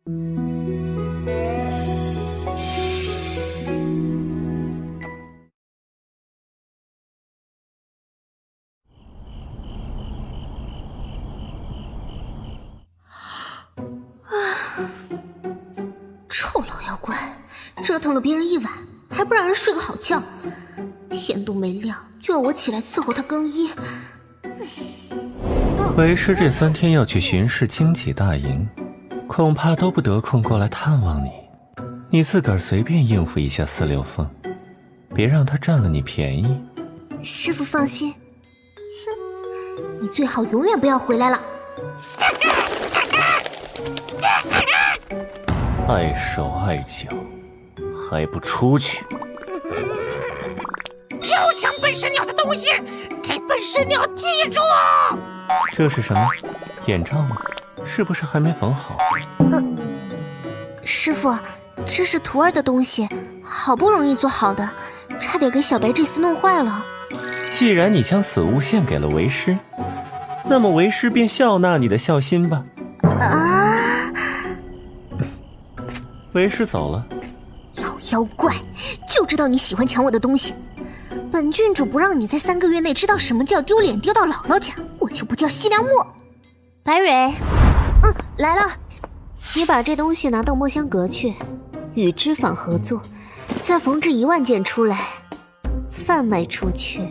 臭老妖怪，折腾了别人一晚，还不让人睡个好觉，天都没亮就要我起来伺候他更衣。为师这3天要去巡视荆棘大营，恐怕都不得空过来探望你。你自个儿随便应付一下四流凤，别让他占了你便宜。师父放心，你最好永远不要回来了。碍手碍脚，还不出去！又抢本神鸟的东西，给本神鸟记住！这是什么？眼罩吗？是不是还没缝好？师父，这是徒儿的东西，好不容易做好的，差点给小白这厮弄坏了。既然你将此物献给了为师，那么为师便笑纳你的孝心吧。为师走了。老妖怪，就知道你喜欢抢我的东西。本郡主不让你在3个月内知道什么叫丢脸丢到姥姥家，我就不叫西凉墨。白蕊，来了。你把这东西拿到墨香阁去，与织坊合作，再缝制1万件出来，贩卖出去。真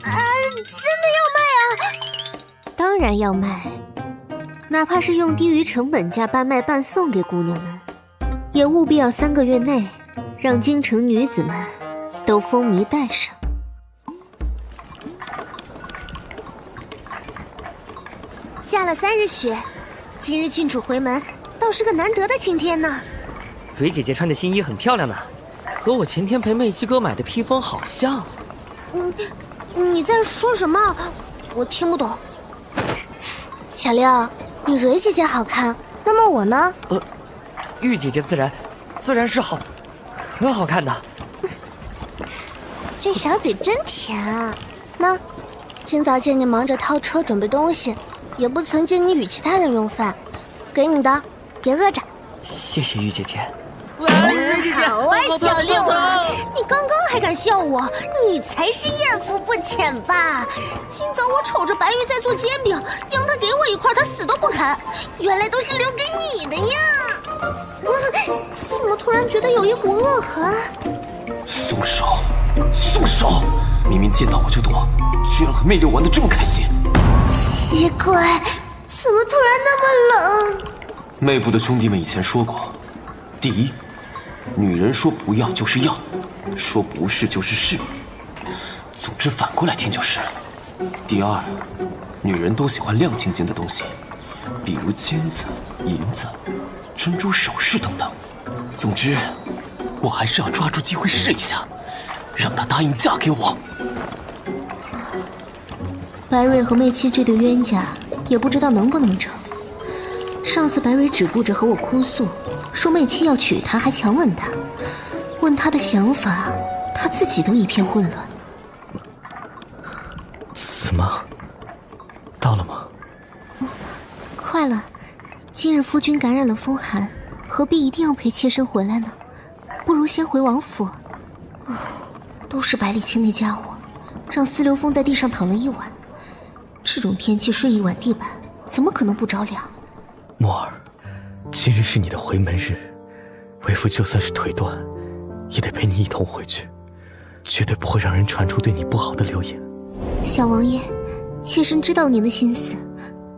的要卖啊？当然要卖，哪怕是用低于成本价半卖半送给姑娘们，也务必要3个月内让京城女子们都风靡戴上。下了3日雪，今日郡主回门，倒是个难得的晴天呢。蕊姐姐穿的新衣很漂亮呢，和我前天陪妹七哥买的披风好像。你在说什么？我听不懂。小六，你蕊姐姐好看，那么我呢？玉姐姐自然是很好看的。这小嘴真甜啊！妈，今早见你忙着掏车准备东西，也不曾见你与其他人用饭，给你的，别饿着。谢谢玉姐姐。好啊，小六啊，你刚刚还敢笑我，你才是艳福不浅吧？今早我瞅着白玉在做煎饼，让他给我一块，他死都不肯，原来都是留给你的呀！怎么突然觉得有一股恶痕？松手！松手！明明见到我就躲，居然和妹六玩得这么开心。奇怪，怎么突然那么冷？妹部的兄弟们以前说过，第一，女人说不要就是要，说不是就是是，总之反过来听就是。第二，女人都喜欢亮晶晶的东西，比如金子、银子、珍珠首饰等等。总之，我还是要抓住机会试一下，让她答应嫁给我。白蕊和妹妻这对冤家，也不知道能不能成。上次白蕊只顾着和我哭诉，说妹妻要娶她，还强吻她，问她的想法，她自己都一片混乱。死吗？到了吗？快了，今日夫君感染了风寒，何必一定要陪妾身回来呢？不如先回王府。都是百里清那家伙，让司流风在地上躺了1晚。这种天气睡1晚地板，怎么可能不着凉？墨儿，今日是你的回门日，为父就算是腿断，也得陪你一同回去，绝对不会让人传出对你不好的流言。小王爷，妾身知道您的心思，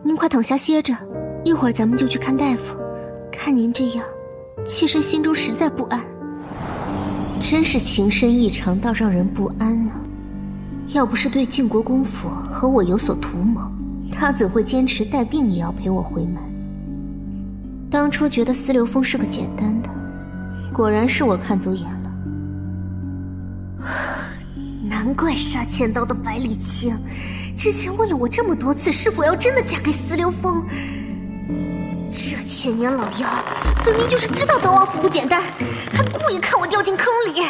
您快躺下歇着，一会儿咱们就去看大夫。看您这样，妾身心中实在不安。真是情深意长到让人不安呢。要不是对靖国公府和我有所图谋，他怎会坚持带病也要陪我回门？当初觉得司流风是个简单的，果然是我看走眼了。难怪杀千刀的百里清之前问了我这么多次是否要真的嫁给司流风。这千年老妖分明就是知道德王府不简单，还故意看我掉进坑里。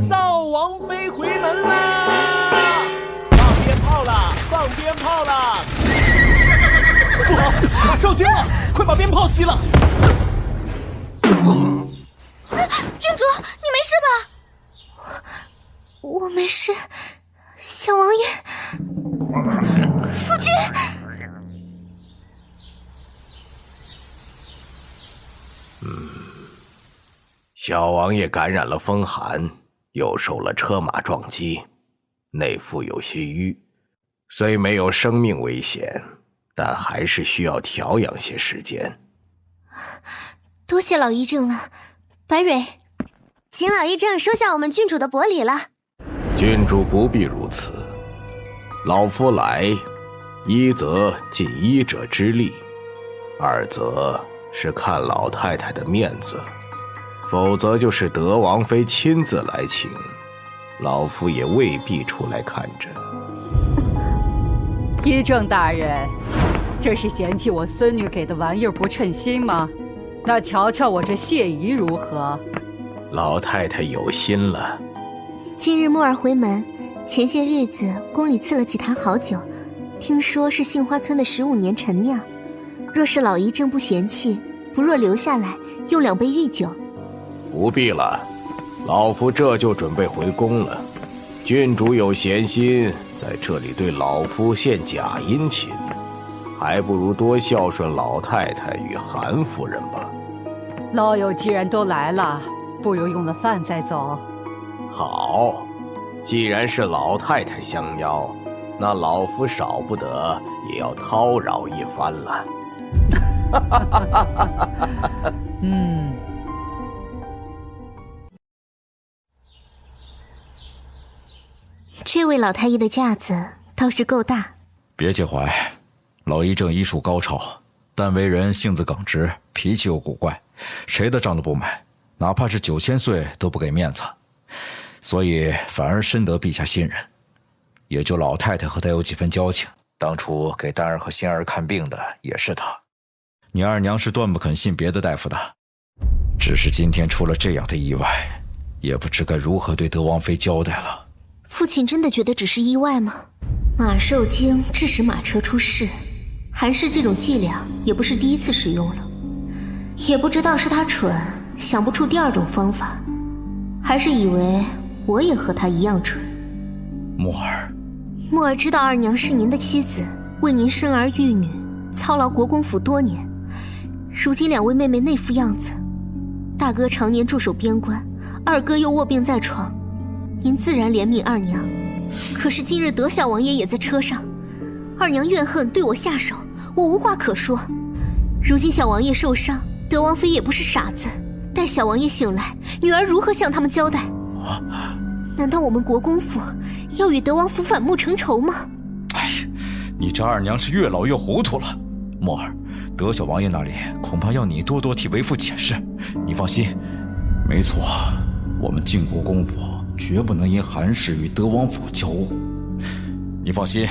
少王妃回门啦！放鞭炮了，放鞭炮了！好戏了！郡主，你没事吧？我没事。小王爷，夫君。小王爷感染了风寒，又受了车马撞击，内腹有些瘀，虽没有生命危险，但还是需要调养些时间。多谢老医正了，白蕊，请老医正收下我们郡主的薄礼了。郡主不必如此，老夫来，一则尽医者之力，二则是看老太太的面子。否则就是德王妃亲自来请，老夫也未必出来看着。医正大人，这是嫌弃我孙女给的玩意儿不称心吗？那瞧瞧我这谢仪如何？老太太有心了。今日墨儿回门，前些日子宫里赐了几坛好酒，听说是杏花村的15年陈酿。若是老医正不嫌弃，不若留下来用2杯御酒。不必了，老夫这就准备回宫了。郡主有闲心，在这里对老夫献假殷勤，还不如多孝顺老太太与韩夫人吧。老友既然都来了，不如用了饭再走。好，既然是老太太相邀，那老夫少不得也要叨扰一番了。这位老太医的架子倒是够大。别介怀，老医正医术高超，但为人性子耿直，脾气又古怪，谁的账都不买，哪怕是9000岁都不给面子，所以反而深得陛下信任。也就老太太和他有几分交情，当初给丹儿和仙儿看病的也是他。你二娘是断不肯信别的大夫的，只是今天出了这样的意外，也不知该如何对德王妃交代了。父亲真的觉得只是意外吗？马受惊致使马车出事，韩氏这种伎俩也不是第一次使用了，也不知道是他蠢，想不出第2种方法，还是以为我也和他一样蠢。墨儿知道二娘是您的妻子，为您生儿育女，操劳国公府多年，如今2位妹妹那副样子，大哥常年驻守边关，二哥又卧病在床，您自然怜悯二娘。可是今日德小王爷也在车上，二娘怨恨对我下手，我无话可说。如今小王爷受伤，德王妃也不是傻子，待小王爷醒来，女儿如何向他们交代？难道我们国公府要与德王府反目成仇吗？你这二娘是越老越糊涂了。墨儿，德小王爷那里恐怕要你多多替为父解释。你放心，没错，我们晋国公府绝不能因韩氏与德王府交恶。你放心，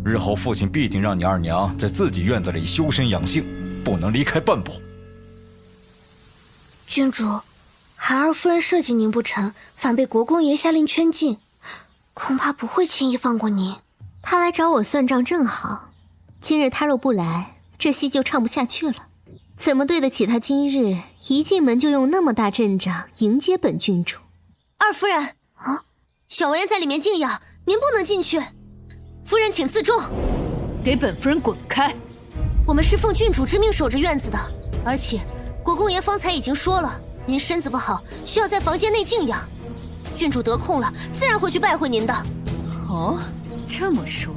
日后父亲必定让你二娘在自己院子里修身养性，不能离开半步。郡主，韩二夫人设计您不成，反被国公爷下令圈禁，恐怕不会轻易放过您。他来找我算账正好，今日他若不来，这戏就唱不下去了。怎么对得起他今日一进门就用那么大阵仗迎接本郡主？二夫人啊，小王爷在里面静养，您不能进去。夫人请自重。给本夫人滚开！我们是奉郡主之命守着院子的，而且国公爷方才已经说了，您身子不好，需要在房间内静养。郡主得空了，自然会去拜会您的。哦，这么说，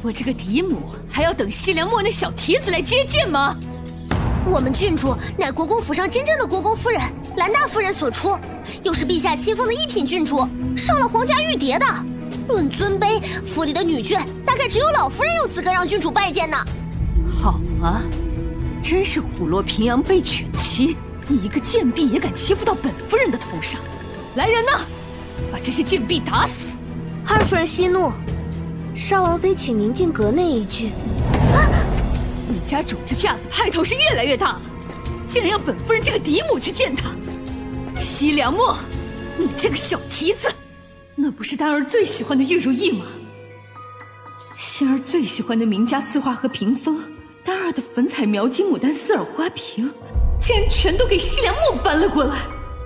我这个嫡母还要等西凉墨那小蹄子来接见吗？我们郡主乃国公府上真正的国公夫人，兰大夫人所出，又是陛下亲封的一品郡主，受了皇家御牒的。论尊卑，府里的女眷大概只有老夫人有资格让郡主拜见呢。好啊，真是虎落平阳被犬欺，你一个贱婢也敢欺负到本夫人的头上！来人呐，把这些贱婢打死！二夫人息怒，少王妃请您进阁内一句。你家主子架子派头是越来越大了，竟然要本夫人这个嫡母去见他。西凉墨，你这个小蹄子，那不是丹儿最喜欢的玉如意吗？仙儿最喜欢的名家字画和屏风，丹儿的粉彩描金牡丹丝耳花瓶，竟然全都给西凉墨搬了过来！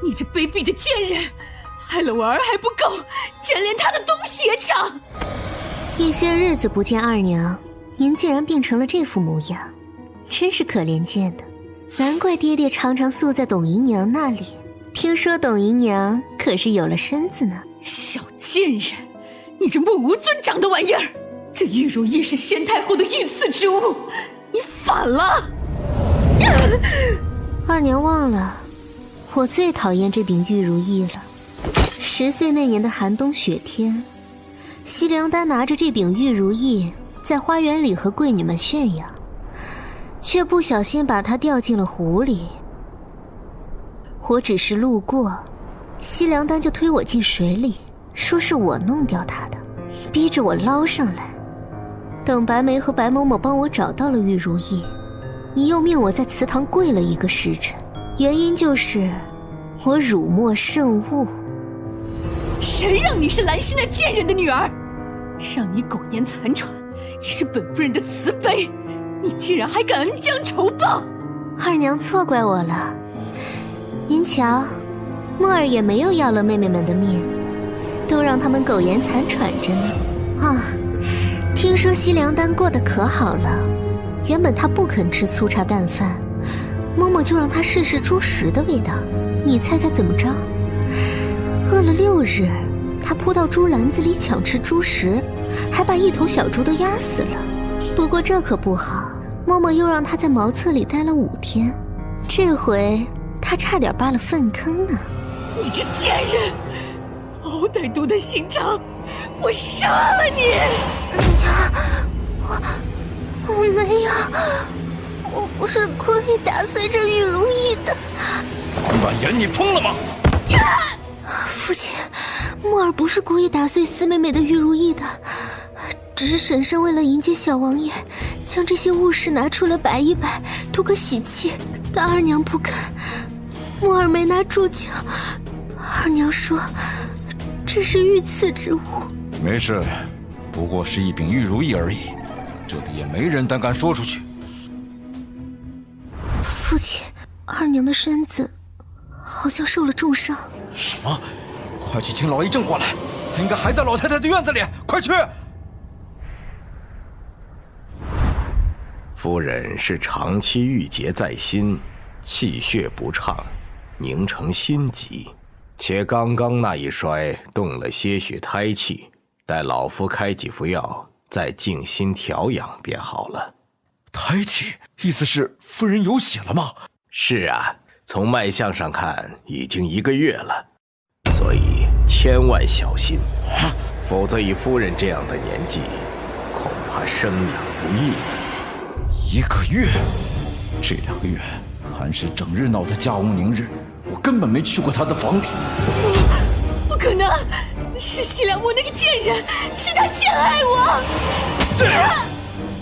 你这卑鄙的贱人，害了我儿还不够，竟然连他的东西也抢！一些日子不见二娘，您竟然变成了这副模样，真是可怜见的。难怪爹爹常常宿在董姨娘那里，听说董姨娘可是有了身子呢。小贱人，你这目无尊长的玩意儿！这玉如意是先太后的御赐之物，你反了！二娘忘了，我最讨厌这柄玉如意了。10岁那年的寒冬雪天，西凉丹拿着这柄玉如意在花园里和贵女们炫耀，却不小心把它掉进了湖里。我只是路过，西凉丹就推我进水里，说是我弄掉它的，逼着我捞上来。等白梅和白嬷嬷帮我找到了玉如意，你又命我在祠堂跪了1个时辰，原因就是我辱没圣物。谁让你是兰氏那贱人的女儿？让你苟延残喘，也是本夫人的慈悲。你竟然还敢恩将仇报！二娘错怪我了。您瞧，墨儿也没有要了妹妹们的命，都让他们苟延残喘着呢。啊，听说西凉丹过得可好了，原本她不肯吃粗茶淡饭，嬷嬷就让她试试猪食的味道。你猜猜怎么着？饿了6日，她扑到猪篮子里抢吃猪食，还把1头小猪都压死了。不过这可不好，嬷嬷又让她在茅厕里待了5天，这回她差点扒了粪坑呢。你这贱人，好歹毒的心肠，我杀了你！我没有，我不是故意打碎这玉如意的。王婉言，你疯了吗？父亲，墨儿不是故意打碎四妹妹的玉如意的，只是婶婶为了迎接小王爷，将这些物事拿出来摆一摆，图个喜气。但二娘不肯，墨儿没拿住脚。二娘说这是御赐之物。没事，不过是一柄玉如意而已，这里也没人胆敢说出去。父亲，二娘的身子好像受了重伤。什么？快去请老医正过来，他应该还在老太太的院子里，快去！夫人是长期郁结在心，气血不畅，凝成心疾，且刚刚那一摔动了些许胎气，待老夫开几副药，再静心调养便好了。胎气？意思是夫人有血了吗？是啊，从脉象上看已经1个月了，所以千万小心，否则以夫人这样的年纪，恐怕生养不易了。1个月？这2个月韩氏整日闹得家无宁日，我根本没去过他的房里。不可能，是西凉墨那个贱人，是他陷害我！贱人，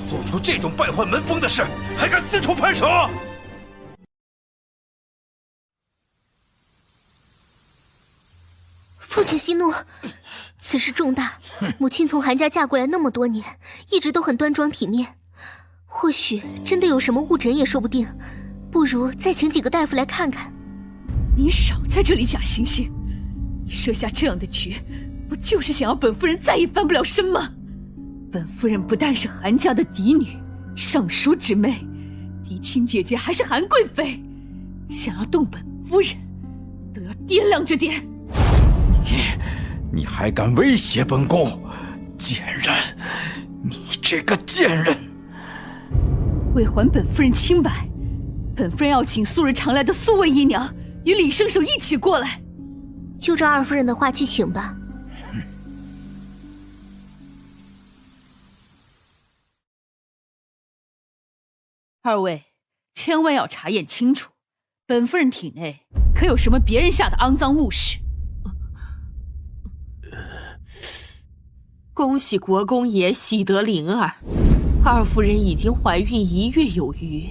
做出这种败坏门风的事，还敢四处攀蛇！父亲息怒，此事重大。母亲从韩家嫁过来那么多年，一直都很端庄体面，或许真的有什么误诊也说不定。不如再请几个大夫来看看。你少在这里假惺惺，你设下这样的局，不就是想要本夫人再也翻不了身吗？本夫人不但是韩家的嫡女，尚书之妹，嫡亲姐姐还是韩贵妃，想要动本夫人，都要掂量着点。你还敢威胁本宫？贱人，你这个贱人！为还本夫人清白，本夫人要请素日常来的素卫姨娘与李生手一起过来。就照二夫人的话去请吧。二位千万要查验清楚，本夫人体内可有什么别人下的肮脏物事？恭喜国公爷喜得灵儿，二夫人已经怀孕1月有余。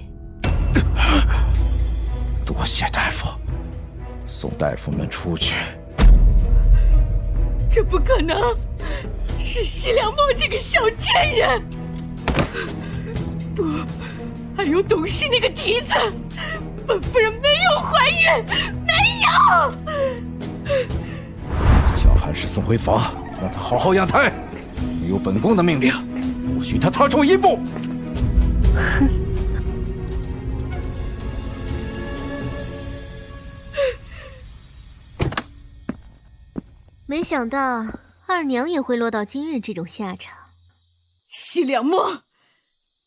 多谢大夫，送大夫们出去。这不可能，是西凉墨这个小贱人！还有董事那个蹄子，本夫人没有怀孕，没有。将韩氏送回房，让他好好养胎。没有本宫的命令，不许他踏出一步。哼。没想到二娘也会落到今日这种下场。西凉墨，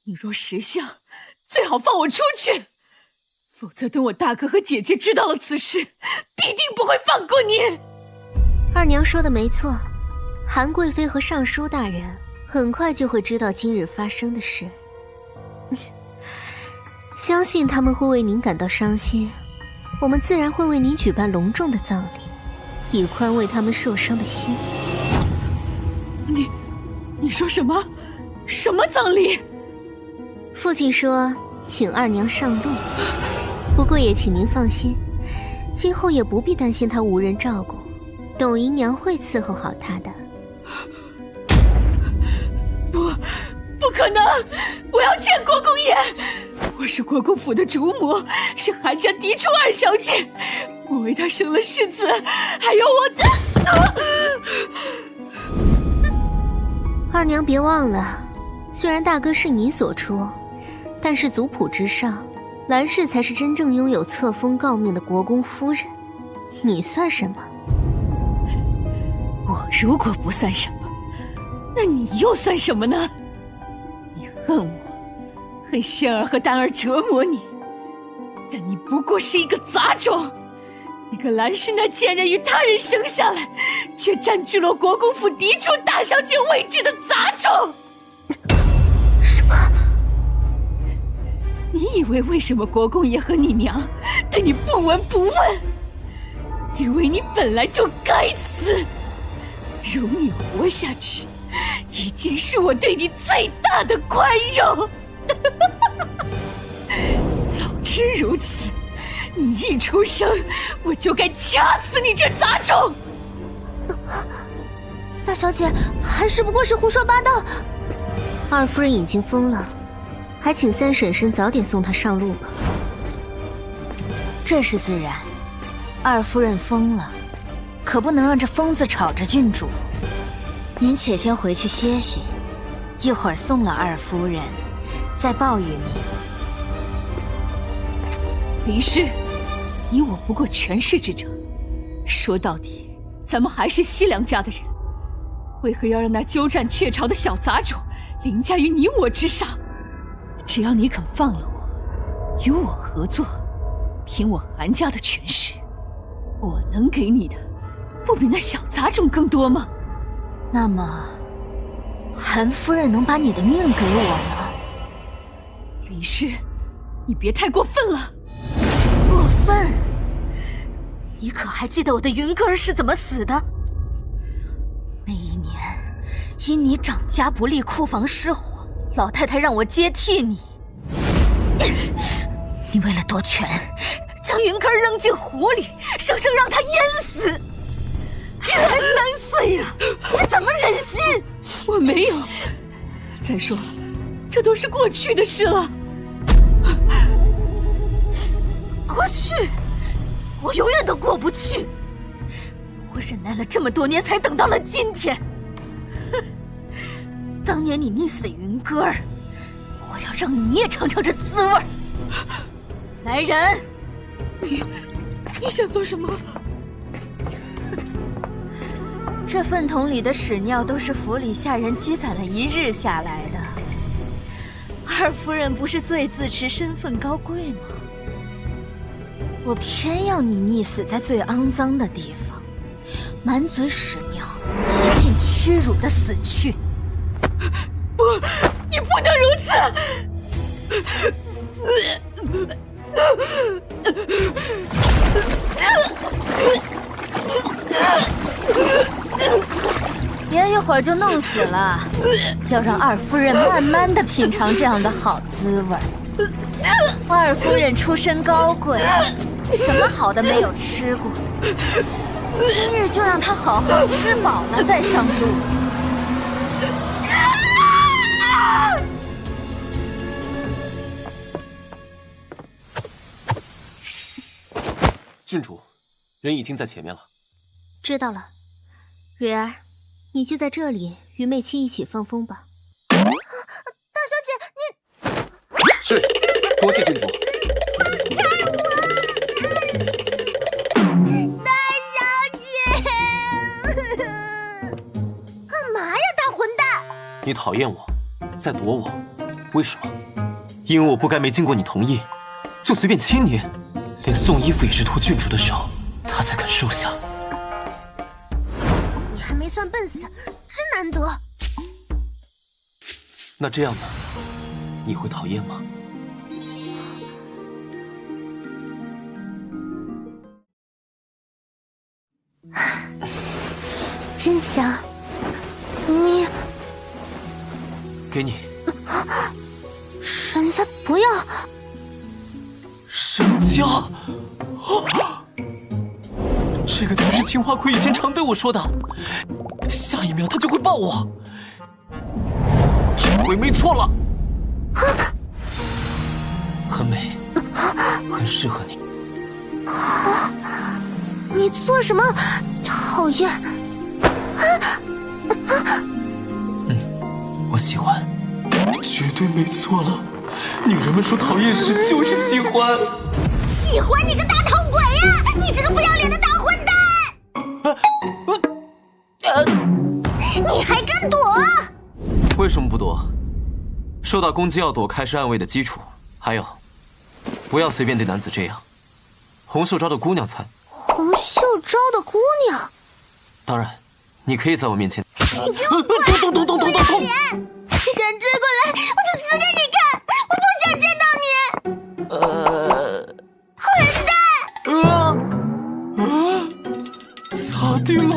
你若识相，最好放我出去，否则等我大哥和姐姐知道了此事，必定不会放过你。二娘说的没错，韩贵妃和尚书大人很快就会知道今日发生的事。相信他们会为您感到伤心，我们自然会为您举办隆重的葬礼，以宽慰他们受伤的心。你说什么？什么葬礼？父亲说请二娘上路，不过也请您放心，今后也不必担心她无人照顾，董姨娘会伺候好她的。不可能！我要见国公爷！我是国公府的主母，是韩家嫡出二小姐，我为她生了世子，还有我的。二娘别忘了，虽然大哥是你所出，但是族谱之上，兰氏才是真正拥有册封诰命的国公夫人，你算什么？我如果不算什么，那你又算什么呢？你恨我，恨仙儿和丹儿折磨你，但你不过是一个杂种，一个兰氏那贱人与他人生下来，却占据了国公府嫡出大小姐位置的杂种。什么？你以为为什么国公爷和你娘对你不闻不问？因为你本来就该死，容你活下去，已经是我对你最大的宽容。早知如此，你一出生我就该掐死你这杂种！大小姐，韩氏不过是胡说八道。二夫人已经疯了，还请三婶婶早点送她上路吧。这是自然，二夫人疯了，可不能让这疯子吵着郡主。您且先回去歇息，一会儿送了二夫人，再报与您。离氏，你我不过权势之争，说到底，咱们还是西凉家的人，为何要让那鸠占鹊巢的小杂种凌驾于你我之上？只要你肯放了我，与我合作，凭我韩家的权势，我能给你的，不比那小杂种更多吗？那么，韩夫人能把你的命给我吗？李氏，你别太过分了。过分？你可还记得我的云歌儿是怎么死的？那一年，因你掌家不利，库房失火，老太太让我接替你。你为了夺权，将云歌儿扔进湖里，生生让她淹死。你才3岁呀，你怎么忍心？我没有。再说，这都是过去的事了。过去，我永远都过不去。我忍耐了这么多年，才等到了今天。哼，当年你溺死云歌儿，我要让你也尝尝这滋味儿。来人！你想做什么？这粪桶里的屎尿都是府里下人积攒了1日下来的。二夫人不是最自持身份高贵吗？我偏要你溺死在最肮脏的地方，满嘴屎尿，极尽屈辱的死去。不，你不能如此！别一会儿就弄死了，要让二夫人慢慢的品尝这样的好滋味。二夫人出身高贵，什么好的没有吃过，今日就让她好好吃饱了再上路。郡主，人已经在前面了。知道了，蕊儿，你就在这里与妹妻一起放风吧。大小姐，你是，多谢郡主。大小姐，干嘛呀，大混蛋！你讨厌我，在躲我，为什么？因为我不该没经过你同意，就随便亲你，连送衣服也是托郡主的手，她才肯收下。你还没算笨死，真难得。那这样呢？你会讨厌吗？真香，你给你。人家不要。沈家，这个词是青花魁以前常对我说的，下一秒他就会抱我。这回没错了，很美，很适合你。你做什么？讨厌！我喜欢，绝对没错了。女人们说讨厌时就是喜欢。喜欢你个大头鬼呀！你这个不要脸的大混蛋！你还敢躲？为什么不躲？受到攻击要躲开是暗卫的基础。还有，不要随便对男子这样。洪秀昭的姑娘才。洪秀昭的姑娘？当然，你可以在我面前。你给我滚！咚咚咚咚咚咚！你敢追过来，我就死给你看！我不想见到你！混蛋！咋的了？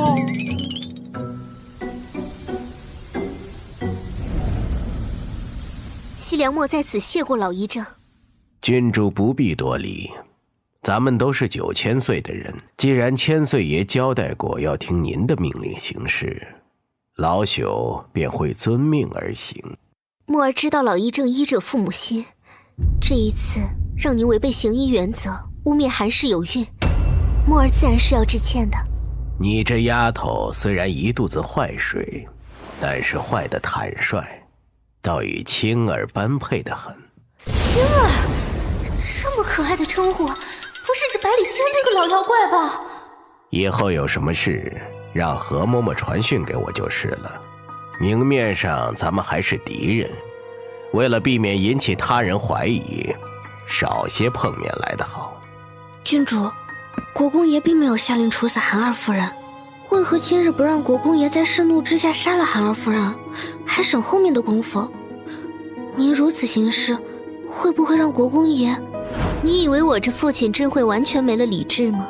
西凉墨在此谢过老医正。郡主不必多礼，咱们都是9000岁的人，既然千岁爷交代过要听您的命令行事，老朽便会遵命而行。墨儿知道老医正医者父母心，这一次让您违背行医原则，污蔑韩氏有孕，墨儿自然是要致歉的。你这丫头虽然一肚子坏水，但是坏得坦率，倒与青儿般配得很。青儿，这么可爱的称呼，不是指百里青那个老妖怪吧？以后有什么事，让何嬷嬷传讯给我就是了。明面上咱们还是敌人，为了避免引起他人怀疑，少些碰面来得好。郡主，国公爷并没有下令处死韩二夫人，为何今日不让国公爷在盛怒之下杀了韩二夫人，还省后面的功夫？您如此行事，会不会让国公爷……你以为我这父亲真会完全没了理智吗？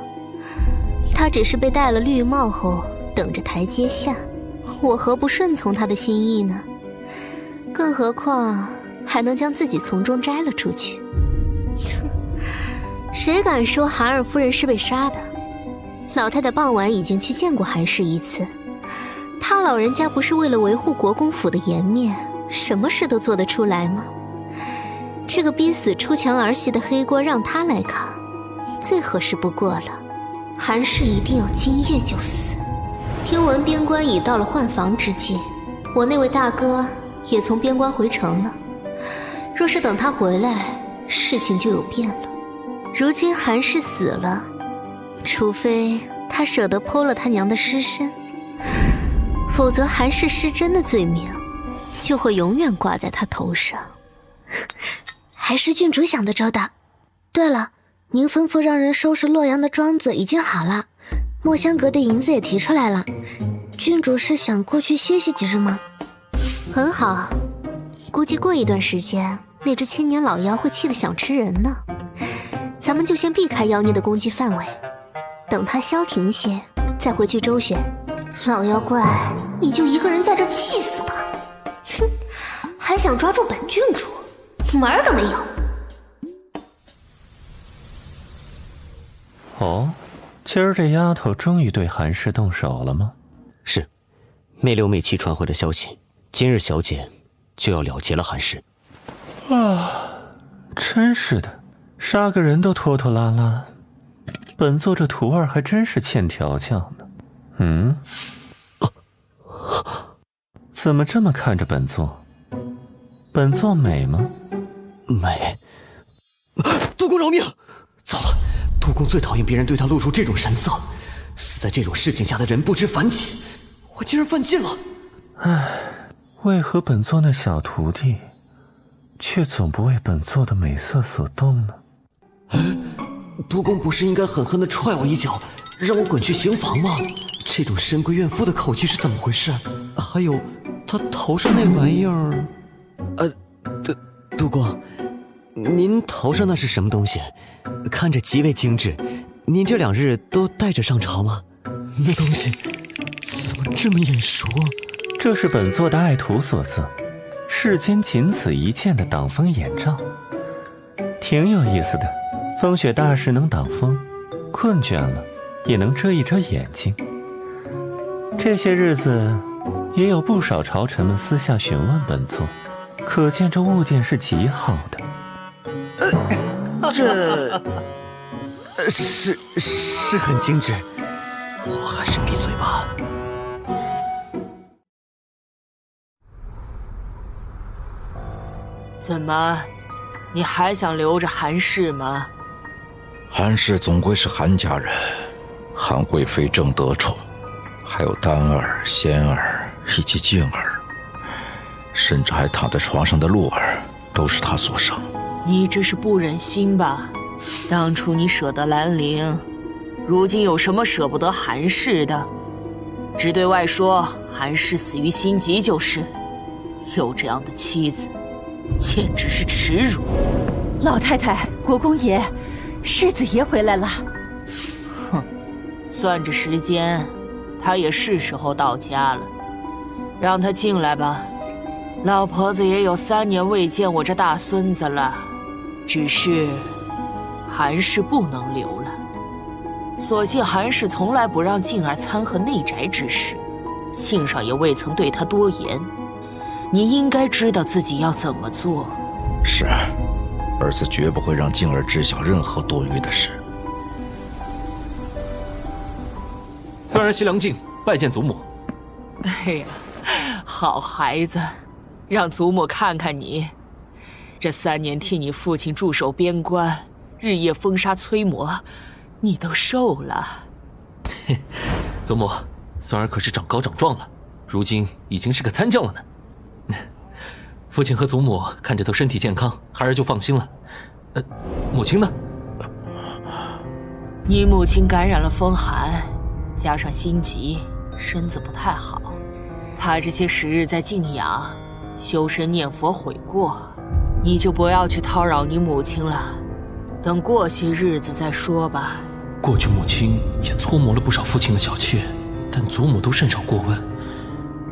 他只是被戴了绿帽后等着台阶下，我何不顺从他的心意呢？更何况还能将自己从中摘了出去。谁敢说韩二夫人是被杀的？老太太傍晚已经去见过韩氏一次，她老人家不是为了维护国公府的颜面，什么事都做得出来吗？这个逼死出墙儿媳的黑锅让她来扛，最合适不过了。韩氏一定要今夜就死。听闻边关已到了换防之际，我那位大哥也从边关回城了。若是等他回来，事情就有变了。如今韩氏死了，除非他舍得剖了他娘的尸身，否则韩氏失贞的罪名就会永远挂在他头上。还是郡主想得周到。对了，您吩咐让人收拾洛阳的庄子已经好了，墨香阁的银子也提出来了。郡主是想过去歇息几日吗？很好，估计过一段时间，那只千年老妖会气得想吃人呢。咱们就先避开妖孽的攻击范围，等它消停些，再回去周旋。老妖怪，你就一个人在这气死吧！哼，还想抓住本郡主，门儿都没有。哦，今儿这丫头终于对韩氏动手了吗？是，妹六妹七传回的消息，今日小姐就要了结了韩氏。啊，真是的，杀个人都拖拖拉拉。本座这徒儿还真是欠调教呢。嗯？怎么这么看着本座？本座美吗？美。督公饶命！糟了，督公最讨厌别人对他露出这种神色。死在这种事情下的人不知反起，我竟然犯禁了。唉，为何本座那小徒弟却总不为本座的美色所动呢？督公不是应该狠狠地踹我一脚，让我滚去刑房吗？这种神归怨妇的口气是怎么回事？还有，他头上那玩意儿……督公，您头上那是什么东西？看着极为精致。您这2日都带着上朝吗？那东西怎么这么眼熟？这是本座的爱徒所赠，世间仅此一件的挡风眼罩，挺有意思的。风雪大时能挡风，困倦了也能遮一遮眼睛。这些日子也有不少朝臣们私下询问本座，可见这物件是极好的。这是很精致，我还是闭嘴吧。怎么，你还想留着韩氏吗？韩氏总归是韩家人，韩贵妃正得宠，还有丹儿、仙儿以及静儿，甚至还躺在床上的鹿儿，都是他所生。你这是不忍心吧？当初你舍得兰陵，如今有什么舍不得韩氏的？只对外说韩氏死于心疾就是，有这样的妻子，简直是耻辱。老太太，国公爷，世子爷回来了。哼，算着时间，他也是时候到家了，让他进来吧。老婆子也有3年未见我这大孙子了，只是韩氏不能留了。所幸韩氏从来不让静儿参和内宅之事，庆上也未曾对他多言。你应该知道自己要怎么做。是，儿子绝不会让静儿知晓任何多余的事。孙儿西凉镜拜见祖母。哎呀，好孩子，让祖母看看你，这3年替你父亲驻守边关，日夜风沙摧磨，你都瘦了。祖母，孙儿可是长高长壮了，如今已经是个参将了呢。父亲和祖母看着都身体健康，孩儿就放心了。母亲呢？你母亲感染了风寒，加上心急，身子不太好。她这些时日在静养，修身念佛悔过，你就不要去叨扰你母亲了。等过些日子再说吧。过去母亲也搓磨了不少父亲的小妾，但祖母都甚少过问。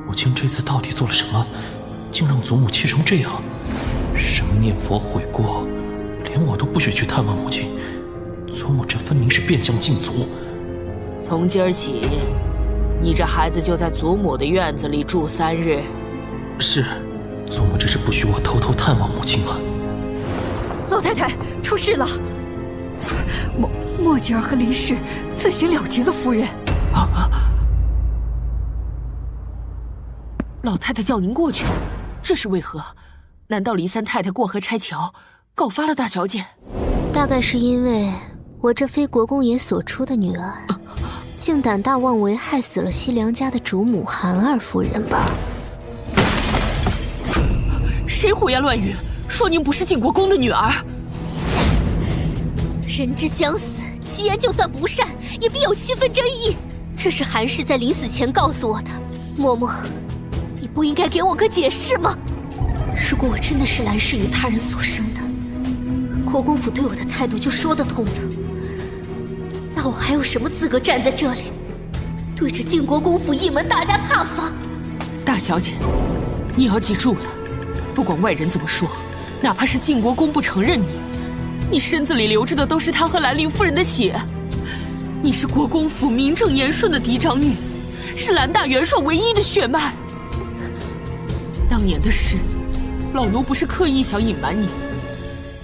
母亲这次到底做了什么，竟让祖母气成这样？什么念佛悔过，连我都不许去探望母亲。祖母这分明是变相禁足。从今儿起，你这孩子就在祖母的院子里住3日。是，祖母只是不许我偷偷探望母亲了。老太太，出事了！墨吉儿和林氏自行了结了夫人。老太太叫您过去，这是为何？难道黎三太太过河拆桥，告发了大小姐？大概是因为我这非国公爷所出的女儿，竟胆大妄为，害死了西凉家的主母韩二夫人吧？谁胡言乱语，说您不是晋国公的女儿？人之将死，其言就算不善，也必有7分真意。这是韩氏在临死前告诉我的。嬷嬷，你不应该给我个解释吗？如果我真的是兰氏与他人所生的，国公府对我的态度就说得通了。那我还有什么资格站在这里，对着晋国公府一门大家挞伐？大小姐，你要记住了，不管外人怎么说，哪怕是晋国公不承认你，你身子里流着的都是他和兰陵夫人的血。你是国公府名正言顺的嫡长女，是兰大元帅唯一的血脉。当年的事，老奴不是刻意想隐瞒你，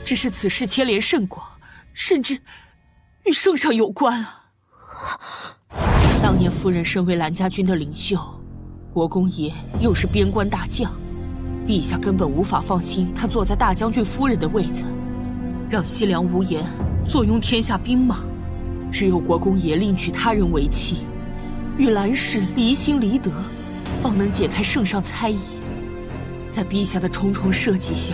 只是此事牵连甚广，甚至与圣上有关啊！当年夫人身为兰家军的领袖，国公爷又是边关大将，陛下根本无法放心他坐在大将军夫人的位子，让西凉无言坐拥天下兵马。只有国公爷另娶他人为妻，与兰氏离心离德，方能解开圣上猜疑。在陛下的重重设计下，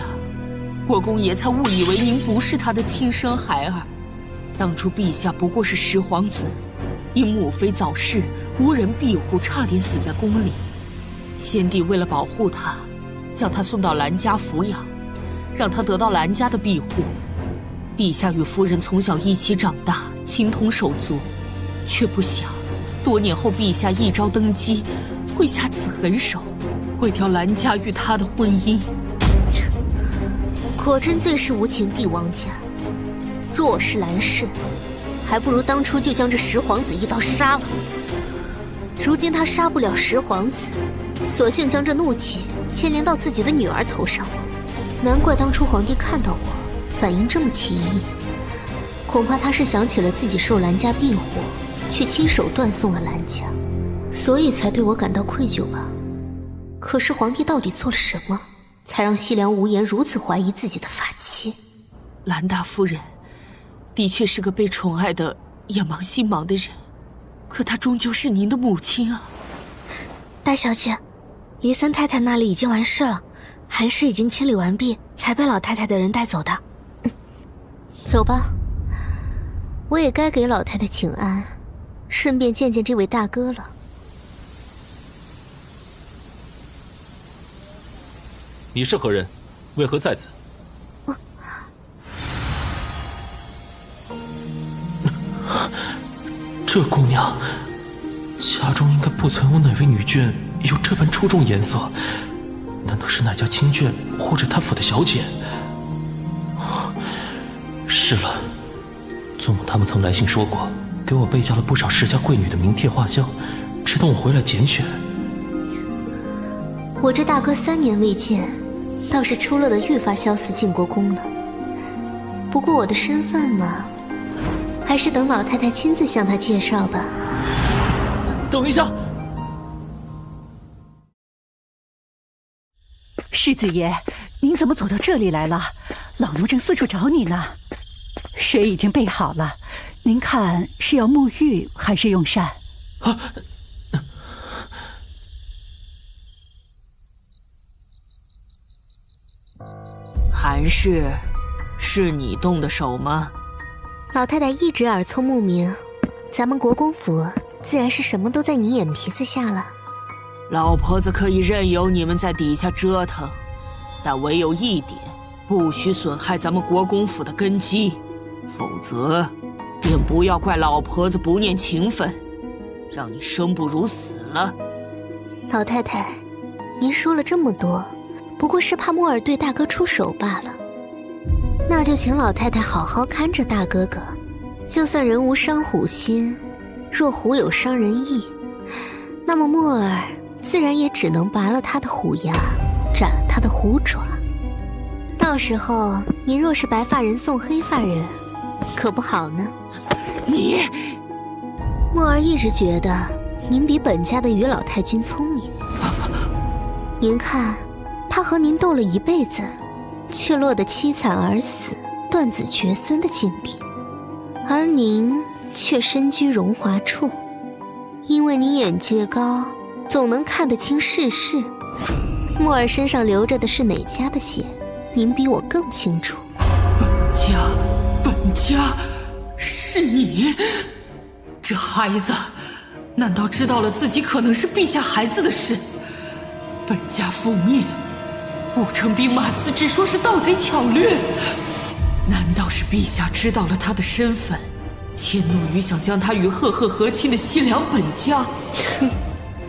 国公爷才误以为您不是他的亲生孩儿。当初陛下不过是十皇子，因母妃早逝，无人庇护，差点死在宫里。先帝为了保护他，将他送到兰家抚养，让他得到兰家的庇护。陛下与夫人从小一起长大，情同手足，却不想多年后陛下一朝登基，会下此狠手，毁掉兰家与他的婚姻。果真最是无情帝王家。若我是兰氏，还不如当初就将这十皇子一刀杀了。如今他杀不了十皇子，索性将这怒气牵连到自己的女儿头上了。难怪当初皇帝看到我，反应这么奇异。恐怕他是想起了自己受兰家庇护，却亲手断送了兰家，所以才对我感到愧疚吧。可是皇帝到底做了什么，才让西凉无言如此怀疑自己的发妻？兰大夫人的确是个被宠爱的眼盲心盲的人，可她终究是您的母亲啊。大小姐，黎三太太那里已经完事了，韩氏已经清理完毕，才被老太太的人带走的。走吧，我也该给老太太请安，顺便见见这位大哥了。你是何人？为何在此？这姑娘家中应该不曾有哪位女眷有这般出众颜色，难道是哪家亲眷或者他府的小姐？是了，祖母他们曾来信说过，给我备下了不少世家贵女的名帖画像，只等我回来拣选。我这大哥3年未见，倒是出落得愈发萧似晋国公了。不过我的身份嘛，还是等老太太亲自向他介绍吧。等一下，世子爷，您怎么走到这里来了？老奴正四处找你呢。水已经备好了，您看是要沐浴还是用膳？啊！韩氏，是你动的手吗？老太太一直耳聪目明，咱们国公府自然是什么都在你眼皮子下了。老婆子可以任由你们在底下折腾，但唯有一点，不许损害咱们国公府的根基，否则便不要怪老婆子不念情分，让你生不如死了。老太太，您说了这么多，不过是怕莫尔对大哥出手罢了。那就请老太太好好看着大哥哥，就算人无伤虎心，若虎有伤人意，那么莫尔自然也只能拔了他的虎牙，斩了他的虎爪。到时候您若是白发人送黑发人，可不好呢。你，莫儿一直觉得您比本家的于老太君聪明。您看，他和您斗了一辈子，却落得凄惨而死、断子绝孙的境地，而您却身居荣华处，因为你眼界高，总能看得清世事。莫儿身上流着的是哪家的血，您比我更清楚。本家是你？这孩子难道知道了自己可能是陛下孩子的事？本家覆灭，5城兵马司只说是盗贼抢掠，难道是陛下知道了他的身份，迁怒于想将他与赫赫和亲的西凉本家？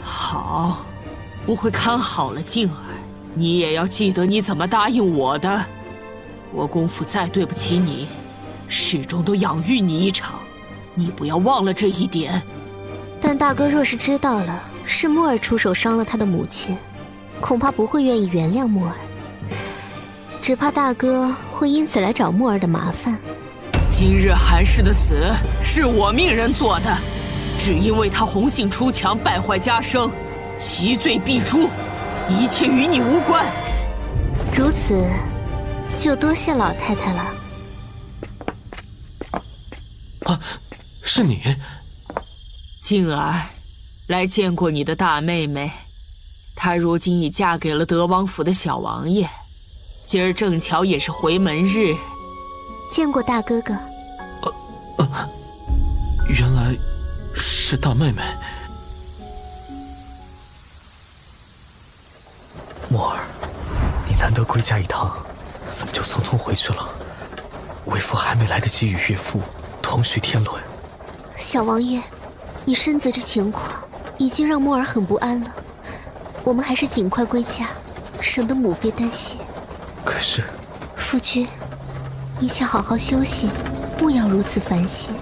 好，我会看好了静儿，你也要记得你怎么答应我的。国公府再对不起你，始终都养育你一场，你不要忘了这一点。但大哥若是知道了是莫儿出手伤了他的母亲，恐怕不会愿意原谅莫儿，只怕大哥会因此来找莫儿的麻烦。今日韩氏的死是我命人做的，只因为他红杏出墙，败坏家声，其罪必诛，一切与你无关。如此，就多谢老太太了。啊，是你，静儿，来见过你的大妹妹。她如今已嫁给了德王府的小王爷，今儿正巧也是回门日。见过大哥哥。原来是大妹妹。墨儿，你难得归家一趟，怎么就匆匆回去了？为父还没来得及与岳父同叙天伦。小王爷，你身子这情况已经让墨儿很不安了，我们还是尽快归家，省得母妃担心。可是，夫君，你且好好休息，勿要如此烦心。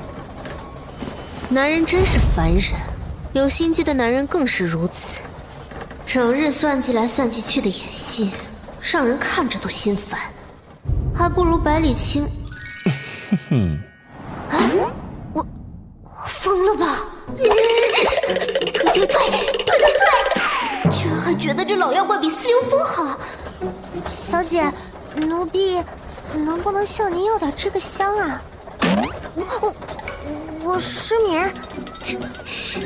男人真是烦人，有心机的男人更是如此，整日算计来算计去的演戏，让人看着都心烦。还不如百里清。啊！我疯了吧？退！居然还觉得这老妖怪比四灵风好。小姐，奴婢能不能向您要点这个香啊？我失眠。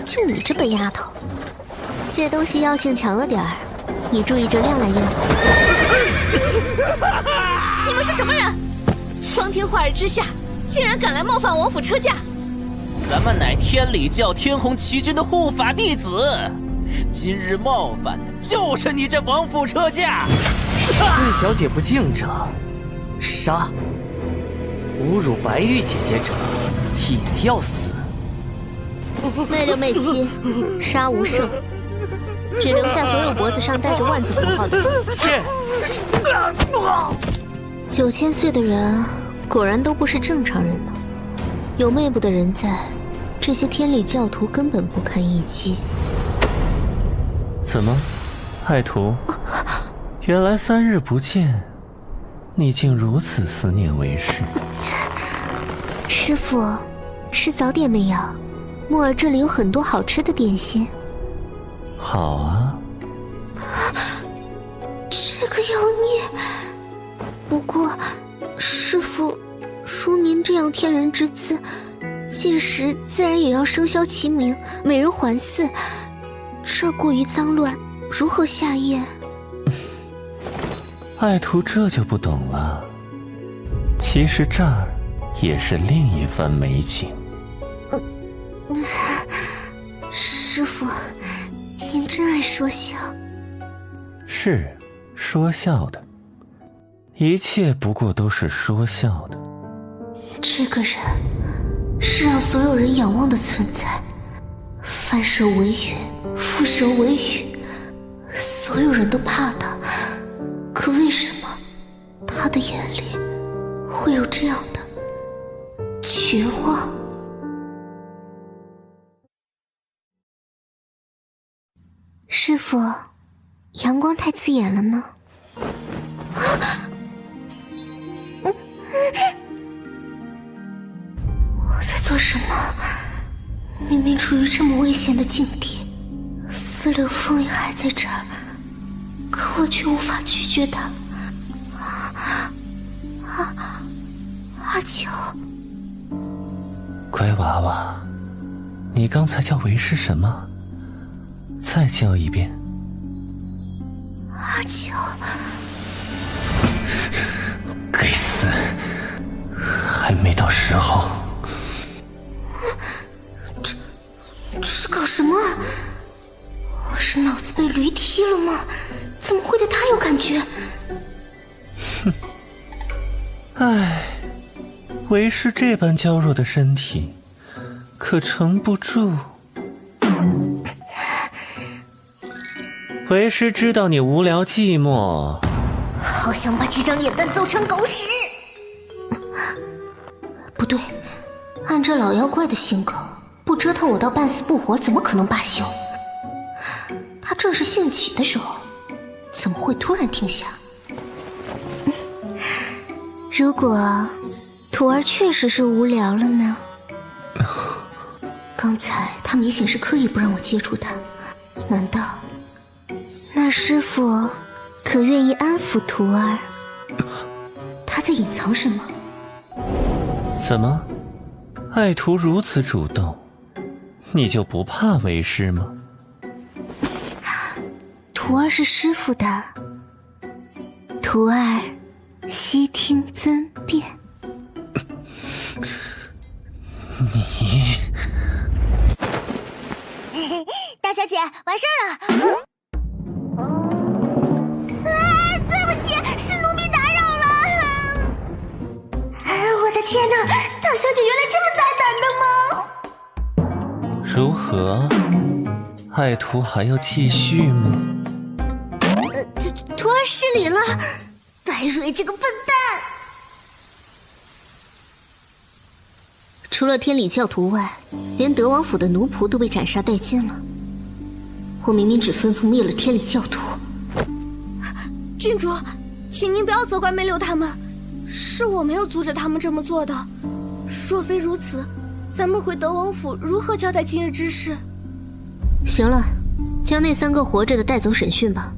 就你这笨丫头，这东西药性强了点儿，你注意着量来用。你们是什么人？光天化日之下，竟然敢来冒犯王府车驾！咱们乃天理教天虹旗军的护法弟子，今日冒犯就是你这王府车驾！对小姐不敬者，杀！侮辱白玉姐姐者，也要死！媚六媚七，杀无赦，只留下所有脖子上带着万字符号的人。是。9000岁的人果然都不是正常人呢。有魅部的人在，这些天理教徒根本不堪一击。怎么，爱徒？原来3日不见，你竟如此思念为师。师父，吃早点没有？墨儿这里有很多好吃的点心。好啊。这个妖孽。不过，师父，如您这样天人之姿，届时自然也要生肖齐名，美人环伺。这儿过于脏乱，如何下咽？爱徒这就不懂了。其实这儿也是另一番美景。师父，您真爱说笑。是说笑的，一切不过都是说笑的。这个人是让所有人仰望的存在，翻手为云，覆手为雨，所有人都怕他。可为什么他的眼里会有这样的绝望？师父，阳光太刺眼了呢。我在做什么？明明处于这么危险的境地，四流风也还在这儿，可我却无法拒绝他。阿九，乖娃娃，你刚才叫为师什么？再叫一遍。阿九，该死，还没到时候。这是搞什么啊？我是脑子被驴踢了吗？怎么会对他有感觉？哼，唉，为师这般娇弱的身体，可撑不住。为师知道你无聊寂寞，好想把这张脸蛋揍成狗屎。不对，按照老妖怪的性格，不折腾我到半死不活，怎么可能罢休？他正是兴起的时候，怎么会突然停下？如果徒儿确实是无聊了呢。刚才他明显是刻意不让我接触他，难道那师傅可愿意安抚徒儿？他在隐藏什么？怎么，爱徒如此主动，你就不怕为师吗？徒儿是师傅的，徒儿悉听尊便。你大小姐，完事儿了。对不起，是奴婢打扰了。我的天哪，大小姐原来这么大胆的吗？如何？爱徒还要继续吗？徒儿失礼了，白蕊这个笨蛋。除了天理教徒外，连德王府的奴仆都被斩杀殆尽了。我明明只吩咐灭了天理教徒。郡主，请您不要责怪梅柳他们，是我没有阻止他们这么做的。若非如此，咱们回德王府如何交代今日之事？行了，将那3个活着的带走审讯吧。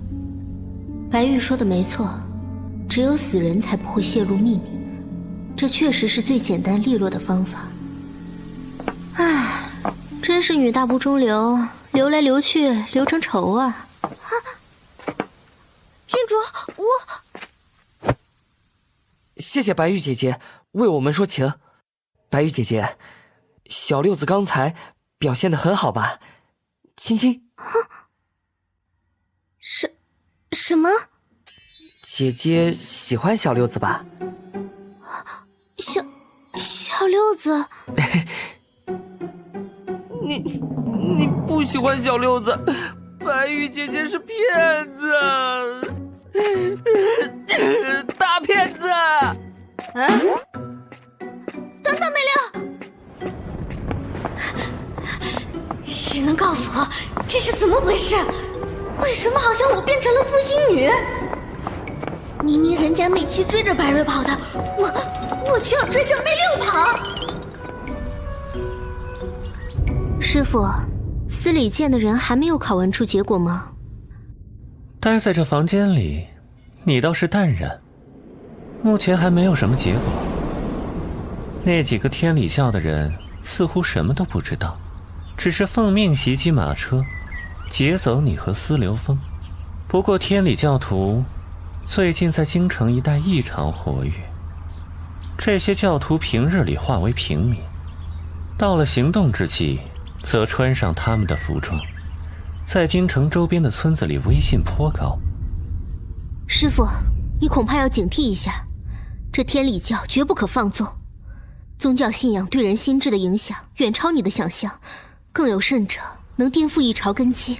白玉说的没错，只有死人才不会泄露秘密，这确实是最简单利落的方法。唉，真是女大不中留，留来留去留成仇啊！郡主，我谢谢白玉姐姐为我们说情。白玉姐姐，小六子刚才表现得很好吧？亲亲。什么？姐姐喜欢小六子吧？小六子。你不喜欢小六子，白玉姐姐是骗子，大骗子！等等，梅六，谁能告诉我这是怎么回事？为什么好像我变成了负心女？明明人家美琪追着白蕊跑的，我却要追着梅六跑。师傅，司礼监的人还没有拷问出结果吗？待在这房间里，你倒是淡然。目前还没有什么结果。那几个天理教的人似乎什么都不知道，只是奉命袭击马车，劫走你和司流风。不过天理教徒最近在京城一带异常活跃，这些教徒平日里化为平民，到了行动之际则穿上他们的服装，在京城周边的村子里威信颇高。师傅，你恐怕要警惕一下，这天理教绝不可放纵。宗教信仰对人心智的影响远超你的想象，更有甚者，能颠覆一朝根基。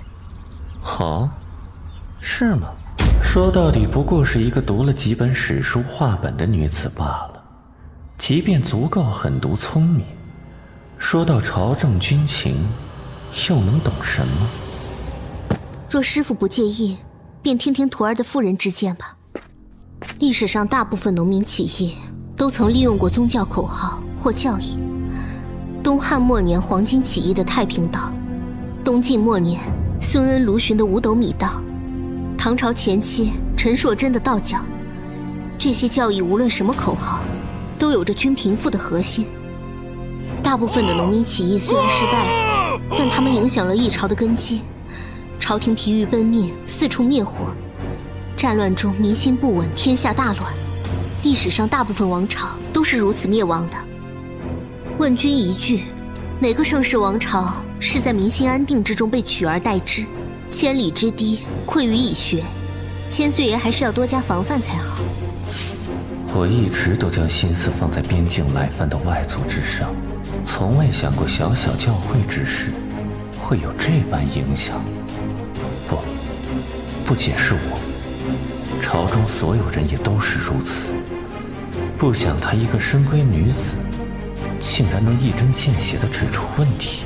好，是吗？说到底不过是一个读了几本史书话本的女子罢了，即便足够狠毒聪明，说到朝政军情，又能懂什么？若师父不介意，便听听徒儿的妇人之见吧。历史上大部分农民起义都曾利用过宗教口号或教义。东汉末年黄巾起义的太平道，东晋末年孙恩卢循的五斗米道，唐朝前期陈硕真的道教，这些教义无论什么口号，都有着均贫富的核心。大部分的农民起义虽然失败了，但他们影响了一朝的根基，朝廷疲于奔命，四处灭火，战乱中民心不稳，天下大乱。历史上大部分王朝都是如此灭亡的。问君一句，哪个盛世王朝是在民心安定之中被取而代之？千里之堤，溃于蚁穴，千岁爷还是要多加防范才好。我一直都将心思放在边境来犯的外族之上，从未想过小小教会之事会有这般影响。不仅是我，朝中所有人也都是如此。不想她一个深闺女子，竟然能一针见血地指出问题。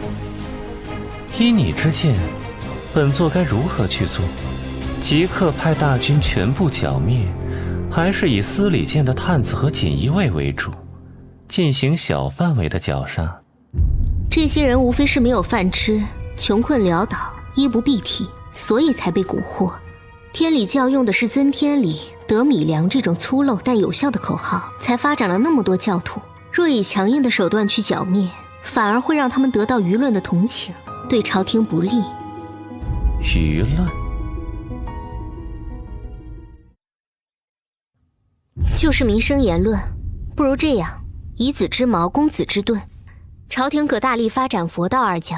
依你之见，本座该如何去做？即刻派大军全部剿灭，还是以司礼监的探子和锦衣卫为主，进行小范围的绞杀。这些人无非是没有饭吃，穷困潦倒，衣不蔽体，所以才被蛊惑。天理教用的是尊天理、得米粮这种粗陋但有效的口号，才发展了那么多教徒。若以强硬的手段去剿灭，反而会让他们得到舆论的同情，对朝廷不利。舆论就是民生言论。不如这样，以子之矛攻子之盾。朝廷可大力发展佛道二教，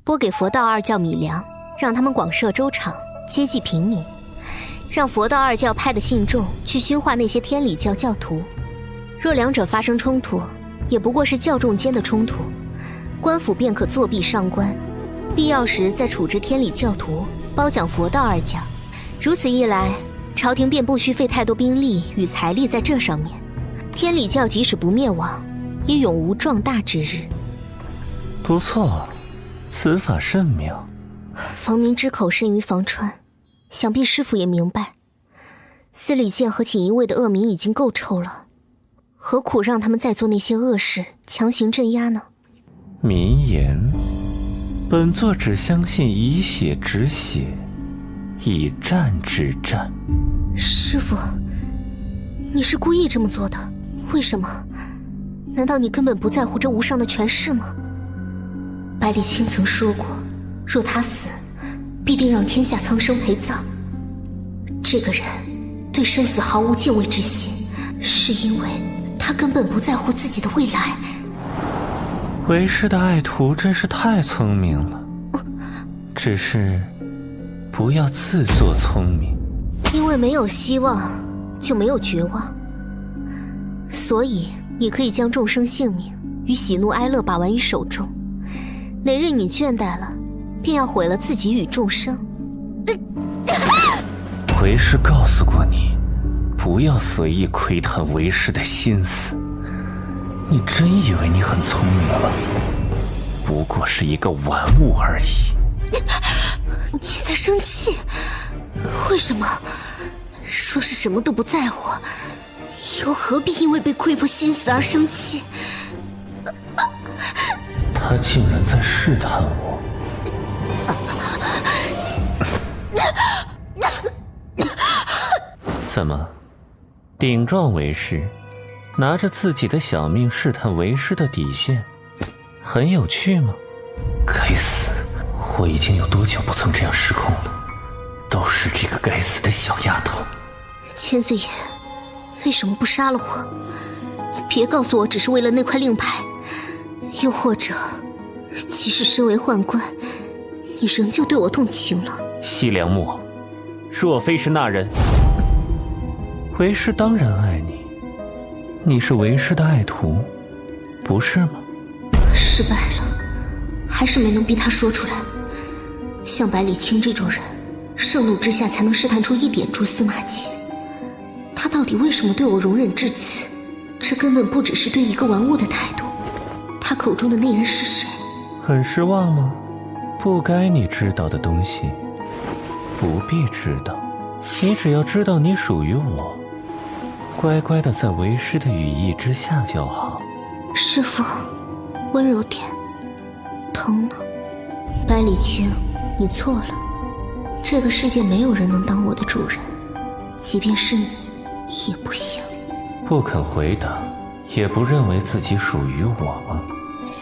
拨给佛道二教米粮，让他们广设粥厂，接济平民，让佛道二教派的信众去熏化那些天理教教徒。若两者发生冲突，也不过是教众间的冲突，官府便可作弊上官，必要时再处置天理教徒，褒奖佛道二教。如此一来，朝廷便不需费太多兵力与财力在这上面，天理教即使不灭亡，也永无壮大之日。不错，此法甚妙。防民之口甚于防川，想必师傅也明白，司礼监和锦衣卫的恶名已经够臭了，何苦让他们再做那些恶事，强行镇压呢？民言，本座只相信以血止血，以战止战。师傅，你是故意这么做的？为什么？难道你根本不在乎这无上的权势吗？百里清曾说过，若他死，必定让天下苍生陪葬。这个人对生死毫无敬畏之心，是因为他根本不在乎自己的未来。为师的爱徒真是太聪明了，只是不要自作聪明。因为没有希望，就没有绝望，所以你可以将众生性命与喜怒哀乐把玩于手中。哪日你倦怠了，便要毁了自己与众生。为师告诉过你，不要随意窥探为师的心思。你真以为你很聪明了？不过是一个玩物而已。你在生气？为什么？若是什么都不在乎，又何必因为被窥破心思而生气？他竟然在试探我。怎么，顶撞为师，拿着自己的小命试探为师的底线，很有趣吗？该死，我已经有多久不曾这样失控了？都是这个该死的小丫头。千岁爷，为什么不杀了我？别告诉我只是为了那块令牌，又或者，即使身为宦官，你仍旧对我动情了。西凉墨，若非是那人，为师当然爱你。你是为师的爱徒，不是吗？失败了，还是没能逼他说出来。像百里清这种人，盛怒之下才能试探出一点蛛丝马迹。他到底为什么对我容忍至此？这根本不只是对一个玩物的态度。他口中的那人是谁？很失望吗？不该你知道的东西，不必知道。你只要知道你属于我，乖乖的在为师的羽翼之下就好。师父，温柔点。疼呢？百里清，你错了。这个世界没有人能当我的主人，即便是你，也不行。不肯回答，也不认为自己属于我吗？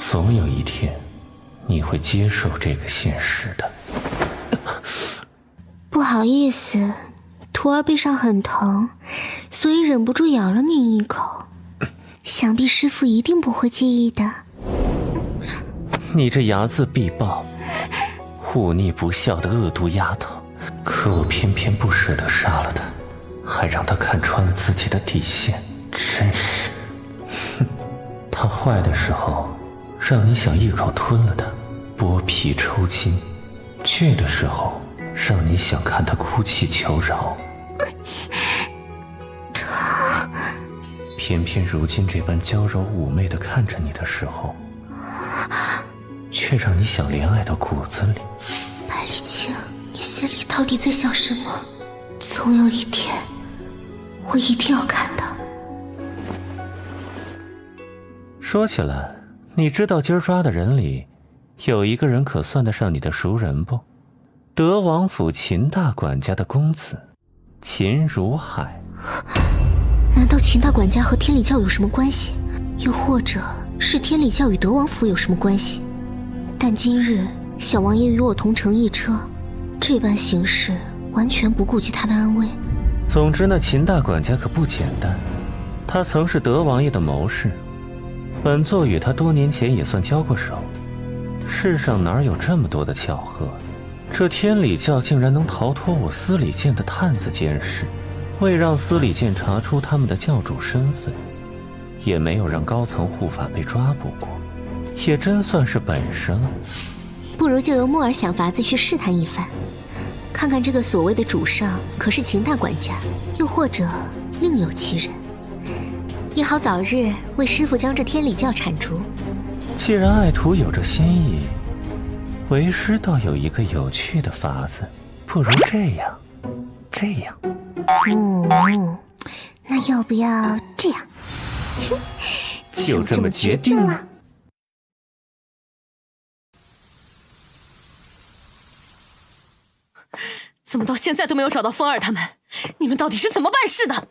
总有一天，你会接受这个现实的。不好意思，徒儿背上很疼，所以忍不住咬了你一口。想必师父一定不会介意的。你这睚眦必报、忤逆不孝的恶毒丫头，可我偏偏不舍得杀了她，还让她看穿了自己的底线，真是……哼！她坏的时候，让你想一口吞了她，剥皮抽筋；倔的时候，让你想看她哭泣求饶。偏偏如今这般娇柔妩媚的看着你的时候，却让你想怜爱到骨子里。百里清，你心里到底在想什么？总有一天，我一定要看到。说起来，你知道今儿抓的人里，有一个人可算得上你的熟人不？德王府秦大管家的公子，秦如海。难道秦大管家和天理教有什么关系？又或者是天理教与德王府有什么关系？但今日小王爷与我同乘一车，这般行事完全不顾及他的安危。总之，那秦大管家可不简单，他曾是德王爷的谋士，本座与他多年前也算交过手。世上哪有这么多的巧合？这天理教竟然能逃脱我司礼监的探子监视，未让司礼监查出他们的教主身份，也没有让高层护法被抓捕过，也真算是本事了。不如就由木儿想法子去试探一番，看看这个所谓的主上可是秦大管家，又或者另有其人，也好早日为师父将这天理教铲除。既然爱徒有这心意，为师倒有一个有趣的法子，不如这样。那要不要这样？就这么决定了。怎么到现在都没有找到风儿他们？你们到底是怎么办事的？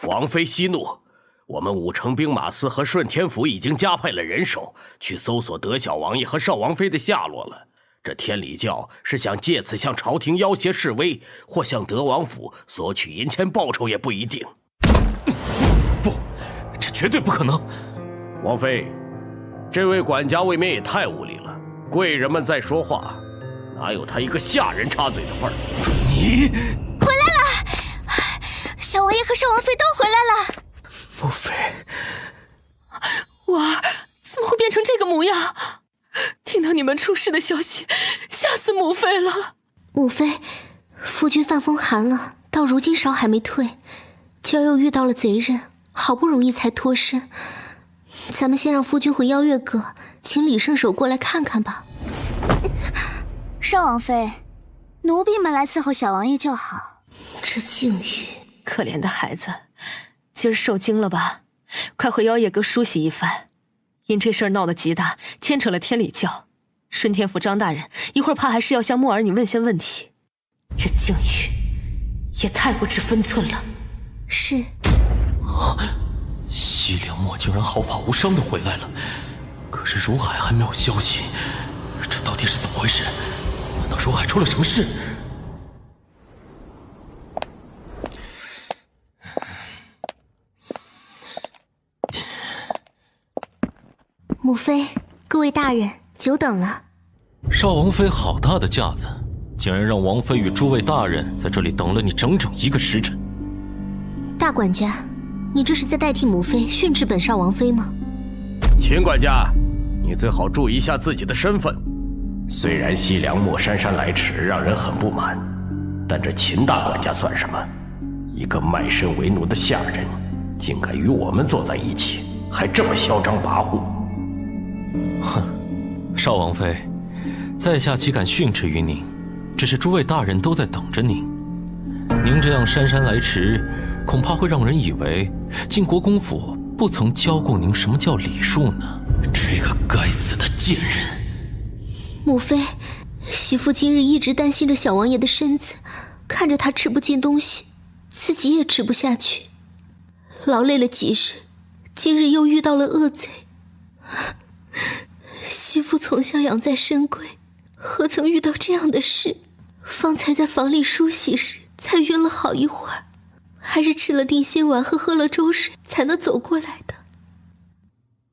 王妃息怒，我们武城兵马司和顺天府已经加派了人手去搜索德小王爷和少王妃的下落了。这天理教是想借此向朝廷要挟示威，或向德王府索取银钱报酬也不一定。不，这绝对不可能。王妃，这位管家未免也太无礼了。贵人们在说话，哪有他一个下人插嘴的份儿？你回来了，小王爷和少王妃都回来了。母妃，婉儿怎么会变成这个模样？听到你们出事的消息，吓死母妃了。母妃，夫君犯风寒了，到如今烧还没退，今儿又遇到了贼人，好不容易才脱身。咱们先让夫君回邀月阁，请李圣手过来看看吧。少王妃，奴婢们来伺候小王爷就好。这境遇，可怜的孩子，今儿受惊了吧？快回邀月阁梳洗一番。因这事儿闹得极大，牵扯了天理教，顺天府张大人一会儿怕还是要向木儿你问些问题。这境遇也太不知分寸了。是。西凉墨竟然毫发无伤地回来了，可是如海还没有消息，这到底是怎么回事？难道如海出了什么事？母妃，各位大人，久等了。少王妃好大的架子，竟然让王妃与诸位大人在这里等了你整整1个时辰。大管家，你这是在代替母妃训斥本少王妃吗？秦管家，你最好注意一下自己的身份。虽然西凉墨姗姗来迟让人很不满，但这秦大管家算什么？一个卖身为奴的下人，竟敢与我们坐在一起，还这么嚣张跋扈。哼，少王妃，在下岂敢训斥于您？只是诸位大人都在等着您。您这样姗姗来迟，恐怕会让人以为晋国公府不曾教过您什么叫礼数呢。这个该死的贱人！母妃，媳妇今日一直担心着小王爷的身子，看着他吃不进东西，自己也吃不下去，劳累了几日，今日又遇到了恶贼。媳妇从小养在深闺，何曾遇到这样的事？方才在房里梳洗时，才晕了好一会儿，还是吃了定心丸和喝了粥水才能走过来的。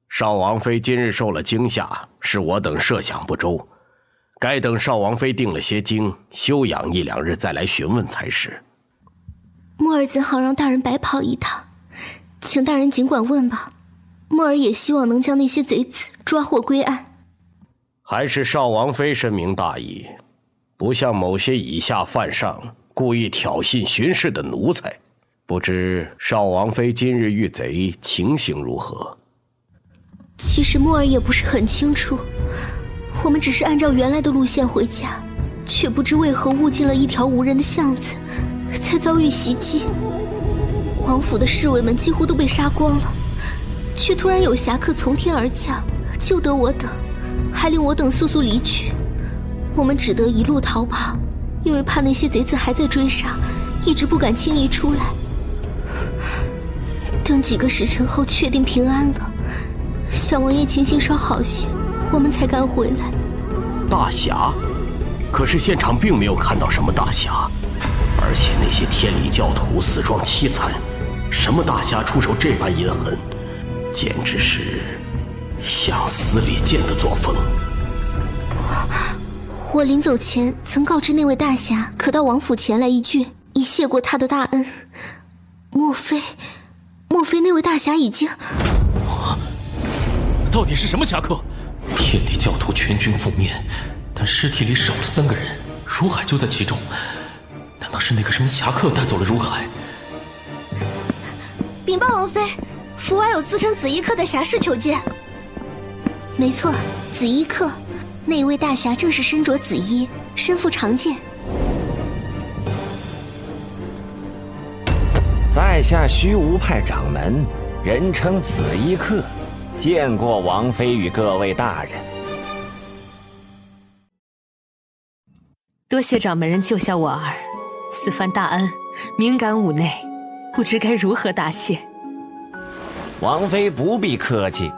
少王妃今日受了惊吓，是我等设想不周，该等少王妃定了些惊，休养1、2日再来询问才是。墨儿怎好让大人白跑一趟？请大人尽管问吧。墨儿也希望能将那些贼子抓获归案。还是少王妃深明大义，不像某些以下犯上故意挑衅巡视的奴才。不知少王妃今日遇贼情形如何？其实墨儿也不是很清楚，我们只是按照原来的路线回家，却不知为何误进了一条无人的巷子，才遭遇袭击。王府的侍卫们几乎都被杀光了，却突然有侠客从天而降，救得我等，还令我等速速离去。我们只得一路逃跑，因为怕那些贼子还在追杀，一直不敢轻易出来。等几个时辰后确定平安了，小王爷情形稍好些，我们才敢回来。大侠？可是现场并没有看到什么大侠，而且那些天理教徒死状凄惨，什么大侠出手这般阴狠，简直是相思里剑的作风。我临走前曾告知那位大侠，可到王府前来一聚，以谢过他的大恩。莫非那位大侠已经……到底是什么侠客？天理教徒全军覆灭，但尸体里少了3个人，如海就在其中。难道是那个什么侠客带走了如海？禀报王妃，府外有自称紫衣客的侠士求见。没错，紫衣客，那一位大侠正是身着紫衣，身负长剑。在下虚无派掌门，人称紫衣客，见过王妃与各位大人。多谢掌门人救下我儿，此番大恩，敏感五内，不知该如何答谢。王妃不必客气，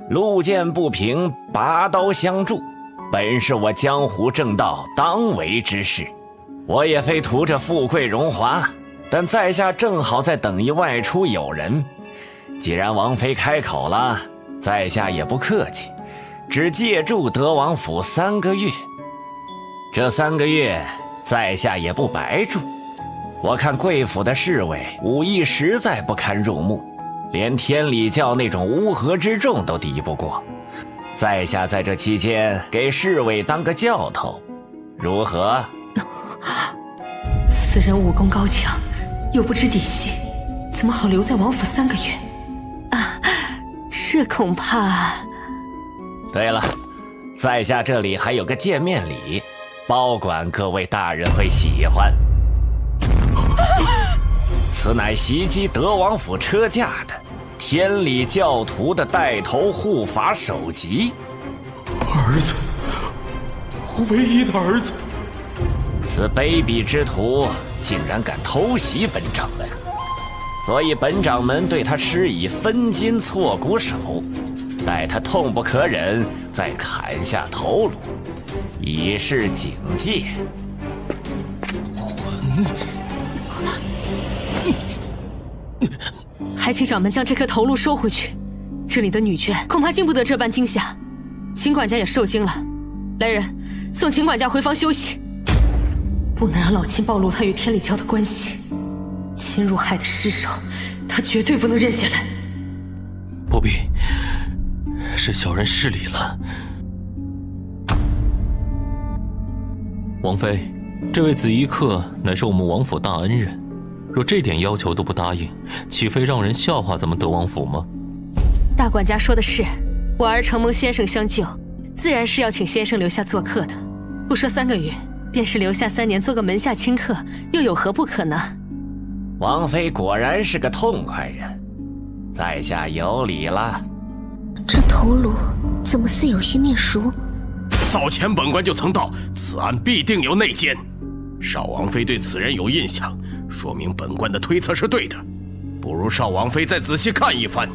路见不平，拔刀相助，本是我江湖正道当为之事。我也非图着富贵荣华，但在下正好在等一外出友人。既然王妃开口了，在下也不客气，只借住德王府3个月。这3个月，在下也不白住。我看贵府的侍卫武艺实在不堪入目，连天理教那种乌合之众都敌不过。在下在这期间给侍卫当个教头，如何？此人武功高强，又不知底细，怎么好留在王府3个月？啊，这恐怕……对了，在下这里还有个见面礼，包管各位大人会喜欢。此乃袭击德王府车驾的天理教徒的带头护法首级。儿子，我唯一的儿子。此卑鄙之徒竟然敢偷袭本掌门，所以本掌门对他施以分筋错骨手，待他痛不可忍，再砍下头颅，以示警戒。还请掌门将这颗头颅收回去，这里的女眷恐怕经不得这般惊吓。秦管家也受惊了，来人，送秦管家回房休息。不能让老秦暴露他与天理教的关系，秦如海的尸首，他绝对不能认下来。不必，是小人失礼了。王妃，这位紫衣客乃是我们王府大恩人，若这点要求都不答应，岂非让人笑话咱们德王府吗？大管家说的是，我儿承蒙先生相救，自然是要请先生留下做客的。不说3个月，便是留下3年做个门下亲客，又有何不可呢？王妃果然是个痛快人，在下有礼了。这头颅怎么似有些面熟？早前本官就曾道，此案必定有内奸。少王妃对此人有印象，说明本官的推测是对的。不如少王妃再仔细看一番。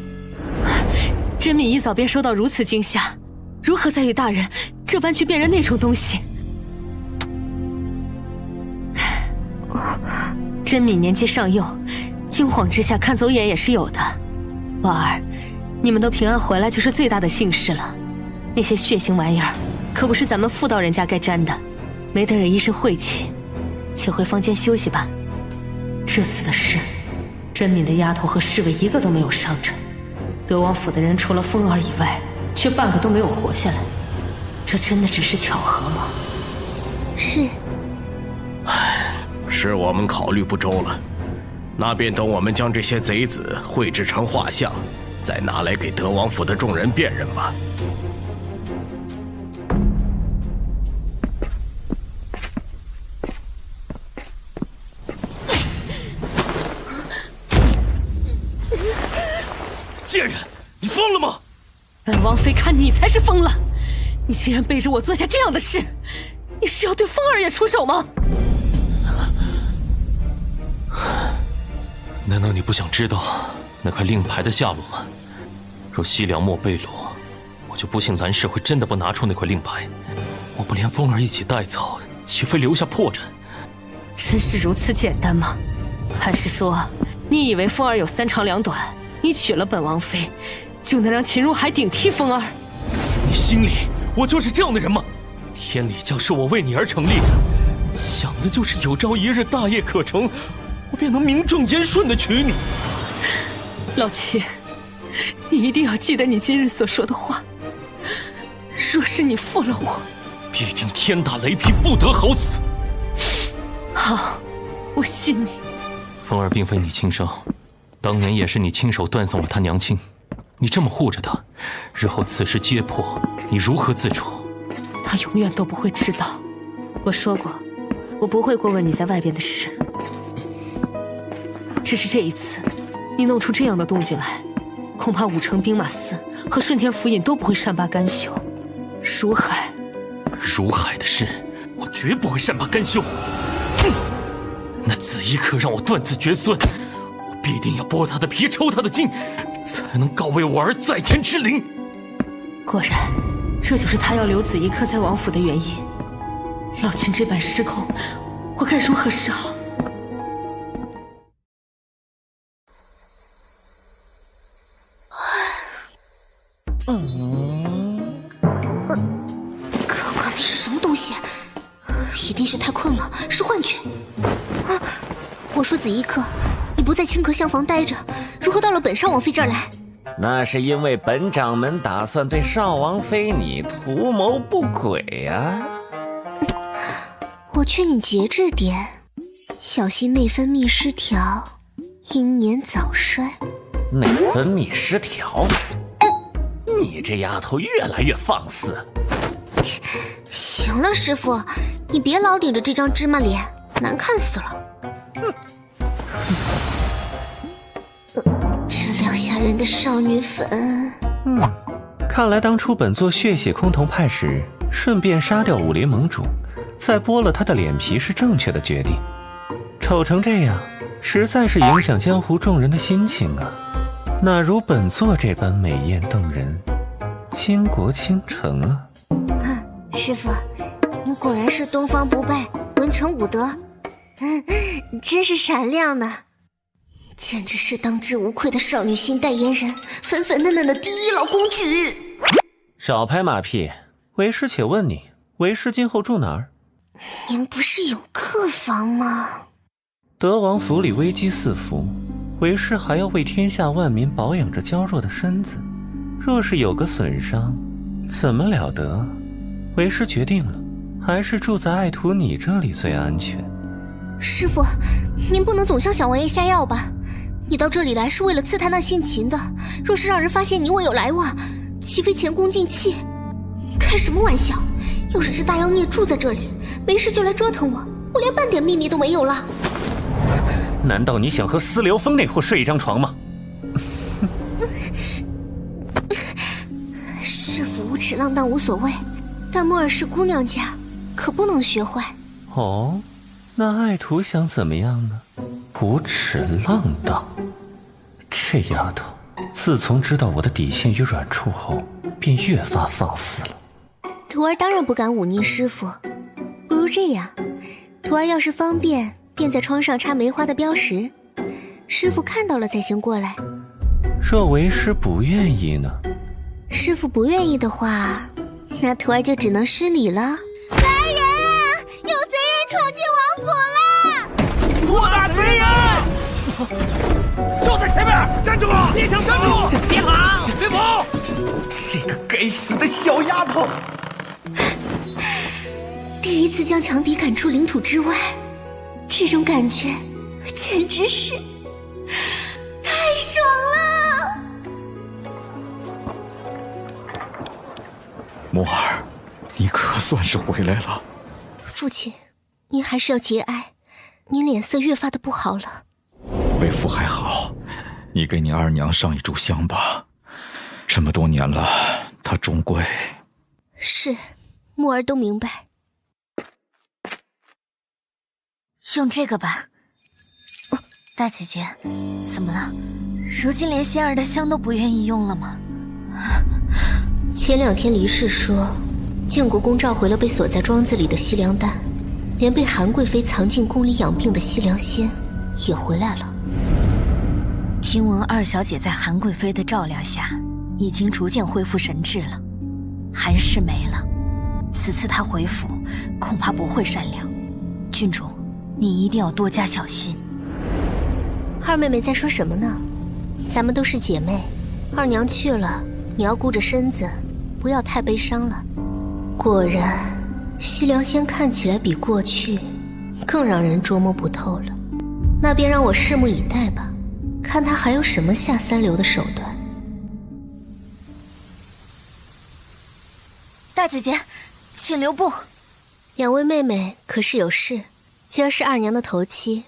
甄敏一早便受到如此惊吓，如何再与大人这般去辨认那种东西？甄敏年纪尚幼，惊慌之下看走眼也是有的。婉儿，你们都平安回来就是最大的幸事了。那些血腥玩意儿，可不是咱们妇道人家该沾的，没得惹医生晦气。请回房间休息吧。这次的事，甄敏的丫头和侍卫一个都没有伤着，德王府的人除了风儿以外，却半个都没有活下来。这真的只是巧合吗？是。是我们考虑不周了，那便等我们将这些贼子绘制成画像，再拿来给德王府的众人辨认吧。贱人，怕你才是疯了！你竟然背着我做下这样的事，你是要对风儿也出手吗？难道你不想知道那块令牌的下落吗？若西凉墨被掳，我就不信蓝氏会真的不拿出那块令牌。我不连风儿一起带走，岂非留下破绽？真是如此简单吗？还是说，你以为风儿有3长2短，你娶了本王妃，就能让秦如海顶替风儿？你心里我就是这样的人吗？天理教是我为你而成立的，想的就是有朝一日大业可成，我便能名正言顺地娶你。老秦，你一定要记得你今日所说的话。若是你负了我，必定天打雷劈，不得好死。好，我信你。风儿并非你亲生，当年也是你亲手断送了她娘亲。你这么护着她，日后此事揭破，你如何自处？她永远都不会知道。我说过，我不会过问你在外边的事。只是这一次，你弄出这样的动静来，恐怕武城兵马司和顺天府尹都不会善罢甘休。如海，如海的事，我绝不会善罢甘休。那紫衣客让我断子绝孙，我必定要剥他的皮，抽他的筋，才能告慰我儿在天之灵。果然，这就是他要留紫衣客在王府的原因。老秦这般失控，我该如何是好？刚刚那是什么东西？一定是太困了，是幻觉。啊！我说紫衣客，你不在清河厢房待着，如何到了本少王妃这儿来？那是因为本掌门打算对少王妃你图谋不轨呀。我劝你节制点，小心内分泌失调，英年早衰。内分泌失调？你这丫头越来越放肆。行了，师傅，你别老顶着这张芝麻脸，难看死了。治疗吓人的少女粉。看来当初本座血洗崆峒派时，顺便杀掉武林盟主，再剥了他的脸皮是正确的决定。丑成这样，实在是影响江湖众人的心情啊。哪如本座这般美艳动人，倾国倾城啊！师傅，你果然是东方不败，文成武德，真是闪亮呢！简直是当之无愧的少女心代言人，粉粉嫩嫩的第一老公举。少拍马屁，为师且问你，为师今后住哪儿？您不是有客房吗？德王府里危机四伏，为师还要为天下万民保养着娇弱的身子，若是有个损伤，怎么了得？为师决定了，还是住在爱徒你这里最安全。师傅，您不能总向小王爷下药吧？你到这里来是为了刺探那姓秦的，若是让人发现你我有来往，岂非前功尽弃？开什么玩笑！要是这大妖孽住在这里，没事就来折腾我，我连半点秘密都没有了。难道你想和司辽峰那货睡一张床吗？师傅无耻浪荡无所谓，但莫尔是姑娘家，可不能学坏。哦，那爱徒想怎么样呢？无耻浪荡，这丫头自从知道我的底线与软处后，便越发放肆了。徒儿当然不敢忤逆师傅，不如这样，徒儿要是方便，便在窗上插梅花的标识，师傅看到了才行过来。若为师不愿意呢？师傅不愿意的话，那徒儿就只能失礼了。来人啊！有贼人闯进王府了！捉拿贼人！就在前面，站住！别想站住！别跑！别跑！这个该死的小丫头！第一次将强敌赶出领土之外，这种感觉简直是太爽了！墨儿，你可算是回来了。父亲，您还是要节哀，您脸色越发的不好了。为父还好，你给你二娘上一炷香吧。这么多年了，他终归是，木儿都明白。用这个吧。大姐姐，怎么了？如今连仙儿的香都不愿意用了吗？前2天离世说，建国公召回了被锁在庄子里的西凉丹，连被韩贵妃藏进宫里养病的西凉仙也回来了。听闻二小姐在韩贵妃的照料下，已经逐渐恢复神智了。韩氏没了，此次她回府，恐怕不会善良。郡主，你一定要多加小心。二妹妹在说什么呢？咱们都是姐妹，二娘去了，你要顾着身子，不要太悲伤了。果然，西凉仙看起来比过去更让人捉摸不透了。那便让我拭目以待吧，看他还有什么下三流的手段。大姐姐，请留步。两位妹妹可是有事？今儿是二娘的头七，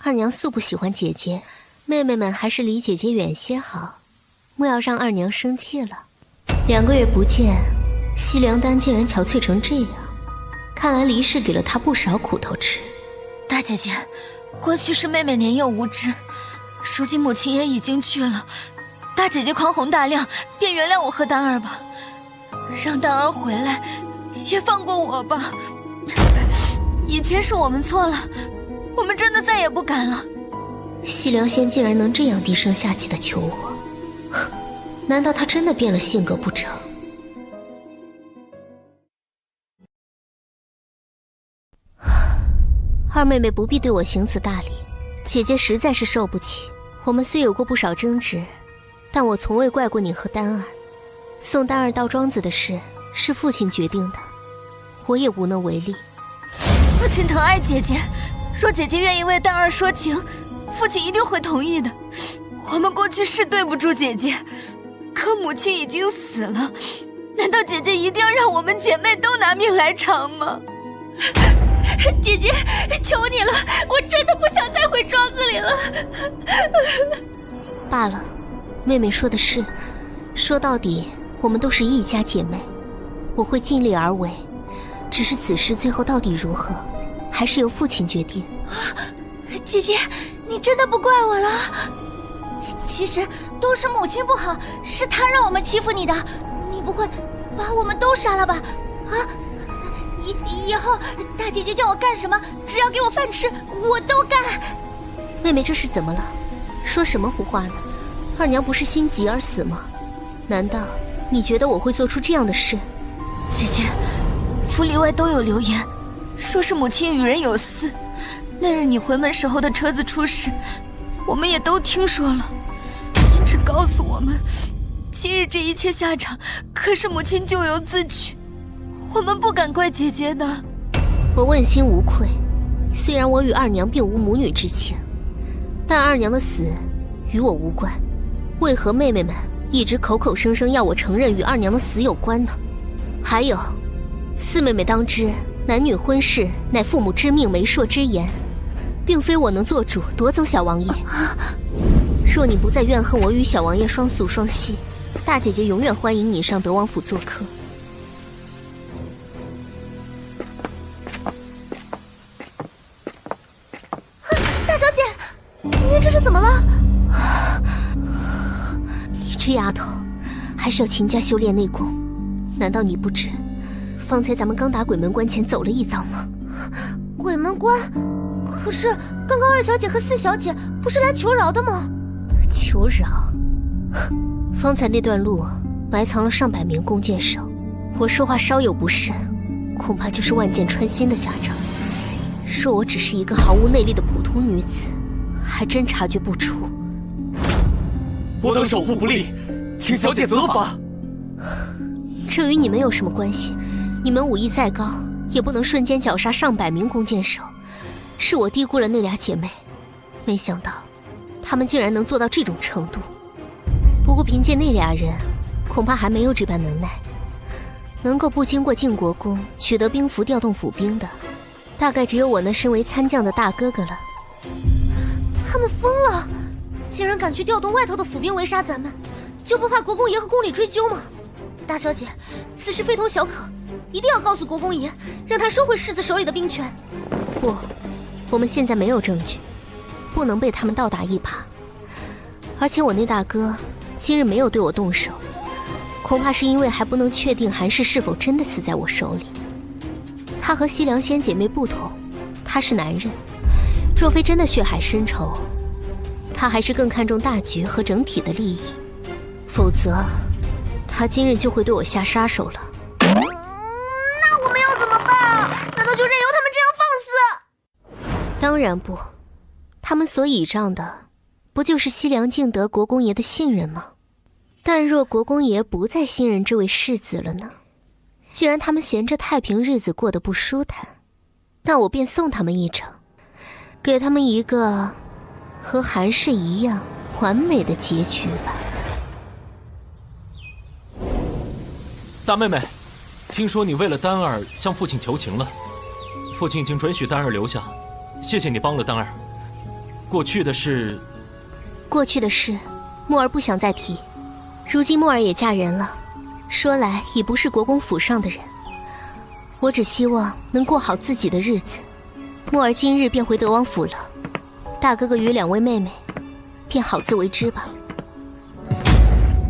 二娘素不喜欢姐姐，妹妹们还是离姐姐远些好，莫要让二娘生气了。2个月不见，西凉丹竟然憔悴成这样，看来离世给了她不少苦头吃。大姐姐，过去是妹妹年幼无知，如今母亲也已经去了，大姐姐宽宏大量，便原谅我和丹儿吧，让丹儿回来，也放过我吧。以前是我们错了，我们真的再也不敢了。西凉仙竟然能这样低声下气的求我，难道她真的变了性格不成？二妹妹不必对我行此大礼，姐姐实在是受不起。我们虽有过不少争执，但我从未怪过你和丹儿。送丹儿到庄子的事是父亲决定的，我也无能为力。父亲疼爱姐姐，若姐姐愿意为丹儿说情，父亲一定会同意的。我们过去是对不住姐姐，可母亲已经死了，难道姐姐一定要让我们姐妹都拿命来偿吗？姐姐，求你了，我真的不想再回庄子里了。罢了，妹妹说的是，说到底我们都是一家姐妹，我会尽力而为，只是此事最后到底如何，还是由父亲决定。姐姐，你真的不怪我了？其实都是母亲不好，是她让我们欺负你的，你不会把我们都杀了吧？啊？以后大姐姐叫我干什么，只要给我饭吃，我都干。妹妹这是怎么了？说什么胡话呢？二娘不是心急而死吗？难道你觉得我会做出这样的事？姐姐，府里外都有流言，说是母亲与人有私。那日你回门时候的车子出事，我们也都听说了。你只告诉我们，今日这一切下场，可是母亲咎由自取。我们不敢怪姐姐的。我问心无愧，虽然我与二娘并无母女之情，但二娘的死与我无关，为何妹妹们一直口口声声要我承认与二娘的死有关呢？还有，四妹妹当知，男女婚事乃父母之命媒妁之言，并非我能做主夺走小王爷。若你不再怨恨我与小王爷双宿双栖，大姐姐永远欢迎你上德王府做客。大小姐，您这是怎么了？你这丫头，还是要勤加修炼内功。难道你不知，方才咱们刚打鬼门关前走了一遭吗？鬼门关？可是刚刚二小姐和四小姐不是来求饶的吗？求饶？方才那段路埋藏了上百名弓箭手，我说话稍有不慎，恐怕就是万箭穿心的下场。若我只是一个毫无内力的普通女子，还真察觉不出。我等守护不力，请小姐责罚。这与你们有什么关系？你们武艺再高，也不能瞬间绞杀上百名弓箭手。是我低估了那俩姐妹，没想到她们竟然能做到这种程度。不过凭借那俩人，恐怕还没有这般能耐。能够不经过靖国公取得兵符调动府兵的，大概只有我那身为参将的大哥哥了。他们疯了，竟然敢去调动外头的府兵围杀咱们，就不怕国公爷和宫里追究吗？大小姐，此事非同小可，一定要告诉国公爷，让他收回世子手里的兵权。不，我们现在没有证据，不能被他们倒打一耙。而且我那大哥今日没有对我动手，恐怕是因为还不能确定韩氏是否真的死在我手里。他和西凉仙姐妹不同，他是男人，若非真的血海深仇，他还是更看重大局和整体的利益，否则他今日就会对我下杀手了。那我们要怎么办？难道就任由他们这样放肆？当然不，他们所倚仗的不就是西凉敬德国公爷的信任吗？但若国公爷不再信任这位世子了呢？既然他们嫌这太平日子过得不舒坦，那我便送他们一程，给他们一个和韩氏一样完美的结局吧。大妹妹，听说你为了丹儿向父亲求情了，父亲已经准许丹儿留下，谢谢你帮了丹儿。过去的事，墨儿不想再提。如今墨儿也嫁人了，说来已不是国公府上的人，我只希望能过好自己的日子。墨儿今日便回德王府了，大哥哥与两位妹妹便好自为之吧。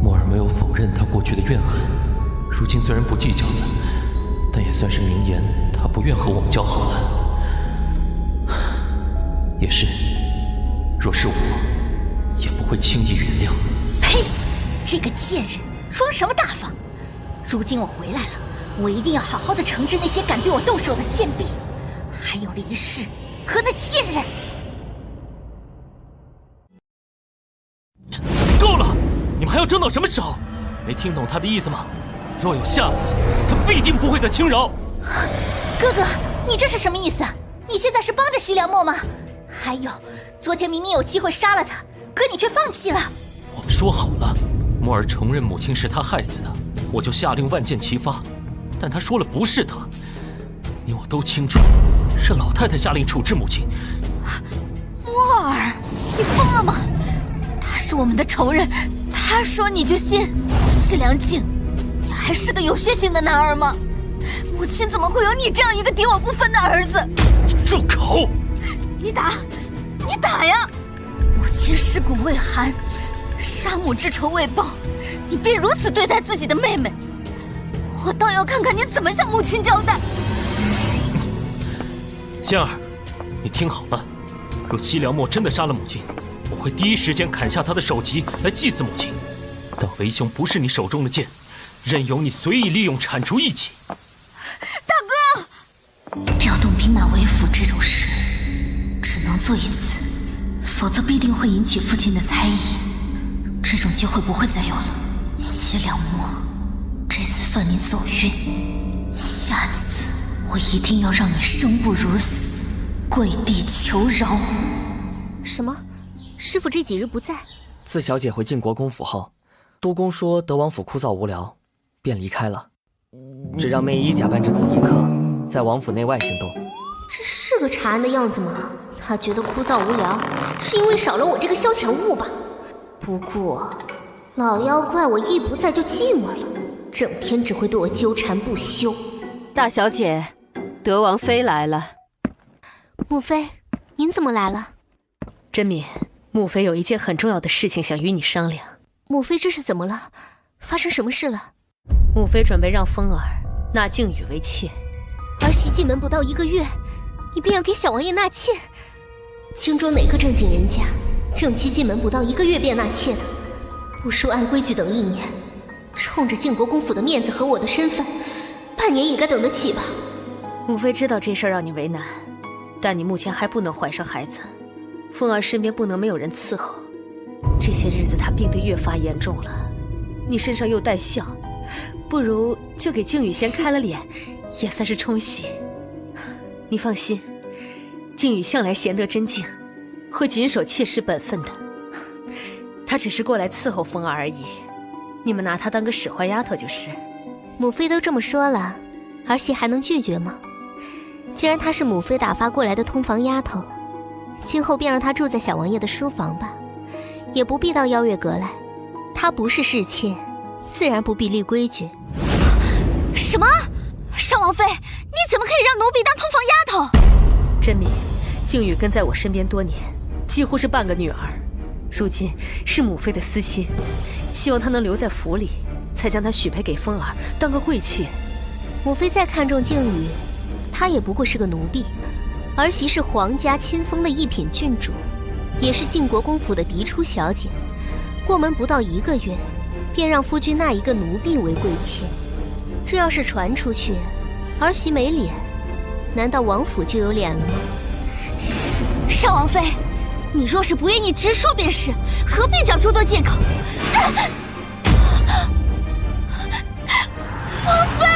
墨儿没有否认他过去的怨恨，如今虽然不计较了，但也算是明言他不愿和我们交好了。也是，若是我，也不会轻易原谅。呸！这个贱人，装什么大方？如今我回来了，我一定要好好的惩治那些敢对我动手的贱婢，还有黎氏和那贱人。够了！你们还要争到什么时候？没听懂他的意思吗？若有下次，他必定不会再轻饶。哥哥，你这是什么意思？你现在是帮着西凉墨吗？还有，昨天明明有机会杀了他，可你却放弃了。我们说好了，墨儿承认母亲是他害死的，我就下令万箭齐发。但他说了不是他，你我都清楚，是老太太下令处置母亲。墨儿，你疯了吗？他是我们的仇人，他说你就信？西凉镜，你还是个有血性的男儿吗？母亲怎么会有你这样一个敌我不分的儿子？你住口！你打呀！母亲尸骨未寒，杀母之仇未报，你便如此对待自己的妹妹，我倒要看看你怎么向母亲交代。仙儿，你听好了，若西凉墨真的杀了母亲，我会第一时间砍下他的首级来祭祀母亲。但为兄不是你手中的剑，任由你随意利用铲除异己。大哥，调动兵马为辅这种事，只能做一次，否则必定会引起父亲的猜疑。这种机会不会再有了。西凉墨，这次算你走运，下次我一定要让你生不如死，跪地求饶。什么？师父这几日不在？自小姐回晋国公府后，督公说德王府枯燥无聊，便离开了，只让媚衣假扮着紫衣客，在王府内外行动。这是个查案的样子吗？他觉得枯燥无聊，是因为少了我这个消遣物吧？不过，老妖怪我一不在就寂寞了，整天只会对我纠缠不休。大小姐，德王妃来了。母妃，您怎么来了？甄敏，母妃有一件很重要的事情想与你商量。母妃这是怎么了？发生什么事了？母妃准备让风儿纳靖宇为妾。儿媳进门不到1个月，你便要给小王爷纳妾？京中哪个正经人家正妻进门不到1个月便纳妾的？不输按规矩等1年，冲着晋国公府的面子和我的身份，半年也该等得起吧？母妃知道这事儿让你为难，但你目前还不能怀上孩子，风儿身边不能没有人伺候。这些日子她病得越发严重了，你身上又带笑，不如就给靖宇先开了脸，也算是冲喜。你放心，靖宇向来贤德贞静，会谨守妾室本分的。他只是过来伺候风儿而已，你们拿她当个使唤丫头就是。母妃都这么说了，儿媳还能拒绝吗？既然她是母妃打发过来的通房丫头，今后便让她住在小王爷的书房吧，也不必到邀月阁来。她不是侍妾，自然不必立规矩。什么？少王妃，你怎么可以让奴婢当通房丫头？甄敏，靖宇跟在我身边多年，几乎是半个女儿。如今是母妃的私心，希望她能留在府里，才将她许配给风儿，当个贵妾。母妃再看重靖宇，她也不过是个奴婢。儿媳是皇家亲封的一品郡主，也是晋国公府的嫡出小姐。过门不到1个月，便让夫君纳一个奴婢为贵妾。这要是传出去，儿媳没脸，难道王府就有脸了吗？少王妃，你若是不愿意直说便是，何必找诸多借口？王妃，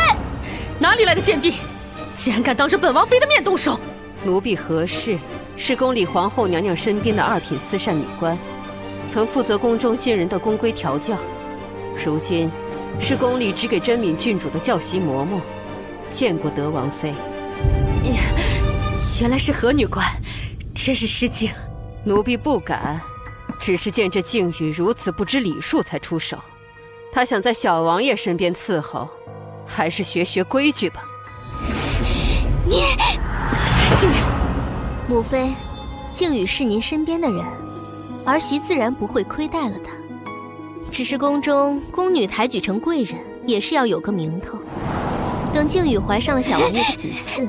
哪里来的贱婢，竟然敢当着本王妃的面动手！奴婢何氏是宫里皇后娘娘身边的2品私膳女官，曾负责宫中新人的宫规调教，如今是宫里只给甄敏郡主的教习嬷嬷，见过德王妃。原来是何女官，真是失敬。奴婢不敢，只是见这靖宇如此不知礼数才出手。他想在小王爷身边伺候，还是学学规矩吧。你，靖宇，母妃，靖宇是您身边的人，儿媳自然不会亏待了他。只是宫中宫女抬举成贵人，也是要有个名头。等靖宇怀上了小王爷的子嗣，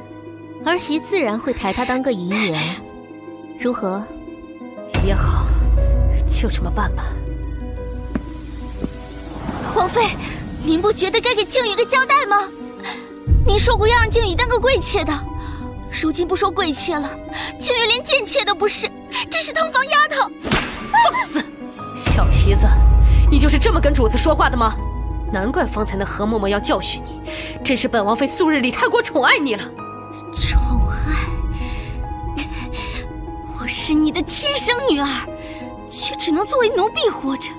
儿媳自然会抬他当个姨女儿。如何？也好，就这么办吧。王妃，您不觉得该给靖宇个交代吗？您说过要让靖宇当个贵妾的，如今不说贵妾了，靖宇连贱妾都不是，只是通房丫头。放肆！小蹄子，你就是这么跟主子说话的吗？难怪方才那何嬷嬷要教训你，真是本王妃素日里太过宠爱你了。宠爱？我是你的亲生女儿，却只能作为奴婢活着，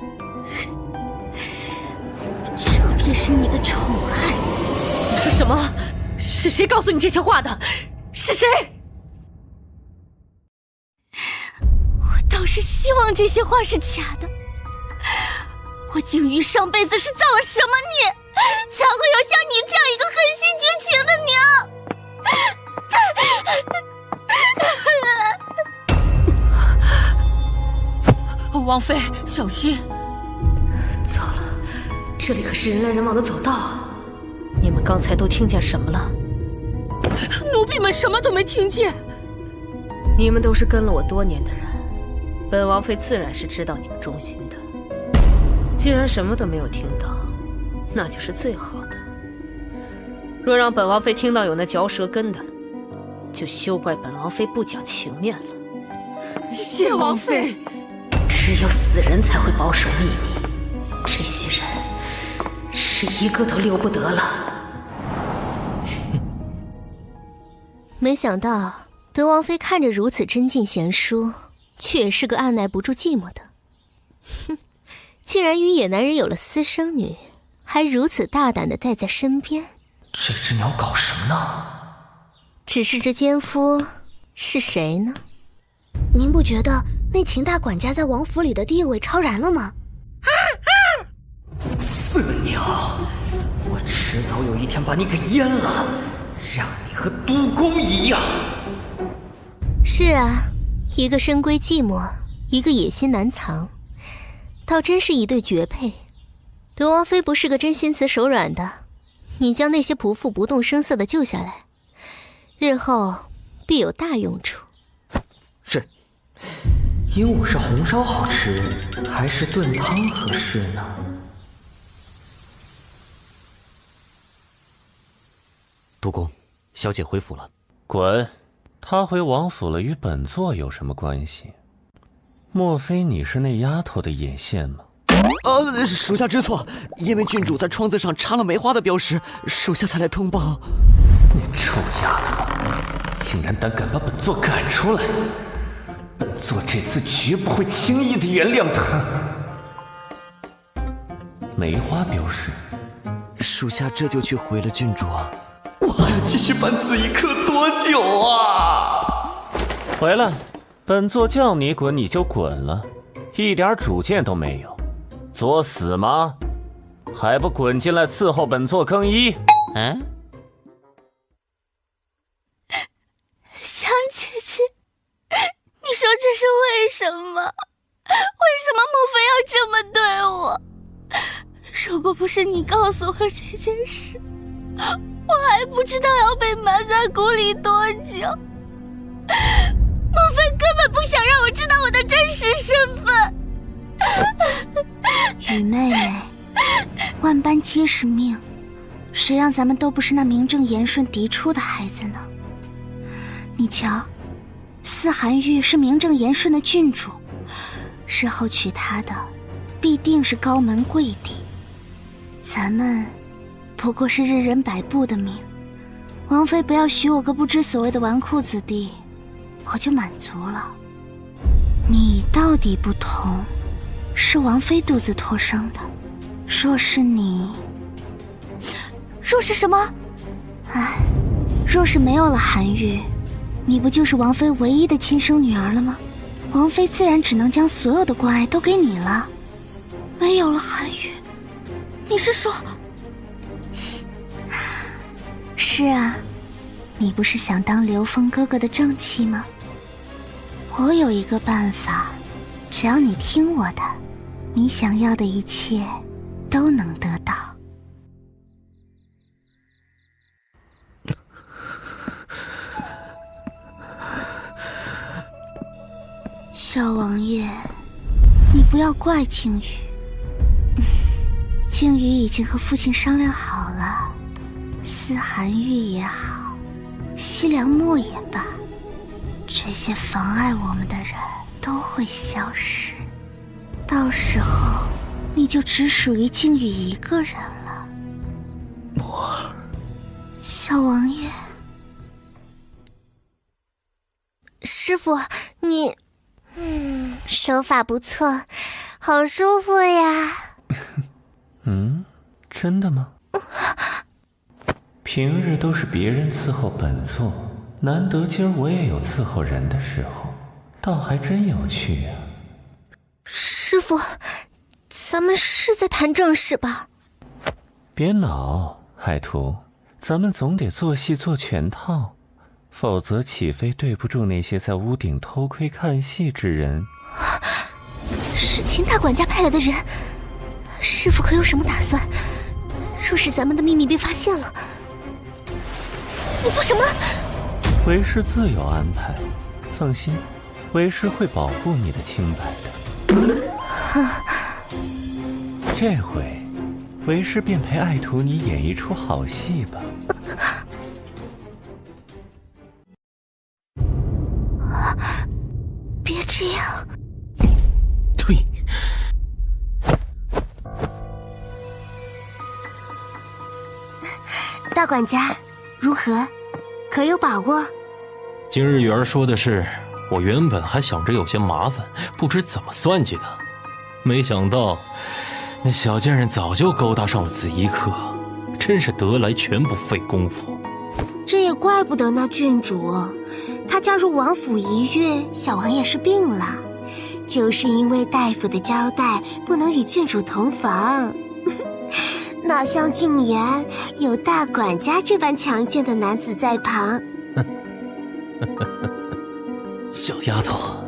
这便是你的宠爱？你说什么？是谁告诉你这些话的？是谁？我倒是希望这些话是假的。我靖宇上辈子是造了什么孽，才会有像你这样一个狠心绝情的娘？王妃，小心！糟了，这里可是人来人往的走道啊！你们刚才都听见什么了？奴婢们什么都没听见。你们都是跟了我多年的人，本王妃自然是知道你们忠心的。既然什么都没有听到，那就是最好的。若让本王妃听到有那嚼舌根的，就休怪本王妃不讲情面了。谢王妃。只有死人才会保守秘密，这些人是一个都留不得了。没想到德王妃看着如此真静贤淑，却也是个按耐不住寂寞的。哼，竟然与野男人有了私生女，还如此大胆地带在身边。这只鸟搞什么呢？只是这奸夫是谁呢？您不觉得那秦大管家在王府里的地位超然了吗？色鸟，我迟早有一天把你给阉了，让你和督工一样。是啊，一个深闺寂寞，一个野心难藏，倒真是一对绝配。德王妃不是个真心慈手软的，你将那些仆妇不动声色地救下来，日后必有大用处。是，鹦鹉是红烧好吃，还是炖汤合适呢？督工，小姐回府了。滚！她回王府了，与本座有什么关系？莫非你是那丫头的眼线吗？属下知错，因为郡主在窗子上插了梅花的标识，属下才来通报。你臭丫头，竟然胆敢把本座赶出来！本座这次绝不会轻易的原谅她。梅花标识，属下这就去回了郡主。我还要继续烦此一刻多久啊？回来，本座叫你滚你就滚了，一点主见都没有。作死吗？还不滚进来伺候本座更衣！嗯？香姐姐，你说这是为什么？为什么母妃要这么对我？如果不是你告诉我这件事，我还不知道要被埋在谷里多久。母妃根本不想让我知道我的真实身份。雨妹妹，万般皆是命，谁让咱们都不是那名正言顺嫡出的孩子呢？你瞧，思涵玉是名正言顺的郡主，日后娶她的必定是高门贵邸，咱们不过是日人百步的命。王妃不要许我个不知所谓的纨绔子弟，我就满足了。你到底不同，是王妃肚子托生的，若是你，若是什么？唉，若是没有了韩愈，你不就是王妃唯一的亲生女儿了吗？王妃自然只能将所有的关爱都给你了。没有了韩愈，你是说？是啊，你不是想当刘峰哥哥的正妻吗？我有一个办法，只要你听我的，你想要的一切都能得到。小王爷，你不要怪靖宇，靖宇已经和父亲商量好了，思涵玉也好，西凉墨也罢，这些妨碍我们的人都会消失，到时候你就只属于靖宇一个人了。小王爷，师傅，你手法不错，好舒服呀。真的吗？平日都是别人伺候本座，难得今儿我也有伺候人的时候，倒还真有趣啊。师傅，咱们是在谈正事吧？别恼，海图，咱们总得做戏做全套，否则岂非对不住那些在屋顶偷窥看戏之人？是秦大管家派来的人，师傅可有什么打算？若是咱们的秘密被发现了，你做什么？为师自有安排，放心，为师会保护你的清白的。这回，为师便陪爱徒你演一出好戏吧。别这样！对。大管家，如何？可有把握？今日雨儿说的是，我原本还想着有些麻烦，不知怎么算计的，没想到那小贱人早就勾搭上了紫衣客，真是得来全不费功夫。这也怪不得那郡主，她加入王府一月，小王爷是病了，就是因为大夫的交代，不能与郡主同房。哪像静言有大管家这般强健的男子在旁。小丫头，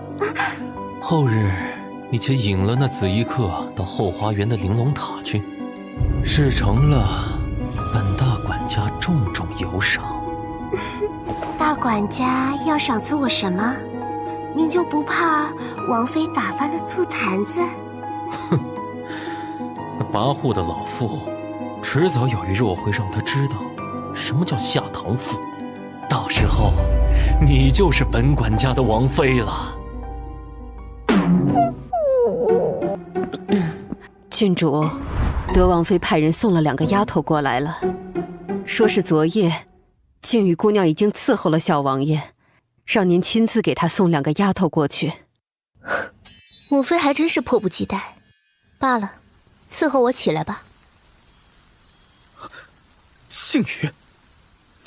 后日你且引了那紫衣客到后花园的玲珑塔去，事成了，本大管家重重有赏。大管家要赏赐我什么？您就不怕王妃打翻了醋坛子？哼，那跋扈的老妇，迟早有一日我会让他知道什么叫下堂妇，到时候你就是本管家的王妃了。郡主，德王妃派人送了2个丫头过来了，说是昨夜靖宇姑娘已经伺候了小王爷，让您亲自给她送2个丫头过去。母妃还真是迫不及待。罢了，伺候我起来吧。靖宇，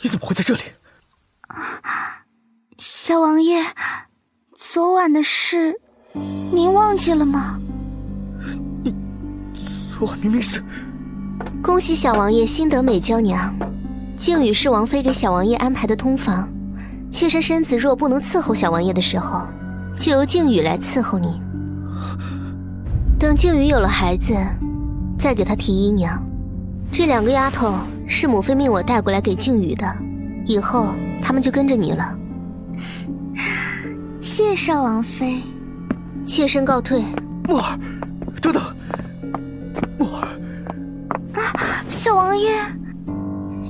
你怎么会在这里？小王爷，昨晚的事，您忘记了吗？昨晚明明是……恭喜小王爷新得美娇娘，靖宇是王妃给小王爷安排的通房，妾身身子若不能伺候小王爷的时候，就由靖宇来伺候你。等靖宇有了孩子，再给他提姨娘。这2个丫头是母妃命我带过来给靖宇的，以后他们就跟着你了。谢少王妃，妾身告退。墨儿，等等，墨儿小王爷，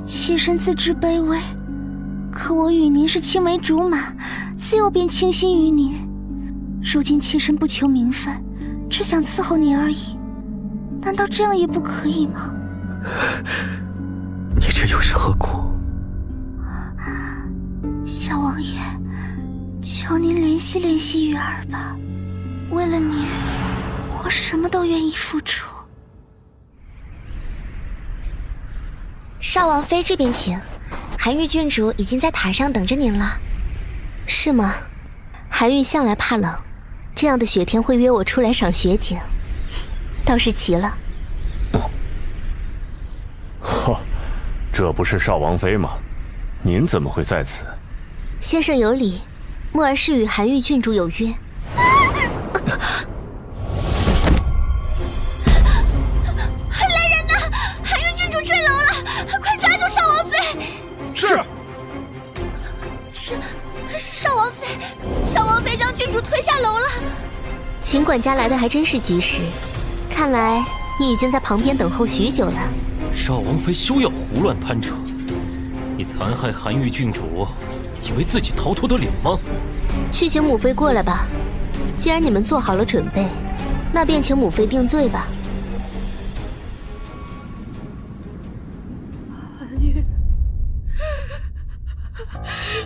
妾身自知卑微，可我与您是青梅竹马，自幼便倾心于您。如今妾身不求名分，只想伺候您而已，难道这样也不可以吗？你这又是何故？小王爷，求您怜惜怜惜玉儿吧，为了您，我什么都愿意付出。少王妃这边请，韩玉郡主已经在塔上等着您了。是吗？韩玉向来怕冷，这样的雪天会约我出来赏雪景，倒是奇了。呵，这不是少王妃吗？您怎么会在此？先生有礼，墨儿是与韩玉郡主有约。来人呐！韩玉郡主坠楼了，快抓住少王妃！是。少王妃，少王妃将郡主推下楼了。秦管家来的还真是及时，看来你已经在旁边等候许久了。少王妃休要胡乱攀扯，你残害韩玉郡主，以为自己逃脱得了吗？去请母妃过来吧。既然你们做好了准备，那便请母妃定罪吧。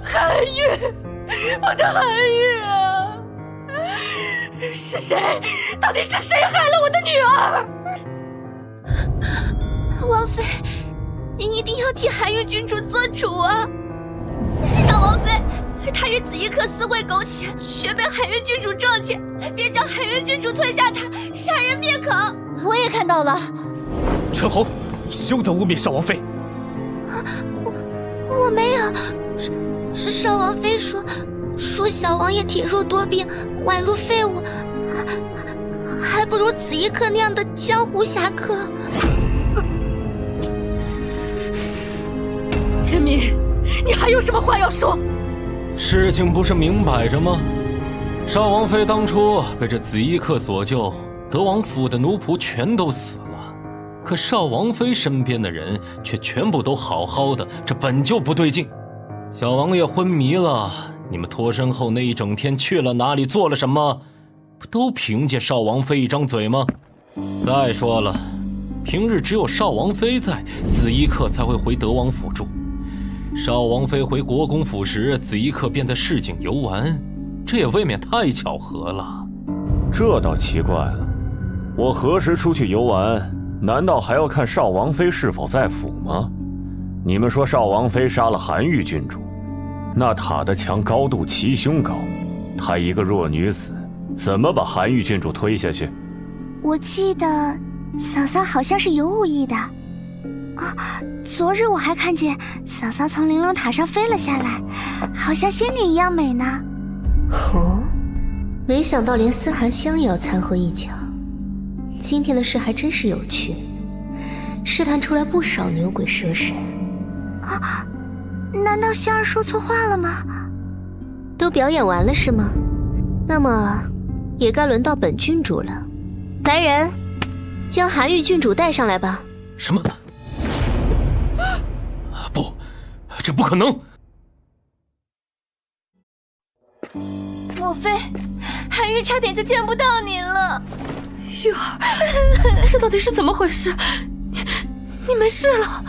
韩玉，我的韩玉啊！是谁？到底是谁害了我的女儿？王妃，您一定要替韩玉郡主做主啊！是少王妃，她与子衣客私会苟且，却被韩玉郡主撞见，便将韩玉郡主推下塔，杀人灭口。我也看到了。陈红，你休得污蔑少王妃！我没有。是少王妃说小王爷体弱多病，宛如废物，还不如子衣客那样的江湖侠客。甄民，你还有什么话要说？事情不是明摆着吗？少王妃当初被这子衣客所救，德王府的奴仆全都死了，可少王妃身边的人却全部都好好的，这本就不对劲。小王爷昏迷了，你们脱身后那一整天去了哪里，做了什么？不都凭借少王妃一张嘴吗？再说了，平日只有少王妃在，子衣客才会回德王府住。少王妃回国公府时，子衣客便在市井游玩，这也未免太巧合了。这倒奇怪了，我何时出去游玩，难道还要看少王妃是否在府吗？你们说少王妃杀了韩玉郡主，那塔的墙高度齐胸高，她一个弱女子，怎么把韩玉郡主推下去？我记得嫂嫂好像是有武艺的啊，昨日我还看见嫂嫂从玲珑塔上飞了下来，好像仙女一样美呢。哦，没想到连思涵香也要掺和一脚，今天的事还真是有趣，试探出来不少牛鬼蛇神。啊，难道香儿说错话了吗？都表演完了是吗？那么也该轮到本郡主了。来人，将韩玉郡主带上来吧。什么？不，这不可能！莫非韩玉差点就见不到您了？玉儿，这到底是怎么回事？你没事了？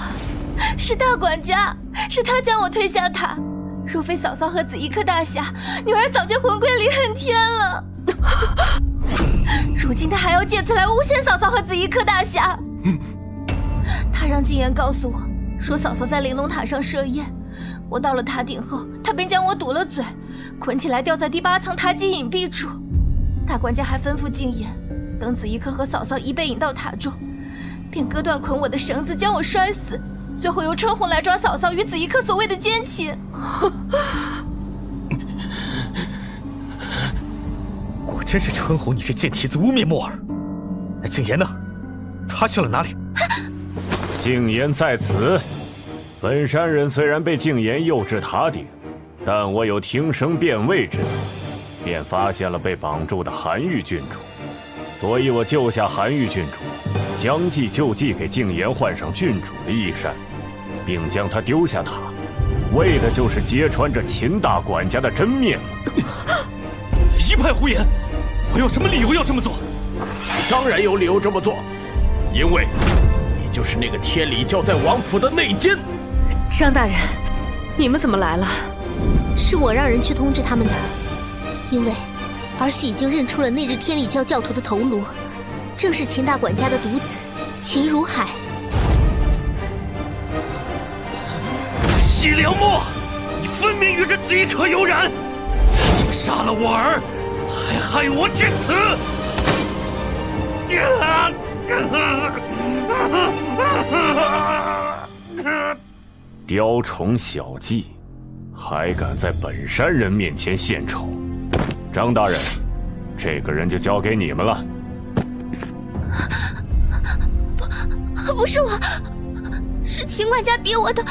是大管家，是他将我推下塔。若非嫂嫂和子衣客大侠，女儿早就魂归离恨天了。如今他还要借此来诬陷嫂嫂和子衣客大侠。他让静言告诉我，说嫂嫂在玲珑塔上设宴，我到了塔顶后，他便将我堵了嘴，捆起来吊在第8层塔基隐蔽处。大管家还吩咐静言，等子衣客和嫂嫂一被引到塔中，便割断捆我的绳子，将我摔死，最后由春红来抓嫂嫂，与子怡客所谓的奸情。果真是春红你这贱蹄子污蔑墨儿。那静言呢？他去了哪里？静言在此。本山人虽然被静言诱至塔顶，但我有听声辨位之能，便发现了被绑住的韩愈郡主，所以我救下韩愈郡主，将计就计给静言换上郡主的衣衫，并将她丢下塔，为的就是揭穿这秦大管家的真面目。一派胡言！我有什么理由要这么做？当然有理由这么做，因为你就是那个天理教在王府的内奸。张大人，你们怎么来了？是我让人去通知他们的，因为儿媳已经认出了那日天理教教徒的头颅，正是秦大管家的独子秦如海。西凉墨，你分明与这子怡可有染！杀了我儿，还害我至此！雕虫小技，还敢在本山人面前献丑！张大人，这个人就交给你们了。不是我，是秦管家逼我的。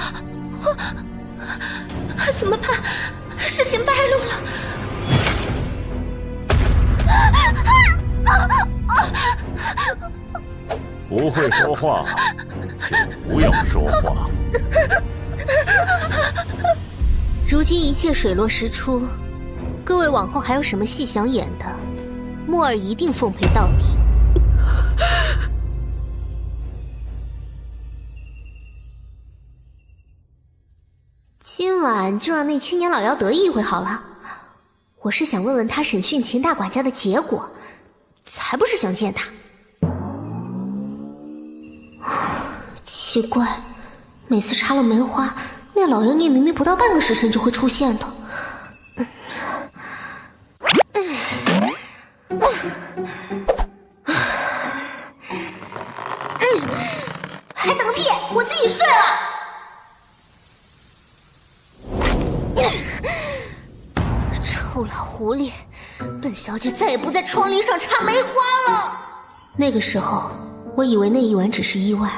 怎么办？事情败露了。不会说话，就不要说话。如今一切水落石出，各位往后还有什么戏想演的，墨儿一定奉陪到底。今晚就让那青年老妖得意一回好了。我是想问问他审讯秦大管家的结果，才不是想见他。奇怪，每次插了梅花，那老妖孽明明不到半个时辰就会出现的。还等个屁！我自己睡了。臭老狐狸，本小姐再也不在窗棂上插梅花了。那个时候，我以为那一晚只是意外，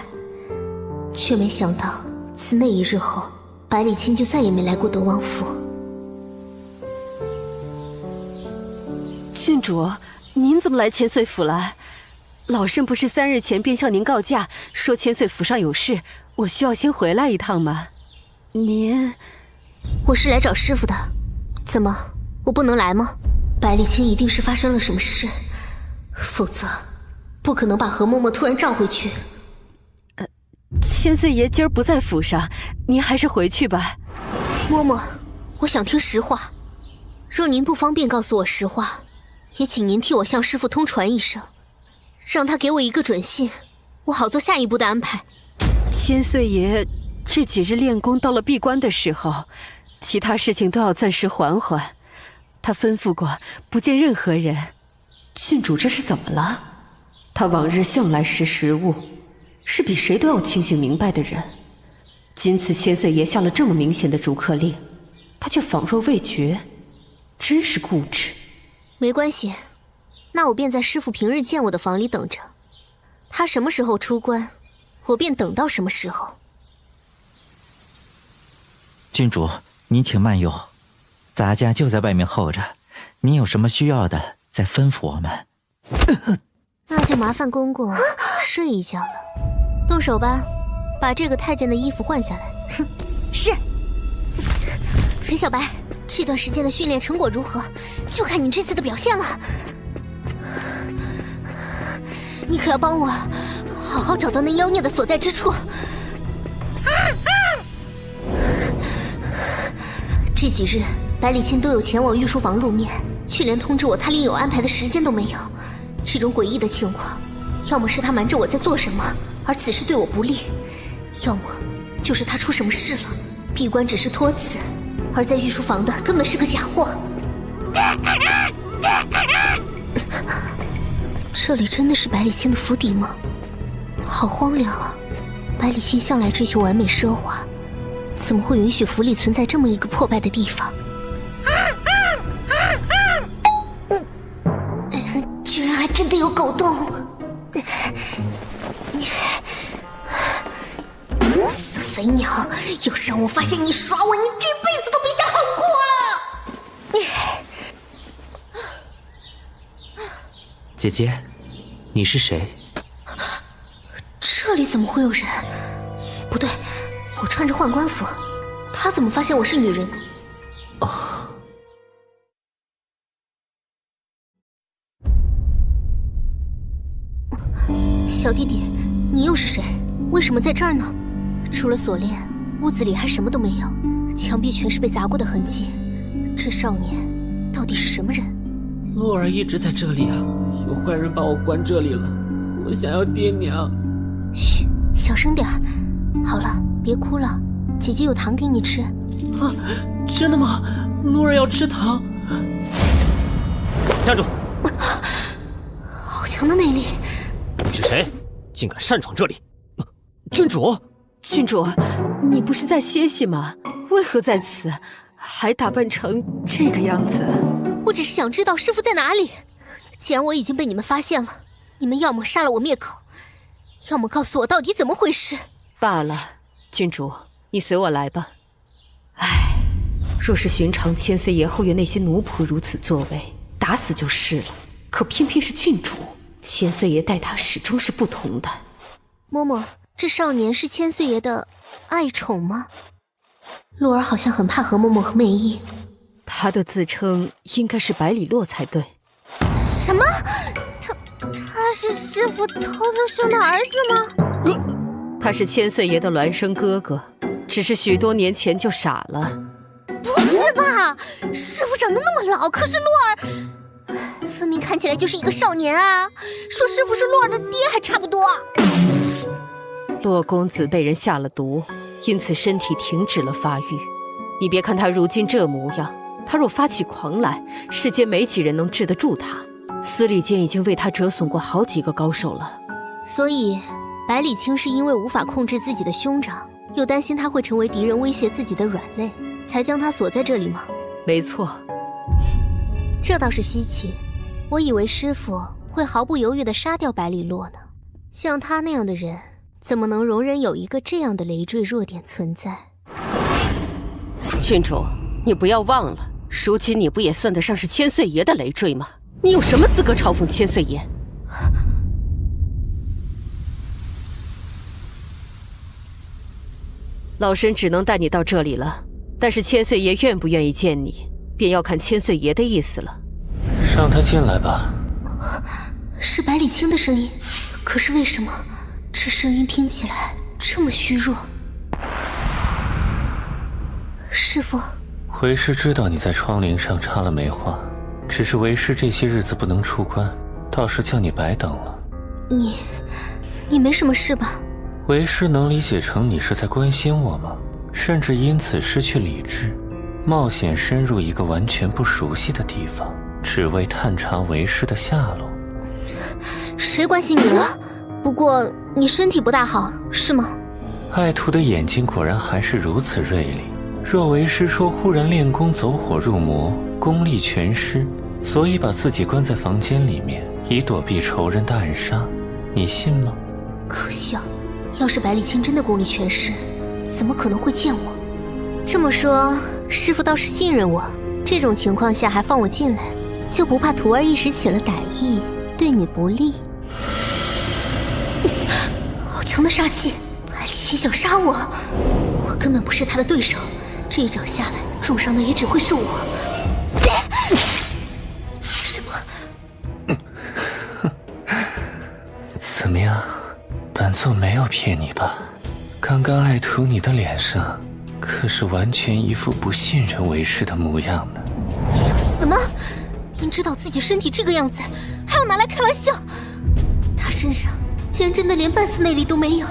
却没想到自那一日后，百里清就再也没来过德王府。郡主，您怎么来千岁府来？老身不是3日前便向您告假，说千岁府上有事，我需要先回来一趟吗？您……我是来找师傅的，怎么，我不能来吗？百里清一定是发生了什么事，否则不可能把何嬷嬷突然召回去。千岁爷今儿不在府上，您还是回去吧。嬷嬷，我想听实话，若您不方便告诉我实话，也请您替我向师傅通传一声，让他给我一个准信，我好做下一步的安排。千岁爷这几日练功到了闭关的时候，其他事情都要暂时缓缓。他吩咐过不见任何人。郡主这是怎么了？他往日向来识时务，是比谁都要清醒明白的人。今次千岁爷下了这么明显的逐客令，他却仿若未觉，真是固执。没关系，那我便在师傅平日见我的房里等着，他什么时候出关，我便等到什么时候。郡主，您请慢用，咱家就在外面候着，您有什么需要的再吩咐我们。那就麻烦公公睡一觉了，动手吧，把这个太监的衣服换下来。哼，是。裴小白，这段时间的训练成果如何？就看你这次的表现了。你可要帮我好好找到那妖孽的所在之处。这几日，百里清都有前往御书房露面，却连通知我他另有安排的时间都没有。这种诡异的情况，要么是他瞒着我在做什么，而此事对我不利，要么就是他出什么事了，闭关只是托词，而在御书房的根本是个假货。这里真的是百里清的府邸吗？好荒凉啊！百里清向来追求完美奢华，怎么会允许府里存在这么一个破败的地方？居然还真的有狗洞！死肥鸟，要是让我发现你耍我，你这辈子都别想好过了！姐姐，你是谁？这里怎么会有人？不对，我穿着宦官服，他怎么发现我是女人的？小弟弟，你又是谁？为什么在这儿呢？除了锁链，屋子里还什么都没有，墙壁全是被砸过的痕迹。这少年到底是什么人？洛儿一直在这里啊，有坏人把我关这里了，我想要爹娘。嘘，小声点儿。好了，别哭了，姐姐有糖给你吃。啊，真的吗？洛儿要吃糖。站住！好强的内力！你是谁？竟敢擅闯这里！郡主，郡主，你不是在歇息吗？为何在此？还打扮成这个样子？我只是想知道师父在哪里。既然我已经被你们发现了，你们要么杀了我灭口，要么告诉我到底怎么回事。罢了，郡主，你随我来吧。唉，若是寻常千岁爷后院那些奴仆如此作为，打死就是了。可偏偏是郡主，千岁爷待她始终是不同的。嬷嬷，这少年是千岁爷的爱宠吗？洛儿好像很怕何嬷嬷和媚意。他的自称应该是百里洛才对。什么？他是师父偷偷生的儿子吗？他是千岁爷的孪生哥哥，只是许多年前就傻了。不是吧？师父长得那么老，可是洛儿分明看起来就是一个少年啊！说师父是洛儿的爹还差不多。洛公子被人下了毒，因此身体停止了发育。你别看他如今这模样，他若发起狂来，世间没几人能治得住他。司礼监已经为他折损过好几个高手了。所以百里清是因为无法控制自己的兄长，又担心他会成为敌人威胁自己的软肋，才将他锁在这里吗？没错。这倒是稀奇，我以为师父会毫不犹豫地杀掉百里洛呢。像他那样的人，怎么能容忍有一个这样的累赘弱点存在？郡主，你不要忘了，如今你不也算得上是千岁爷的累赘吗？你有什么资格嘲讽千岁爷？老身只能带你到这里了，但是千岁爷愿不愿意见你，便要看千岁爷的意思了。让他进来吧。是百里清的声音，可是为什么这声音听起来这么虚弱？师父，为师知道你在窗棂上插了梅花，只是为师这些日子不能出关，倒是叫你白等了。你没什么事吧？为师能理解成你是在关心我吗？甚至因此失去理智，冒险深入一个完全不熟悉的地方，只为探查为师的下落。谁关心你了？不过你身体不大好，是吗？爱徒的眼睛果然还是如此锐利。若为师说忽然练功走火入魔，功力全失，所以把自己关在房间里面，以躲避仇人的暗杀，你信吗？可笑，要是百里清真的功力全失，怎么可能会见我？这么说，师父倒是信任我，这种情况下还放我进来，就不怕徒儿一时起了歹意，对你不利？好强的杀气！百里清想杀我，我根本不是他的对手，这一掌下来，重伤的也只会是我。什么？怎么样？本座没有骗你吧？刚刚爱徒你的脸上，可是完全一副不信任为师的模样呢。想死吗？明知道自己身体这个样子，还要拿来开玩笑。他身上竟然真的连半丝内力都没有。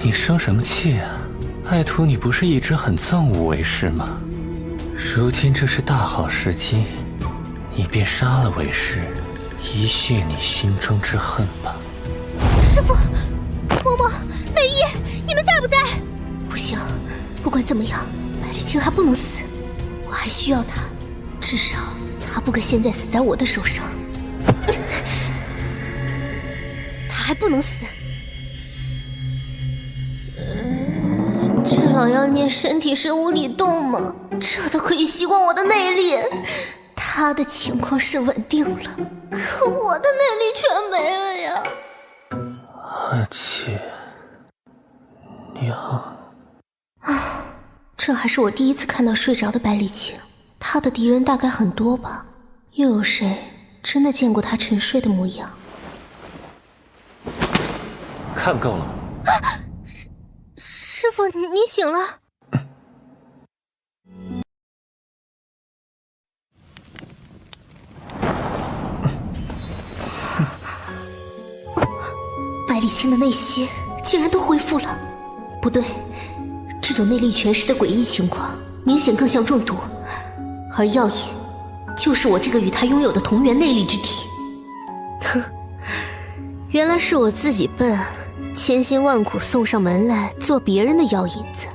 你生什么气啊？爱徒你不是一直很憎恶为师吗？如今这是大好时机，你便杀了为师，一泄你心中之恨吧。师父，嬷嬷，美依，你们在不在？不行，不管怎么样，百里清还不能死，我还需要他，至少他不该现在死在我的手上。他还不能死。这老妖孽身体是无底洞吗？这都可以吸光我的内力。他的情况是稳定了，可我的内力全没了呀。阿七，娘啊，这还是我第一次看到睡着的百里清，他的敌人大概很多吧？又有谁真的见过他沉睡的模样？看够了。啊，师父，你醒了。百里清的内息竟然都恢复了，不对，这种内力全失的诡异情况，明显更像中毒，而药引就是我这个与他拥有的同源内力之体。哼，原来是我自己笨，千辛万苦送上门来做别人的药引子。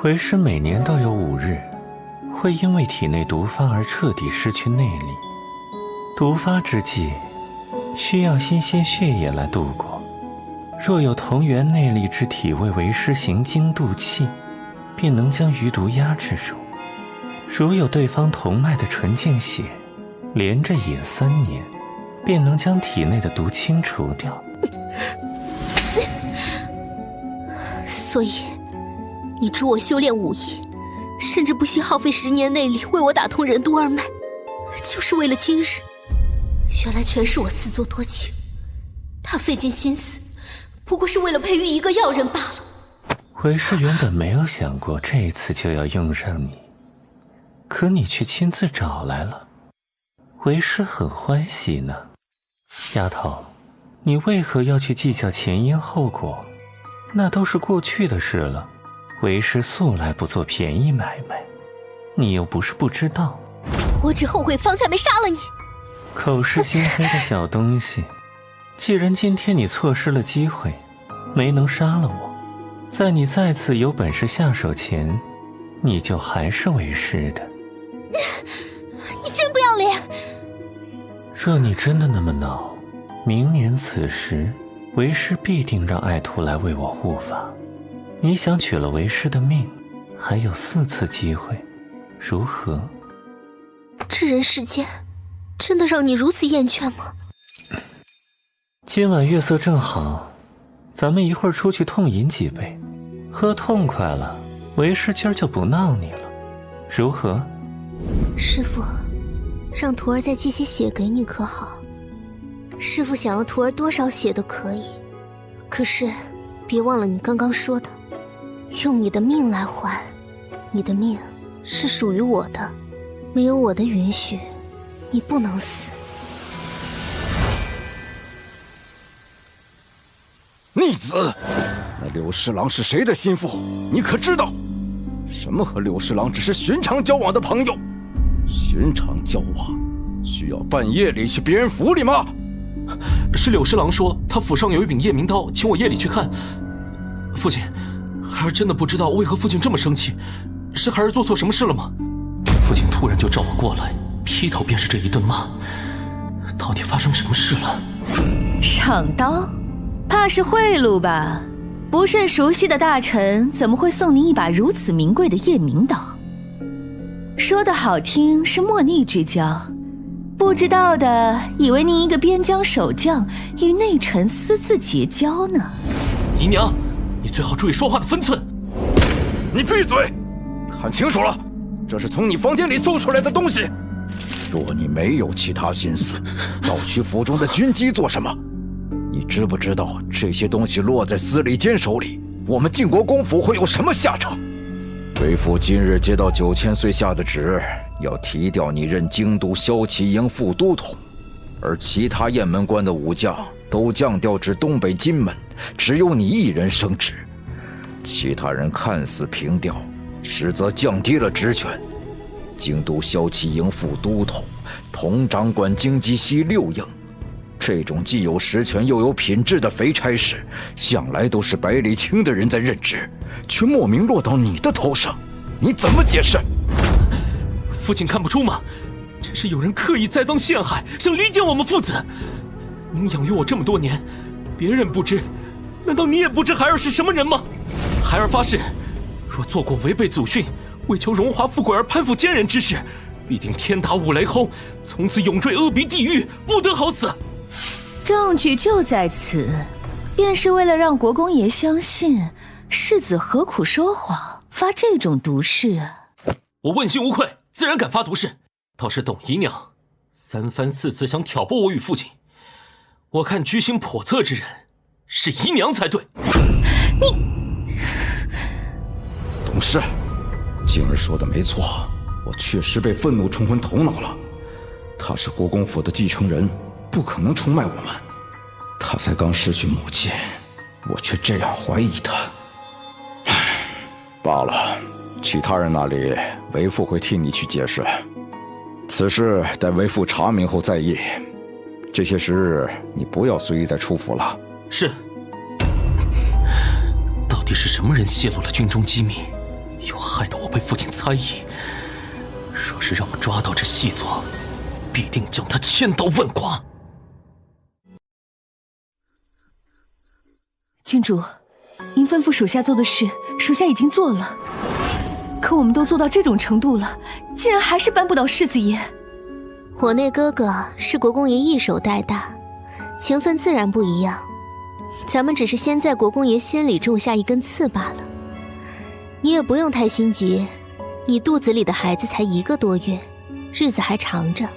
为师每年都有5日，会因为体内毒发而彻底失去内力。毒发之际，需要新鲜血液来度过。若有同源内力之体为为师行经渡气，便能将余毒压制住。如有对方同脉的纯净血，连着饮3年，便能将体内的毒清除掉。所以，你助我修炼武艺，甚至不惜耗费10年内力为我打通任督二脉，就是为了今日。原来全是我自作多情，他费尽心思，不过是为了培育一个药人罢了。为师原本没有想过这一次就要用上你，可你却亲自找来了，为师很欢喜呢。丫头，你为何要去计较前因后果？那都是过去的事了。为师素来不做便宜买卖，你又不是不知道。我只后悔方才没杀了你。口是心非的小东西，既然今天你错失了机会，没能杀了我，在你再次有本事下手前，你就还是为师的。你真不要脸！若你真的那么恼，明年此时，为师必定让爱徒来为我护法。你想取了为师的命，还有4次机会，如何？这人世间真的让你如此厌倦吗？今晚月色正好，咱们一会儿出去痛饮几杯，喝痛快了，为师今儿就不闹你了，如何？师父，让徒儿再借些血给你可好？师父想要徒儿多少血都可以，可是别忘了你刚刚说的，用你的命来还。你的命是属于我的，没有我的允许，你不能死。逆子！那柳侍郎是谁的心腹？你可知道？什么和柳侍郎只是寻常交往的朋友？寻常交往，需要半夜里去别人府里吗？是柳侍郎说他府上有一柄夜明刀，请我夜里去看。父亲，孩儿真的不知道为何父亲这么生气，是孩儿做错什么事了吗？父亲突然就召我过来，劈头便是这一顿骂，到底发生什么事了？赏刀？怕是贿赂吧？不甚熟悉的大臣怎么会送您一把如此名贵的夜明刀？说得好听是莫逆之交，不知道的以为您一个边疆守将与内臣私自结交呢。姨娘，你最好注意说话的分寸。你闭嘴！看清楚了，这是从你房间里搜出来的东西。若你没有其他心思，盗取府中的军机做什么？你知不知道这些东西落在司礼监手里，我们晋国公府会有什么下场？为父今日接到9000岁下的旨，要提调你任京都骁骑营副都统，而其他雁门关的武将都降调至东北金门，只有你一人升职。其他人看似平调，实则降低了职权。京都骁骑营副都统佟掌管京畿西6营。这种既有实权又有品质的肥差事，向来都是百里清的人在任职，却莫名落到你的头上，你怎么解释？父亲看不出吗？这是有人刻意栽赃陷害，想离间我们父子。您养育我这么多年，别人不知，难道你也不知孩儿是什么人吗？孩儿发誓，若做过违背祖训、为求荣华富贵而攀附奸人之事，必定天打五雷轰，从此永坠阿鼻地狱，不得好死。证据就在此，便是为了让国公爷相信世子何苦说谎，发这种毒誓啊！我问心无愧，自然敢发毒誓。倒是董姨娘3番4次想挑拨我与父亲，我看居心叵测之人是姨娘才对。董事，静儿说的没错，我确实被愤怒冲昏头脑了。他是国公府的继承人，不可能出卖我们。他才刚失去母亲，我却这样怀疑他。唉，罢了，其他人那里为父会替你去解释。此事待为父查明后再议。这些时日你不要随意再出府了。是。到底是什么人泄露了军中机密，又害得我被父亲猜疑？若是让我抓到这细作，必定将他千刀万剐。郡主，您吩咐属下做的事，属下已经做了。可我们都做到这种程度了，竟然还是扳不倒世子爷。我那哥哥是国公爷一手带大，情分自然不一样。咱们只是先在国公爷心里种下一根刺罢了。你也不用太心急，你肚子里的孩子才1个多月，日子还长着。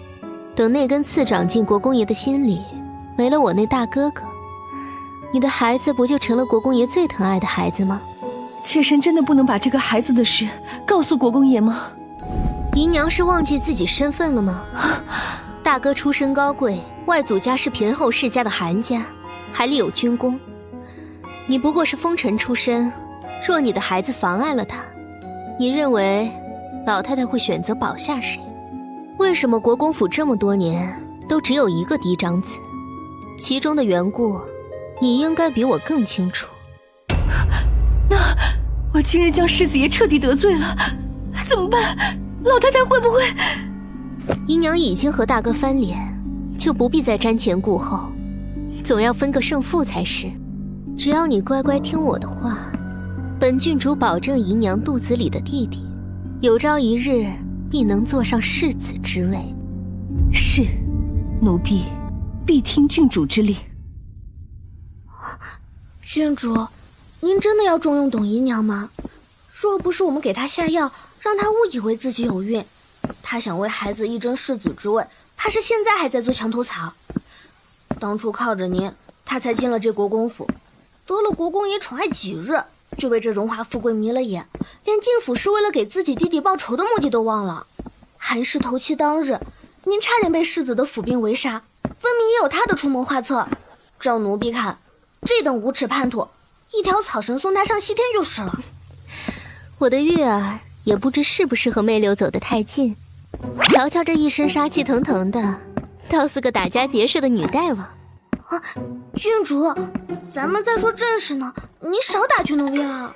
等那根刺长进国公爷的心里，没了我那大哥哥，你的孩子不就成了国公爷最疼爱的孩子吗？妾身真的不能把这个孩子的事告诉国公爷吗？姨娘是忘记自己身份了吗？大哥出身高贵，外祖家是偏后世家的韩家，还立有军功。你不过是风尘出身，若你的孩子妨碍了他，你认为老太太会选择保下谁？为什么国公府这么多年都只有1个嫡长子？其中的缘故，你应该比我更清楚。那我今日将世子爷彻底得罪了，怎么办？老太太会不会……姨娘已经和大哥翻脸，就不必再瞻前顾后，总要分个胜负才是。只要你乖乖听我的话，本郡主保证姨娘肚子里的弟弟，有朝一日必能坐上世子之位。是，奴婢必听郡主之令。郡主，您真的要重用董姨娘吗？若不是我们给她下药，让她误以为自己有孕，她想为孩子一争世子之位，怕是现在还在做墙头草。当初靠着您，她才进了这国公府，得了国公爷宠爱几日，就被这荣华富贵迷了眼，连进府是为了给自己弟弟报仇的目的都忘了。韩氏头七当日，您差点被世子的府兵围杀，分明也有他的出谋划策。照奴婢看，这等无耻叛徒，一条草绳送他上西天就是了。我的玉儿也不知是不是和媚流走得太近，瞧瞧这一身杀气腾腾的，倒似个打家劫舍的女大王。啊，郡主，咱们再说正事呢，你少打去奴婢了。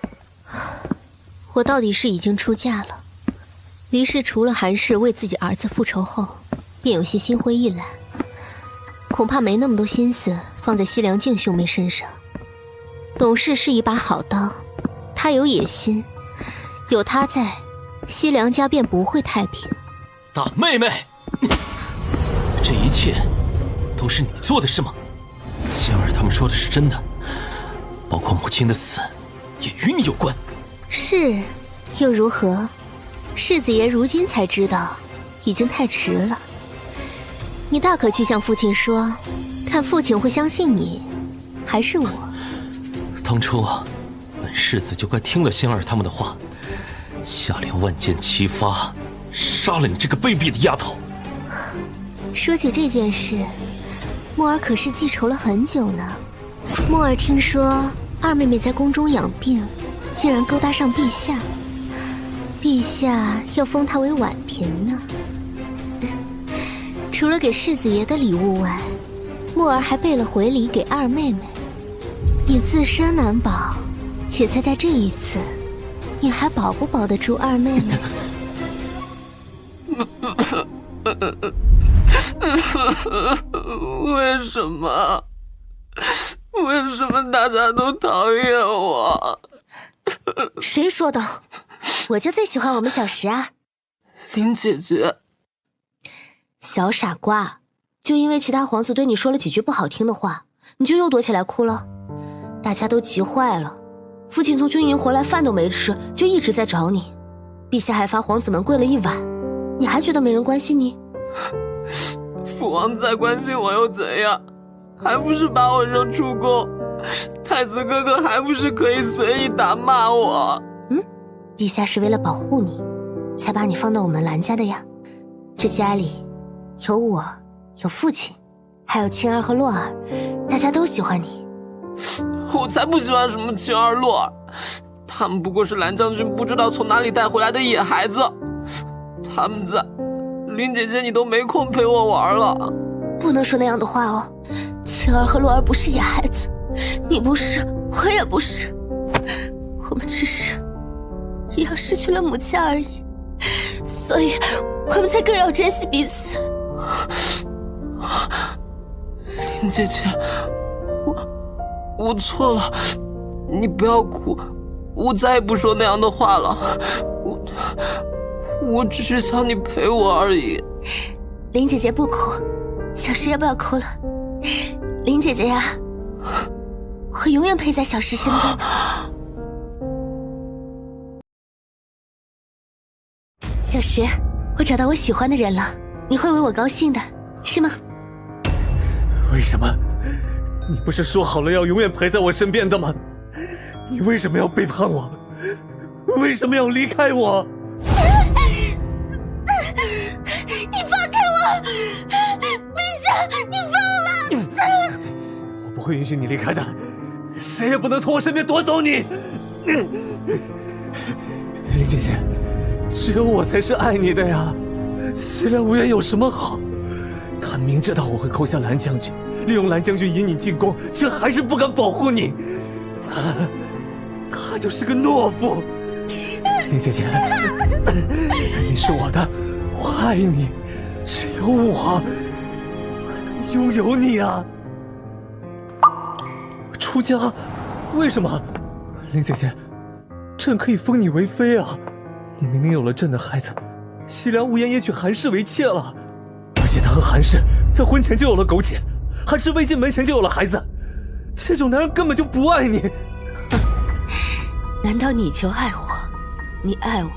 我到底是已经出嫁了，离世除了韩氏为自己儿子复仇后，便有些心灰意懒，恐怕没那么多心思放在西凉静兄妹身上。董氏是一把好刀，他有野心，有他在，西凉家便不会太平。大妹妹，这一切都是你做的是吗？仙儿他们说的是真的，包括母亲的死也与你有关。是，又如何？世子爷如今才知道，已经太迟了。你大可去向父亲说，看父亲会相信你，还是我。当初本世子就该听了仙儿他们的话，下令万箭齐发，杀了你这个卑鄙的丫头。说起这件事，墨儿可是记仇了很久呢。墨儿听说二妹妹在宫中养病，竟然勾搭上陛下，陛下要封她为婉嫔呢。除了给世子爷的礼物外，墨儿还备了回礼给二妹妹。你自身难保，且猜在这一次，你还保不保得住二妹妹？为什么？为什么大家都讨厌我？谁说的？我就最喜欢我们小石啊！林姐姐，小傻瓜，就因为其他皇子对你说了几句不好听的话，你就又躲起来哭了？大家都急坏了，父亲从军营回来饭都没吃，就一直在找你。陛下还罚皇子们跪了一晚，你还觉得没人关心你？父王再关心我又怎样？还不是把我扔出宫？太子哥哥还不是可以随意打骂我？陛下是为了保护你，才把你放到我们兰家的呀。这家里有我，有父亲，还有青儿和洛儿，大家都喜欢你。我才不喜欢什么青儿洛儿，他们不过是蓝将军不知道从哪里带回来的野孩子。他们在，林姐姐你都没空陪我玩了。不能说那样的话哦，青儿和洛儿不是野孩子，你不是，我也不是，我们只是一样失去了母亲而已，所以我们才更要珍惜彼此。林姐姐，我错了，你不要哭，我再也不说那样的话了。我只是想你陪我而已。林姐姐不哭，小石也不要哭了。林姐姐呀，我永远陪在小石身边的。小石，我找到我喜欢的人了，你会为我高兴的，是吗？为什么？你不是说好了要永远陪在我身边的吗？你为什么要背叛我？为什么要离开我？你放开我！陛下，你放了！我不会允许你离开的，谁也不能从我身边夺走你。林姐姐，只有我才是爱你的呀。西凉无缘有什么好？他明知道我会扣下蓝将军，利用蓝将军引你进宫，却还是不敢保护你。他就是个懦夫。林姐姐，你是我的，我爱你，只有我才能拥有你啊！出家？为什么？林姐姐，朕可以封你为妃啊！你明明有了朕的孩子，西凉无言也娶韩氏为妾了，而且他和韩氏在婚前就有了苟且，韩氏未进门前就有了孩子，这种男人根本就不爱你。难道你就爱我？你爱我，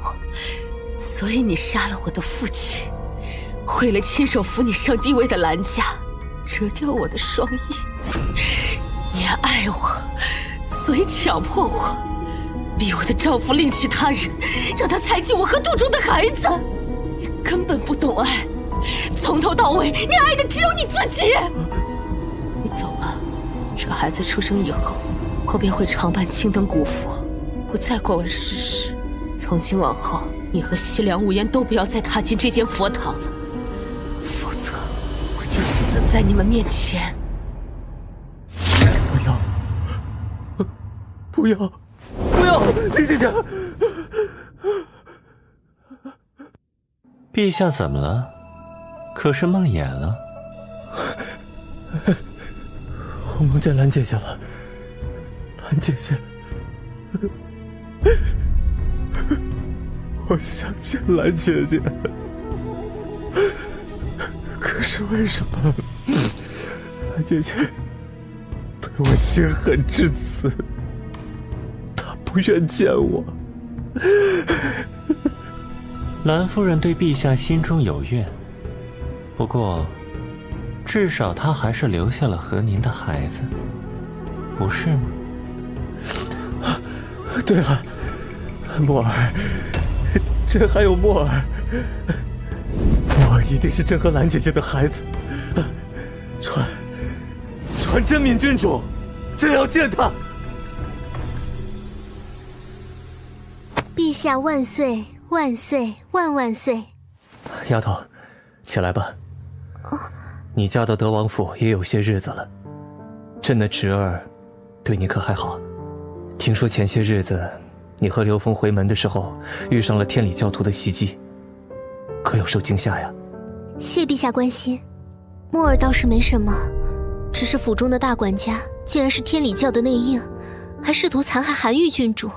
所以你杀了我的父亲，为了亲手扶你上帝位的蓝家，折掉我的双翼。你爱我，所以强迫我，逼我的丈夫另娶他人，让他采集我和肚中的孩子。你根本不懂爱，从头到尾，你爱的只有你自己。你走了，这孩子出生以后，我便会常伴青灯古佛，不再过问世事。从今往后，你和西凉无言都不要再踏进这间佛堂了，否则我就死在你们面前。不要，不要，不要，林姐姐！陛下怎么了？可是梦魇了？我梦见蓝姐姐了，蓝姐姐。我想见蓝姐姐，可是为什么蓝姐姐对我心狠至此？她不愿见我。蓝夫人对陛下心中有怨，不过至少她还是留下了和您的孩子，不是吗？对了，墨儿，朕还有墨儿，墨儿一定是朕和蓝姐姐的孩子。传真敏郡主，朕要见他。陛下万岁！万岁！万万岁！丫头，起来吧。你嫁到德王府也有些日子了，朕的侄儿对你可还好？听说前些日子你和刘峰回门的时候遇上了天理教徒的袭击，可有受惊吓呀？谢陛下关心，墨儿倒是没什么，只是府中的大管家竟然是天理教的内应，还试图残害韩愈郡主。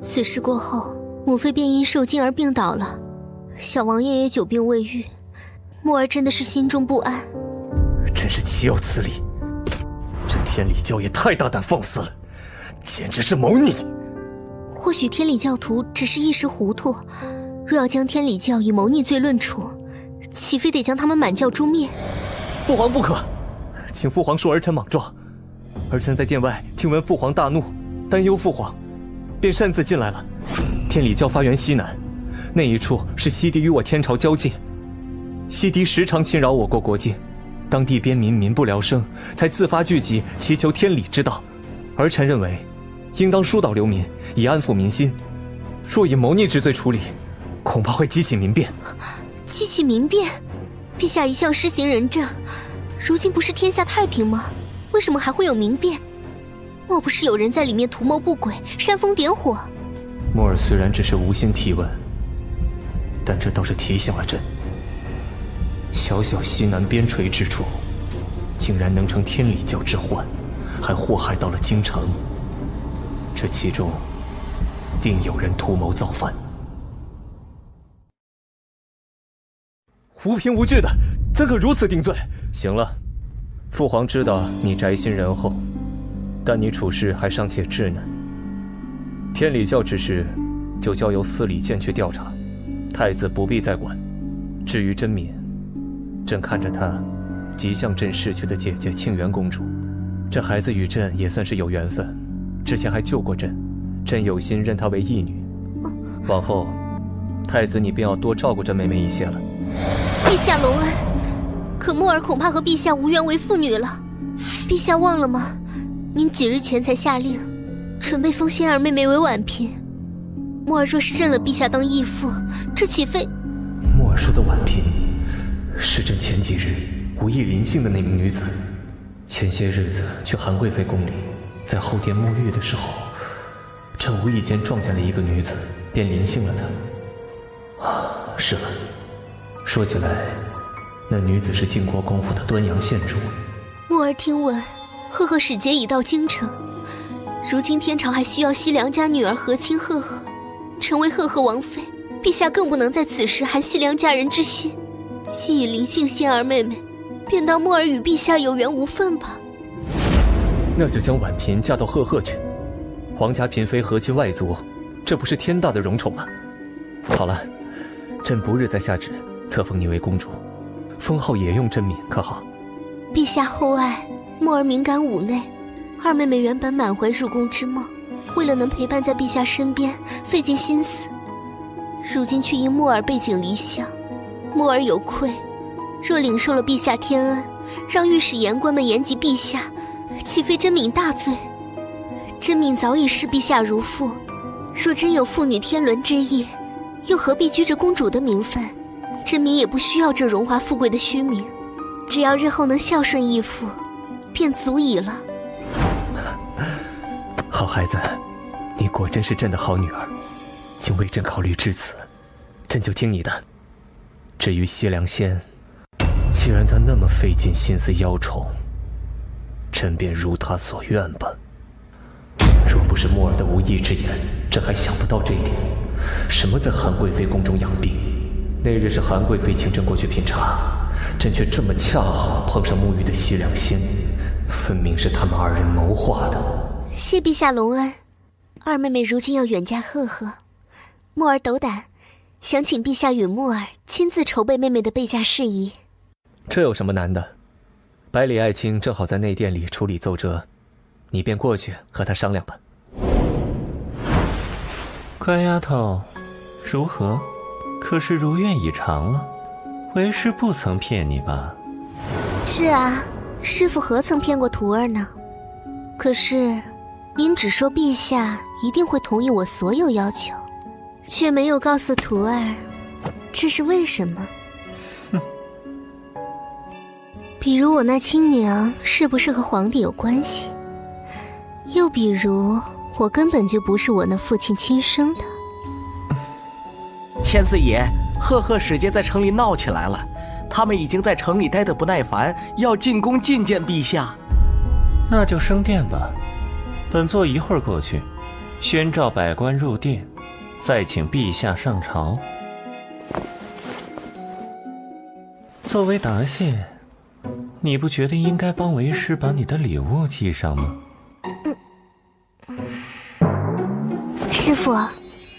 此事过后，母妃便因受惊而病倒了，小王爷也久病未愈，墨儿真的是心中不安。真是岂有此理！这天理教也太大胆放肆了，简直是谋逆！或许天理教徒只是一时糊涂，若要将天理教以谋逆罪论处，岂非得将他们满教诛灭？父皇不可，请父皇恕儿臣莽撞。儿臣在殿外听闻父皇大怒，担忧父皇，便擅自进来了。天理教发源西南，那一处是西狄与我天朝交界，西狄时常侵扰我国国境，当地边民民不聊生，才自发聚集祈求天理之道。儿臣认为应当疏导流民，以安抚民心。若以谋逆之罪处理，恐怕会激起民变。激起民变？陛下一向施行仁政，如今不是天下太平吗？为什么还会有民变？莫不是有人在里面图谋不轨，煽风点火？墨儿虽然只是无心提问，但这倒是提醒了朕。小小西南边陲之处，竟然能成天理教之患，还祸害到了京城。这其中定有人图谋造反。无凭无据的，怎可如此定罪？行了，父皇知道你宅心仁厚，但你处事还尚且稚嫩。天理教之事，就交由司礼监去调查，太子不必再管。至于甄敏，朕看着她极像朕逝去的姐姐庆元公主，这孩子与朕也算是有缘分，之前还救过朕，朕有心认她为义女。往后，太子你便要多照顾这妹妹一些了。陛下隆恩，可墨儿恐怕和陛下无缘为父女了。陛下忘了吗？您几日前才下令，准备封仙儿妹妹为婉嫔。墨儿若是认了陛下当义父，这岂非……墨儿说的婉嫔，是朕前几日无意临幸的那名女子。前些日子去韩贵妃宫里，在后殿沐浴的时候，朕无意间撞见了一个女子，便临幸了她。是了，说起来，那女子是晋国公府的端阳县主。墨儿听闻，赫赫使节已到京城，如今天朝还需要西凉家女儿和亲赫赫，成为赫赫王妃，陛下更不能在此时寒西凉家人之心。既已临幸仙儿妹妹，便当墨儿与陛下有缘无分吧。那就将婉嫔嫁到赫赫去，皇家嫔妃和亲外族，这不是天大的荣宠吗？好了，朕不日再下旨册封你为公主，封号也用甄敏，可好？陛下厚爱，墨儿敏感妩内。二妹妹原本满怀入宫之梦，为了能陪伴在陛下身边，费尽心思。如今却因墨儿背井离乡，墨儿有愧。若领受了陛下天恩，让御史言官们延及陛下，岂非甄敏大罪？甄敏早已视陛下如父，若真有父女天伦之意，又何必居着公主的名分？甄敏也不需要这荣华富贵的虚名，只要日后能孝顺义父，便足矣了。好孩子，你果真是朕的好女儿，竟为朕考虑至此，朕就听你的。至于西凉仙，既然他那么费尽心思邀宠，朕便如他所愿吧。若不是墨儿的无意之言，朕还想不到这一点。什么在韩贵妃宫中养病？那日是韩贵妃请朕过去品茶，朕却这么恰好碰上沐浴的西凉仙，分明是他们二人谋划的。谢陛下隆恩，二妹妹如今要远嫁赫赫，墨儿斗胆，想请陛下与墨儿亲自筹备妹妹的备嫁事宜。这有什么难的？百里爱卿正好在内殿里处理奏折，你便过去和他商量吧。乖丫头，如何？可是如愿以偿了？为师不曾骗你吧？是啊，师父何曾骗过徒儿呢？可是您只说陛下一定会同意我所有要求，却没有告诉徒儿这是为什么。比如我那亲娘是不是和皇帝有关系？又比如我根本就不是我那父亲亲生的。千岁爷，赫赫使节在城里闹起来了，他们已经在城里待得不耐烦，要进宫觐见陛下。那就升殿吧，本座一会儿过去，宣召百官入殿，再请陛下上朝。作为答谢，你不觉得应该帮为师把你的礼物寄上吗？师父，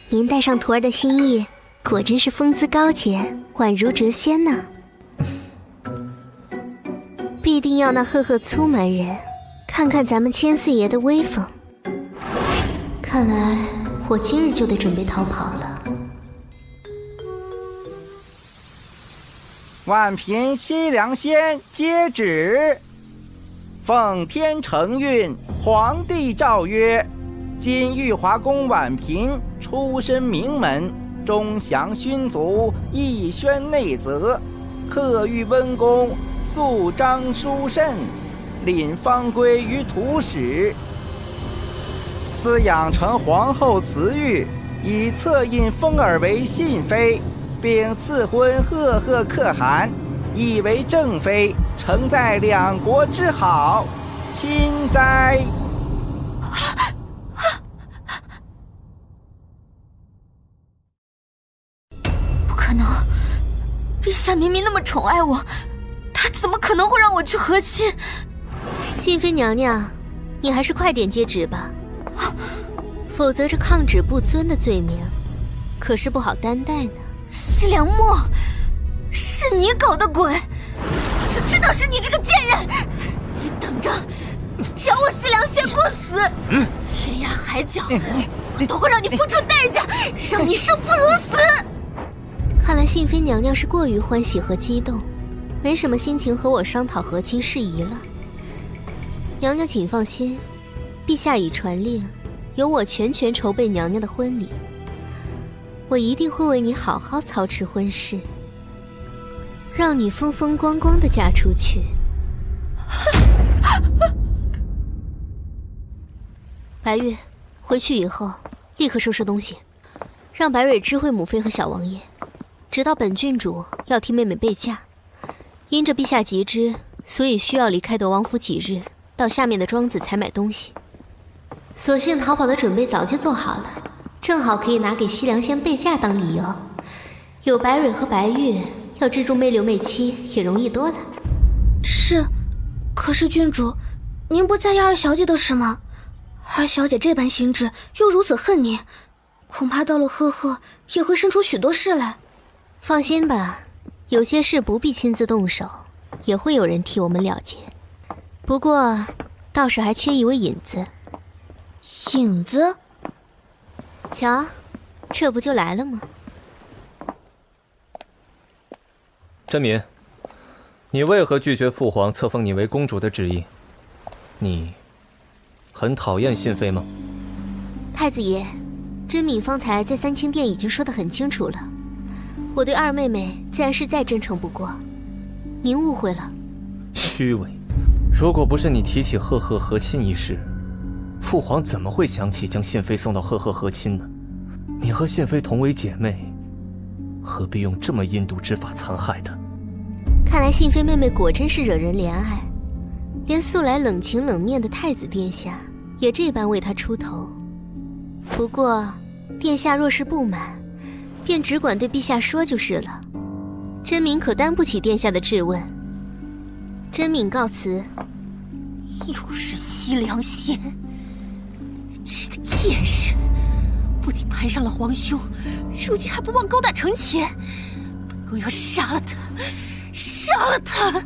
您带上徒儿的心意，果真是风姿高洁，宛如谪仙呢。必定要那赫赫粗蛮人看看咱们千岁爷的威风。看来我今日就得准备逃跑了。万嫔西凉仙接旨，奉天承运，皇帝诏曰：今玉华宫婉嫔出身名门，钟祥勋族，一宣内则，克御温公，肃章书慎，领方归于土史，饲养成皇后慈玉，以册印封尔为信妃，并赐婚赫赫可汗，以为正妃，承在两国之好，亲哉！不可能，陛下明明那么宠爱我，他怎么可能会让我去和亲？信妃娘娘，你还是快点接旨吧，否则这抗旨不遵的罪名可是不好担待呢。西凉墨，是你搞的鬼！就知道是你这个贱人！你等着，只要我西凉仙不死，天涯海角，我都会让你付出代价，让你生不如死！看来信妃娘娘是过于欢喜和激动，没什么心情和我商讨和亲事宜了。娘娘请放心，陛下已传令，由我全权筹备娘娘的婚礼。我一定会为你好好操持婚事，让你风风光光的嫁出去。白玉，回去以后立刻收拾东西，让白蕊知会母妃和小王爷，知道本郡主要替妹妹备嫁，因着陛下急之，所以需要离开德王府几日，到下面的庄子采买东西。所幸逃跑的准备早就做好了，正好可以拿给西凉仙备嫁当理由。有白蕊和白玉，要制住媚流媚妻也容易多了。是，可是郡主，您不在意二小姐的事吗？二小姐这般心智，又如此恨您，恐怕到了赫赫也会生出许多事来。放心吧，有些事不必亲自动手，也会有人替我们了结。不过倒是还缺一位引子。引子？瞧，这不就来了吗？甄敏，你为何拒绝父皇册封你为公主的旨意？你很讨厌信妃吗？太子爷，甄敏方才在三清殿已经说得很清楚了，我对二妹妹自然是再真诚不过，您误会了。虚伪！如果不是你提起赫赫和亲一事，父皇怎么会想起将信妃送到赫赫和亲呢？你和信妃同为姐妹，何必用这么阴毒之法残害她？看来信妃妹妹果真是惹人怜爱，连素来冷情冷面的太子殿下也这般为她出头。不过殿下若是不满，便只管对陛下说就是了。甄敏可担不起殿下的质问。甄敏告辞。又是西凉仙，这个贱人，不仅攀上了皇兄，如今还不忘勾搭成前。本宫要杀了他，杀了他！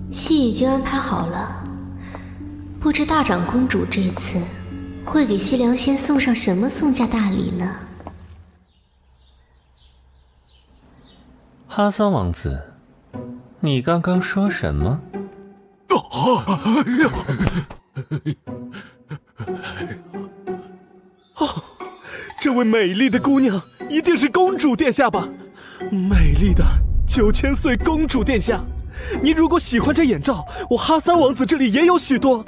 戏已经安排好了，不知大长公主这次会给西凉仙送上什么送嫁大礼呢？哈桑王子，你刚刚说什么？这位美丽的姑娘一定是公主殿下吧？美丽的9000岁公主殿下，你如果喜欢这眼罩，我哈三王子这里也有许多。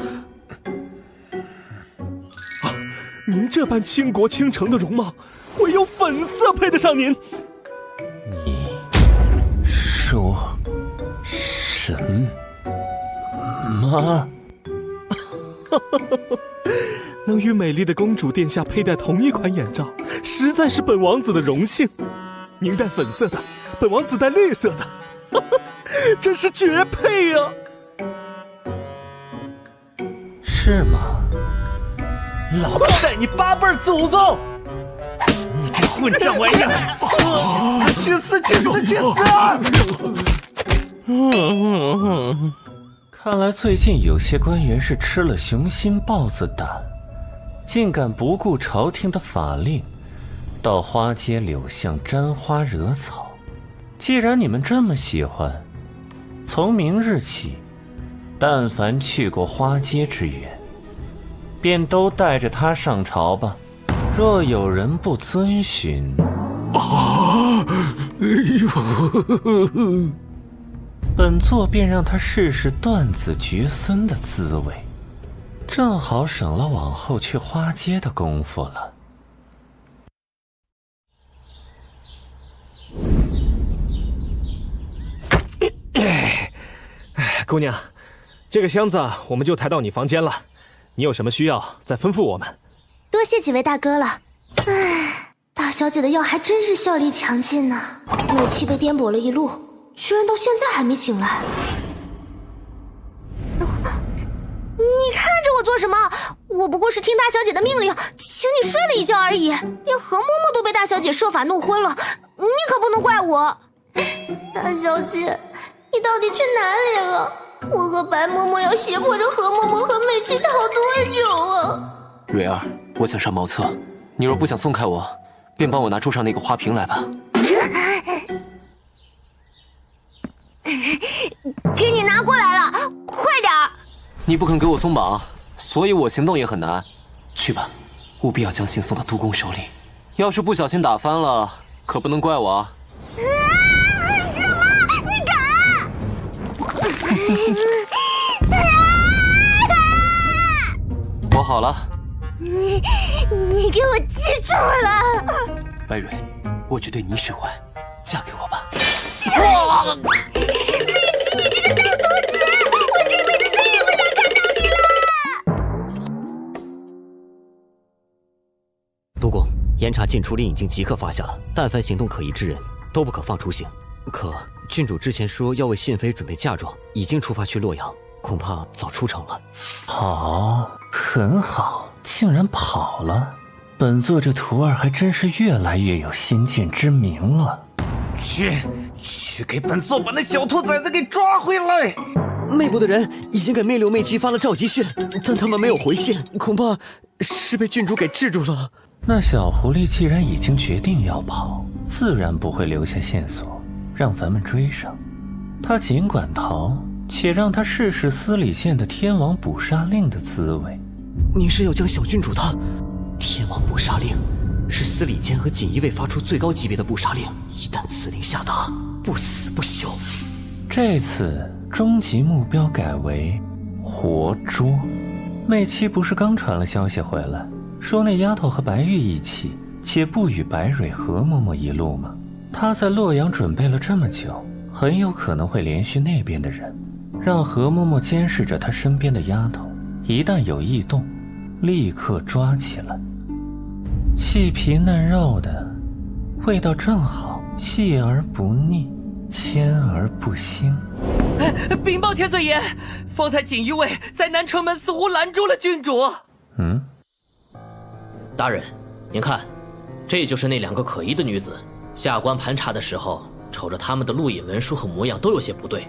您这般倾国倾城的容貌，唯有粉色配得上您。你说什么？能与美丽的公主殿下佩戴同一款眼罩，实在是本王子的荣幸。您戴粉色的，本王子戴绿色的，真是绝配啊！是吗？老子带你8辈祖宗！你这混账玩意儿！去死！去死！去死！看来最近有些官员是吃了雄心豹子胆，竟敢不顾朝廷的法令，到花街柳巷沾花惹草。既然你们这么喜欢，从明日起，但凡去过花街之远，便都带着他上朝吧。若有人不遵循，本座便让他试试断子绝孙的滋味，正好省了往后去花街的功夫了。姑娘，这个箱子我们就抬到你房间了，你有什么需要再吩咐我们。多谢几位大哥了。唉，大小姐的药还真是效力强劲呢，怒气被颠簸了一路，居然到现在还没醒来。你看着我做什么？我不过是听大小姐的命令，请你睡了一觉而已。连何嬷嬷都被大小姐设法弄昏了，你可不能怪我。大小姐，你到底去哪里了？我和白嬷嬷要胁迫着何嬷嬷和美琪逃多久啊？蕊儿，我想上茅厕，你若不想松开我，便帮我拿桌上那个花瓶来吧。给你拿过来了，快点儿！你不肯给我松绑，所以我行动也很难。去吧，务必要将信送到督公手里。要是不小心打翻了，可不能怪我啊！什么？你敢？我好了。你给我记住了。白蕊，我只对你使唤，嫁给我吧。美琪，你这个大毒子，我这辈子再也不想看到你了。督公，严查禁出令已经即刻发下了，但凡行动可疑之人都不可放出行。可郡主之前说要为信妃准备嫁妆，已经出发去洛阳，恐怕早出城了。好，很好，竟然跑了。本座这徒儿还真是越来越有先见之明了。去给本座把那小兔崽子给抓回来！内部的人已经给媚柳媚姬发了召集讯，但他们没有回信，恐怕是被郡主给制住了。那小狐狸既然已经决定要跑，自然不会留下线索让咱们追上。他尽管逃，且让他试试司礼监的天王捕杀令的滋味。您是要将小郡主的天王捕杀令？是司礼监和锦衣卫发出最高级别的捕杀令，一旦此令下达，不死不休。这次终极目标改为活捉。媚妻不是刚传了消息回来，说那丫头和白玉一起，且不与白蕊何嬷嬷一路吗？她在洛阳准备了这么久，很有可能会联系那边的人，让何嬷嬷监视着她身边的丫头，一旦有异动，立刻抓起来。细皮嫩肉的，味道正好，细而不腻，鲜而不腥。禀报千岁爷，方才锦衣卫在南城门似乎拦住了郡主。大人，您看，这就是那2个可疑的女子。下官盘查的时候，瞅着他们的路引文书和模样都有些不对，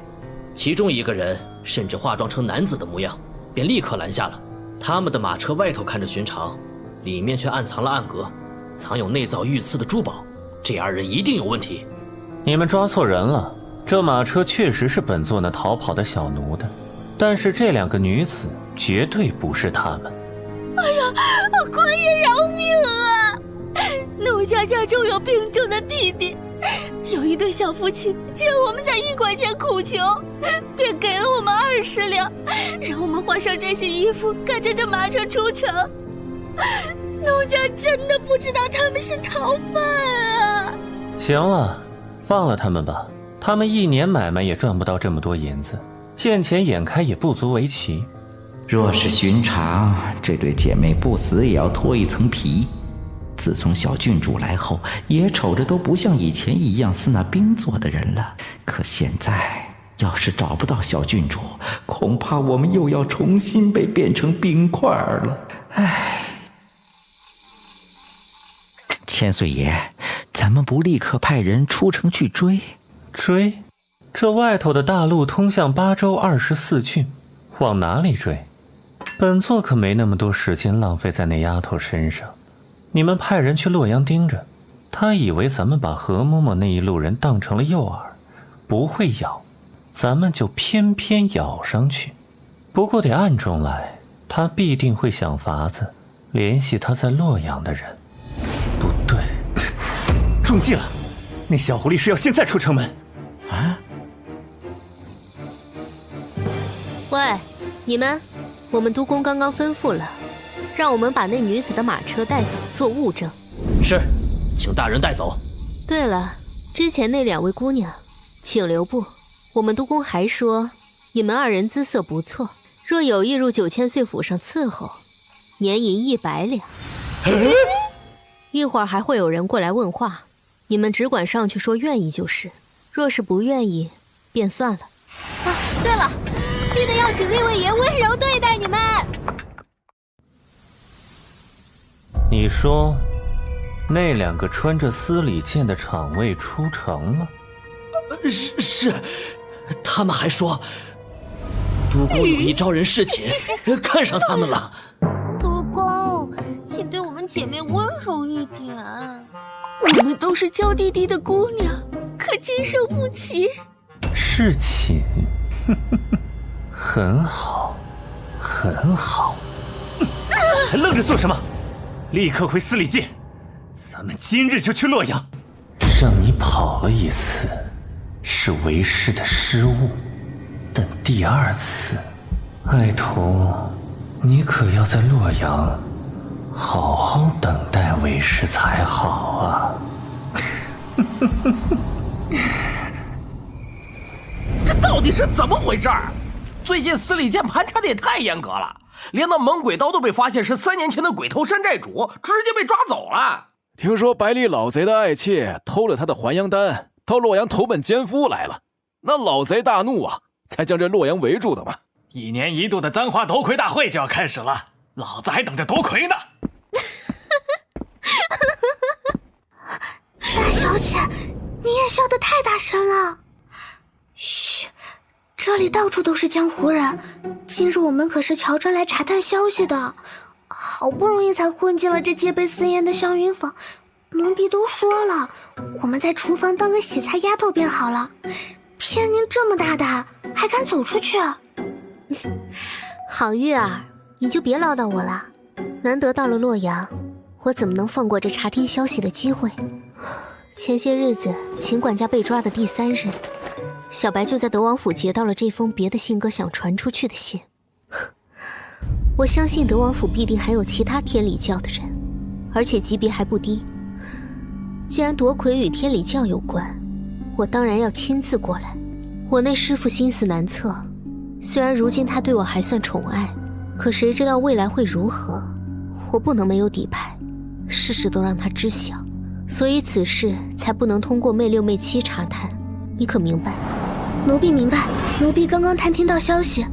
其中一个人甚至化妆成男子的模样，便立刻拦下了。他们的马车外头看着寻常，里面却暗藏了暗格，藏有内造御赐的珠宝。这2人一定有问题。你们抓错人了，这马车确实是本座那逃跑的小奴的，但是这2个女子绝对不是她们。哎呀，官爷饶命啊！奴家家中有病重的弟弟，有一对小夫妻见我们才1块钱苦求，便给了我们20两，让我们换上这些衣服，赶着这马车出城。奴家真的不知道他们是逃犯啊！行了，放了他们吧，他们1年买卖也赚不到这么多银子，见钱眼开也不足为奇。若是寻常，这对姐妹不死也要脱一层皮。自从小郡主来后，也瞅着都不像以前一样是那冰做的人了。可现在要是找不到小郡主，恐怕我们又要重新被变成冰块了。唉，千岁爷，咱们不立刻派人出城去追？追？这外头的大路通向8州24郡，往哪里追？本座可没那么多时间浪费在那丫头身上。你们派人去洛阳盯着，他以为咱们把何嬷嬷那一路人当成了诱饵，不会咬，咱们就偏偏咬上去。不过得暗中来，他必定会想法子联系他在洛阳的人。不对，中计了！那小狐狸是要现在出城门啊！喂，你们，我们督公刚刚吩咐了，让我们把那女子的马车带走做物证。是，请大人带走。对了，之前那2位姑娘，请留步。我们督公还说，你们2人姿色不错，若有意入9000岁府上伺候，年银100两。一会儿还会有人过来问话，你们只管上去说愿意就是，若是不愿意，便算了。啊，对了，记得要请那位爷温柔对待你们。你说，那2个穿着司礼剑的厂卫出城了？是，他们还说，督公有意招人侍寝，看上他们了。督公，请对我们姐妹温柔一点，我们都是娇滴滴的姑娘，可经受不起。侍寝，很好，很好。还愣着做什么？立刻回司礼监，咱们今日就去洛阳。让你跑了1次，是为师的失误，但第2次，爱徒，你可要在洛阳好好等待为师才好啊！这到底是怎么回事？最近司礼监盘查的也太严格了，连那猛鬼刀都被发现是3年前的鬼头山寨主，直接被抓走了。听说白里老贼的爱妾偷了他的还阳丹，到洛阳投奔奸夫来了。那老贼大怒啊，才将这洛阳围住的嘛。1年1度的簪花夺魁大会就要开始了，老子还等着夺魁呢。大小姐，你也笑得太大声了。嘘，这里到处都是江湖人，今日我们可是乔装来查探消息的，好不容易才混进了这戒备森严的香云坊。奴婢都说了，我们在厨房当个洗菜丫头便好了，骗您这么大胆，还敢走出去？好玉儿，你就别唠叨我了，难得到了洛阳，我怎么能放过这查听消息的机会？前些日子秦管家被抓的第3日，小白就在德王府截到了这封别的信鸽想传出去的信。我相信德王府必定还有其他天理教的人，而且级别还不低。既然夺魁与天理教有关，我当然要亲自过来。我那师父心思难测，虽然如今他对我还算宠爱，可谁知道未来会如何？我不能没有底牌，事事都让他知晓，所以此事才不能通过妹6妹7查探，你可明白？奴婢明白。奴婢刚刚探听到消息，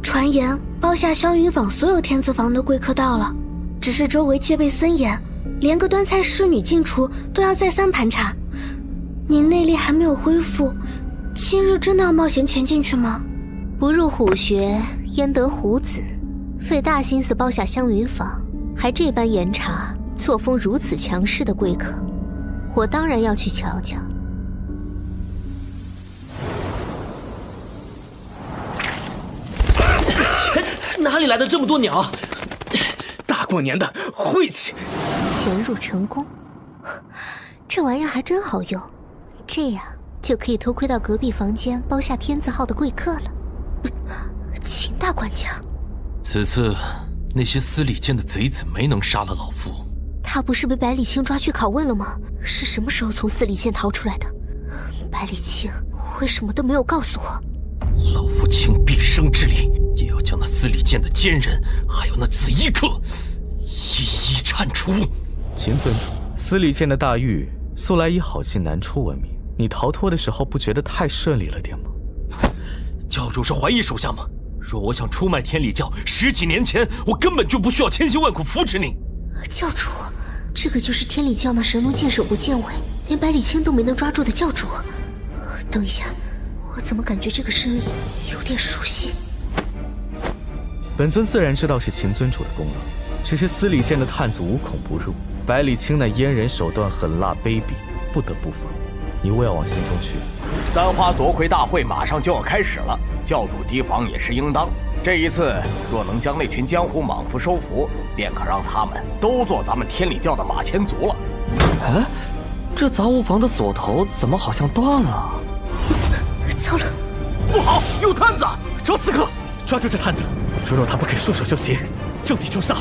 传言包下香云坊所有天子房的贵客到了，只是周围戒备森严，连个端菜侍女进出都要再三盘查。您内力还没有恢复，今日真的要冒险前进去吗？不入虎穴，焉得虎子？费大心思包下香云坊，还这般严查，作风如此强势的贵客，我当然要去瞧瞧。哪里来的这么多鸟？大过年的晦气！潜入成功，这玩意还真好用，这样就可以偷窥到隔壁房间包下天字号的贵客了。秦大管家，此次那些司礼监的贼子没能杀了老夫。他不是被百里清抓去拷问了吗？是什么时候从司礼监逃出来的？百里清为什么都没有告诉我？老夫倾毕生之力，也要将那司礼监的奸人，还有那紫衣客，一一铲除。秦尊主，司礼监的大狱素来以好进难出闻名，你逃脱的时候不觉得太顺利了点吗？教主是怀疑属下吗？若我想出卖天理教，10几年前我根本就不需要千辛万苦扶持您。教主，这个就是天理教那神龙见首不见尾，连百里清都没能抓住的教主。等一下，我怎么感觉这个声音有点熟悉？本尊自然知道是秦尊主的功劳，只是司礼监的探子无孔不入，百里清那阉人手段狠辣卑鄙，不得不防。你勿要往心中去。簪花夺魁大会马上就要开始了，教主提防也是应当。这一次若能将那群江湖莽夫收服，便可让他们都做咱们天理教的马前卒了。哎，这杂物房的锁头怎么好像断了？糟了，不好，有探子！找刺客，抓住这探子！如若他不肯束手就擒，就地诛杀。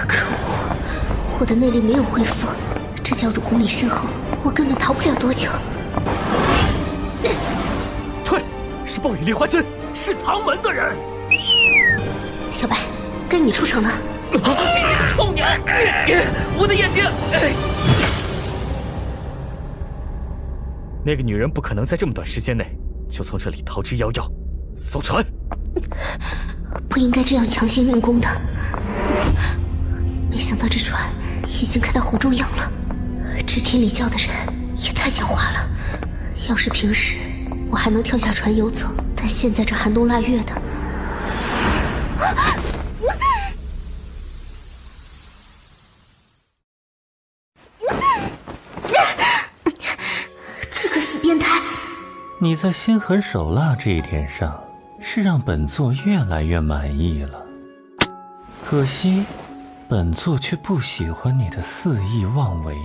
可恶，我的内力没有恢复，这教主功力深厚，我根本逃不了多久。退！是暴雨梨花针，是唐门的人。小白，该你出场了。臭娘！我的眼睛！那个女人不可能在这么短时间内就从这里逃之夭夭。搜船！不应该这样强行运功的。没想到这船已经开到湖中央了。这天理教的人也太狡猾了。要是平时我还能跳下船游走，但现在这寒冬腊月的，这个死变态！你在心狠手辣这一点上，是让本座越来越满意了。可惜，本座却不喜欢你的肆意妄为。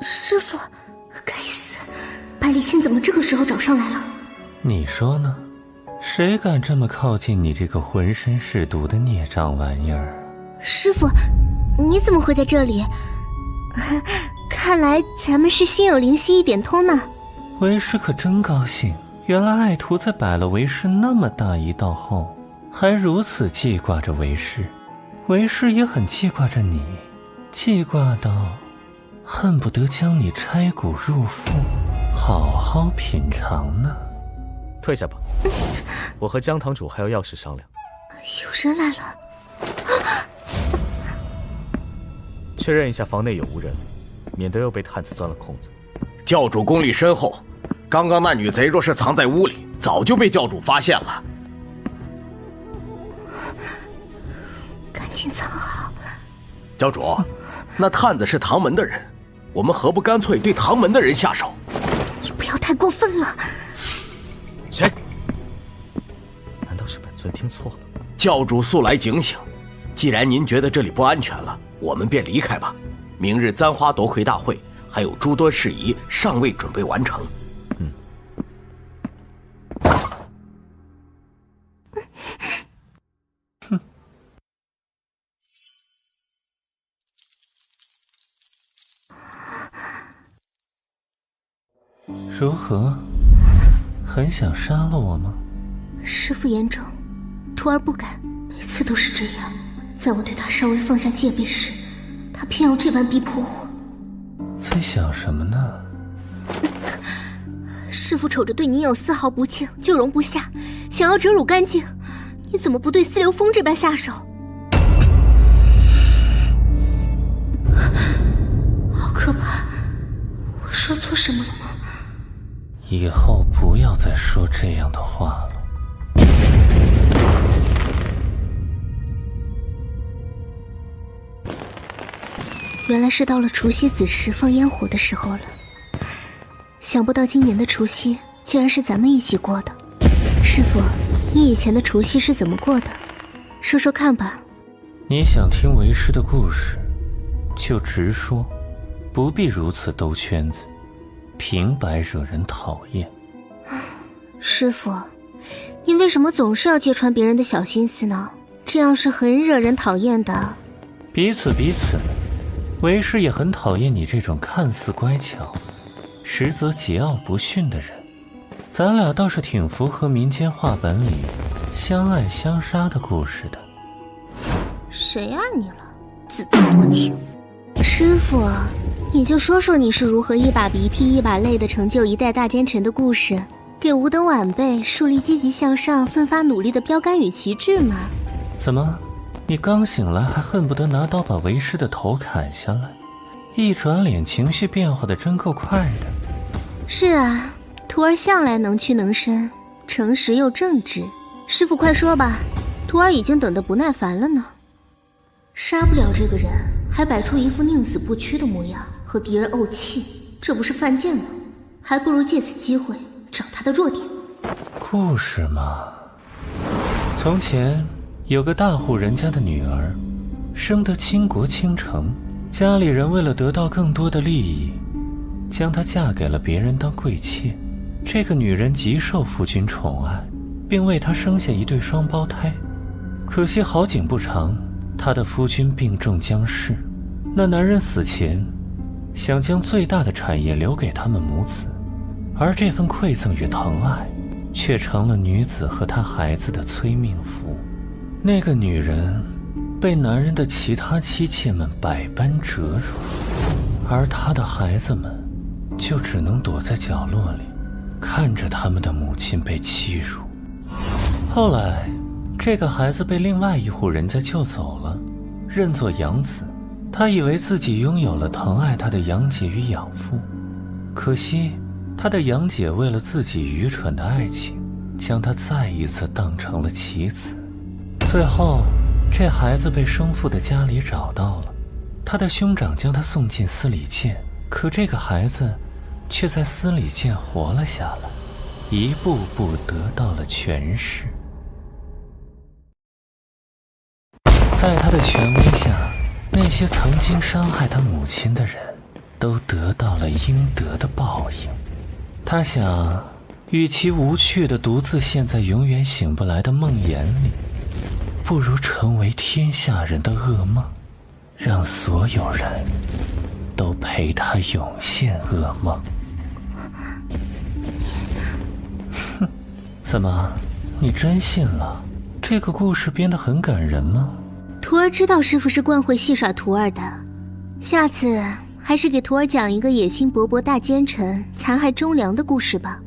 师父，该死！百里清怎么这个时候找上来了？你说呢？谁敢这么靠近你这个浑身是毒的孽障玩意儿？师父，你怎么会在这里？看来咱们是心有灵犀一点通呢。为师可真高兴，原来爱徒在摆了为师那么大一道后，还如此记挂着为师。为师也很记挂着你，记挂到恨不得将你拆骨入腹，好好品尝呢。退下吧，我和江堂主还有要事商量。有人来了。确认一下房内有无人，免得又被探子钻了空子。教主功力深厚，刚刚那女贼若是藏在屋里，早就被教主发现了。赶紧藏好。教主，那探子是唐门的人，我们何不干脆对唐门的人下手？你不要太过分了。谁？难道是本尊听错了？教主素来警醒，既然您觉得这里不安全了，我们便离开吧。明日簪花夺魁大会还有诸多事宜尚未准备完成。如何？很想杀了我吗？师父言重，徒儿不敢。每次都是这样，在我对他稍微放下戒备时，他偏要这般逼迫我。在想什么呢？师父瞅着对你有丝毫不敬，就容不下，想要整辱干净，你怎么不对司流风这般下手？好可怕！我说错什么了吗？以后不要再说这样的话了。原来是到了除夕子时放烟火的时候了。想不到今年的除夕竟然是咱们一起过的。师父，你以前的除夕是怎么过的？说说看吧。你想听为师的故事，就直说，不必如此兜圈子。平白惹人讨厌。师傅，你为什么总是要揭穿别人的小心思呢？这样是很惹人讨厌的。彼此，为师也很讨厌你这种看似乖巧，实则桀骜不驯的人。咱俩倒是挺符合民间话本里相爱相杀的故事的。谁爱你了？自作多情。师傅，你就说说你是如何一把鼻涕一把泪的成就一代大奸臣的故事，给吾等晚辈树立积极向上、奋发努力的标杆与旗帜嘛。怎么，你刚醒来还恨不得拿刀把为师的头砍下来？一转脸情绪变化的真够快的。是啊，徒儿向来能屈能伸，诚实又正直。师傅快说吧，徒儿已经等得不耐烦了呢。杀不了这个人，还摆出一副宁死不屈的模样，和敌人怄气，这不是犯贱吗？还不如借此机会找他的弱点。故事嘛，从前有个大户人家的女儿，生得倾国倾城，家里人为了得到更多的利益，将她嫁给了别人当贵妾。这个女人极受夫君宠爱，并为她生下一对双胞胎。可惜好景不长，她的夫君病重将逝。那男人死前想将最大的产业留给他们母子，而这份馈赠与疼爱却成了女子和她孩子的催命符。那个女人被男人的其他妻妾们百般折辱，而她的孩子们就只能躲在角落里，看着他们的母亲被欺辱。后来这个孩子被另外一户人家救走了，认作养子。他以为自己拥有了疼爱他的养姐与养父，可惜他的养姐为了自己愚蠢的爱情，将他再一次当成了棋子。最后这孩子被生父的家里找到了，他的兄长将他送进司礼监，可这个孩子却在司礼监活了下来，一步步得到了权势。在他的权威下，那些曾经伤害他母亲的人都得到了应得的报应。他想，与其无趣的独自陷在永远醒不来的梦魇里，不如成为天下人的噩梦，让所有人都陪他涌现噩梦。哼，怎么，你真信了？这个故事编得很感人吗？徒儿知道师傅是惯会戏耍徒儿的，下次还是给徒儿讲一个野心勃勃大奸臣残害忠良的故事吧。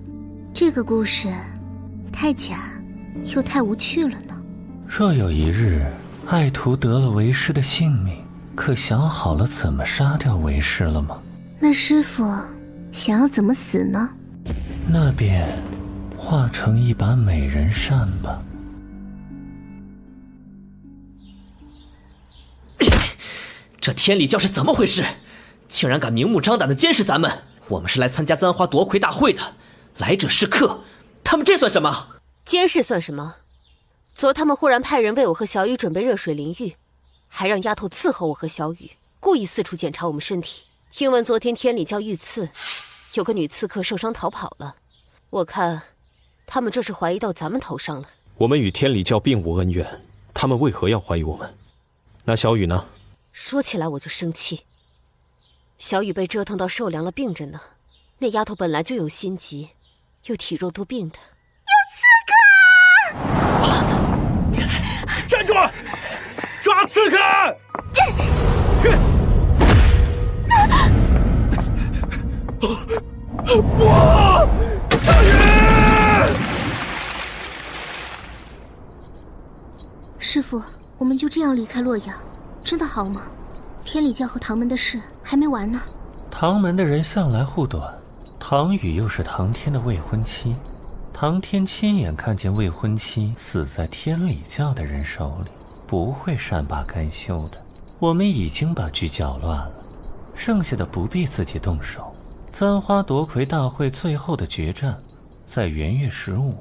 这个故事太假又太无趣了呢。若有一日爱徒得了为师的性命，可想好了怎么杀掉为师了吗？那师傅想要怎么死呢？那便化成一把美人扇吧。这天理教是怎么回事？竟然敢明目张胆地监视咱们！我们是来参加簪花夺魁大会的，来者是客，他们这算什么？监视算什么？昨儿他们忽然派人为我和小雨准备热水淋浴，还让丫头伺候我和小雨，故意四处检查我们身体。听闻昨天天理教遇刺，有个女刺客受伤逃跑了，我看他们这是怀疑到咱们头上了。我们与天理教并无恩怨，他们为何要怀疑我们？那小雨呢？说起来我就生气，小雨被折腾到受凉了，病着呢。那丫头本来就有心急，又体弱多病的。有刺客！站住！抓刺客！不，小雨！师父，我们就这样离开洛阳，真的好吗？天理教和唐门的事还没完呢。唐门的人向来护短，唐雨又是唐天的未婚妻，唐天亲眼看见未婚妻死在天理教的人手里，不会善罢甘休的。我们已经把局搅乱了，剩下的不必自己动手。簪花夺魁大会最后的决战在元月15，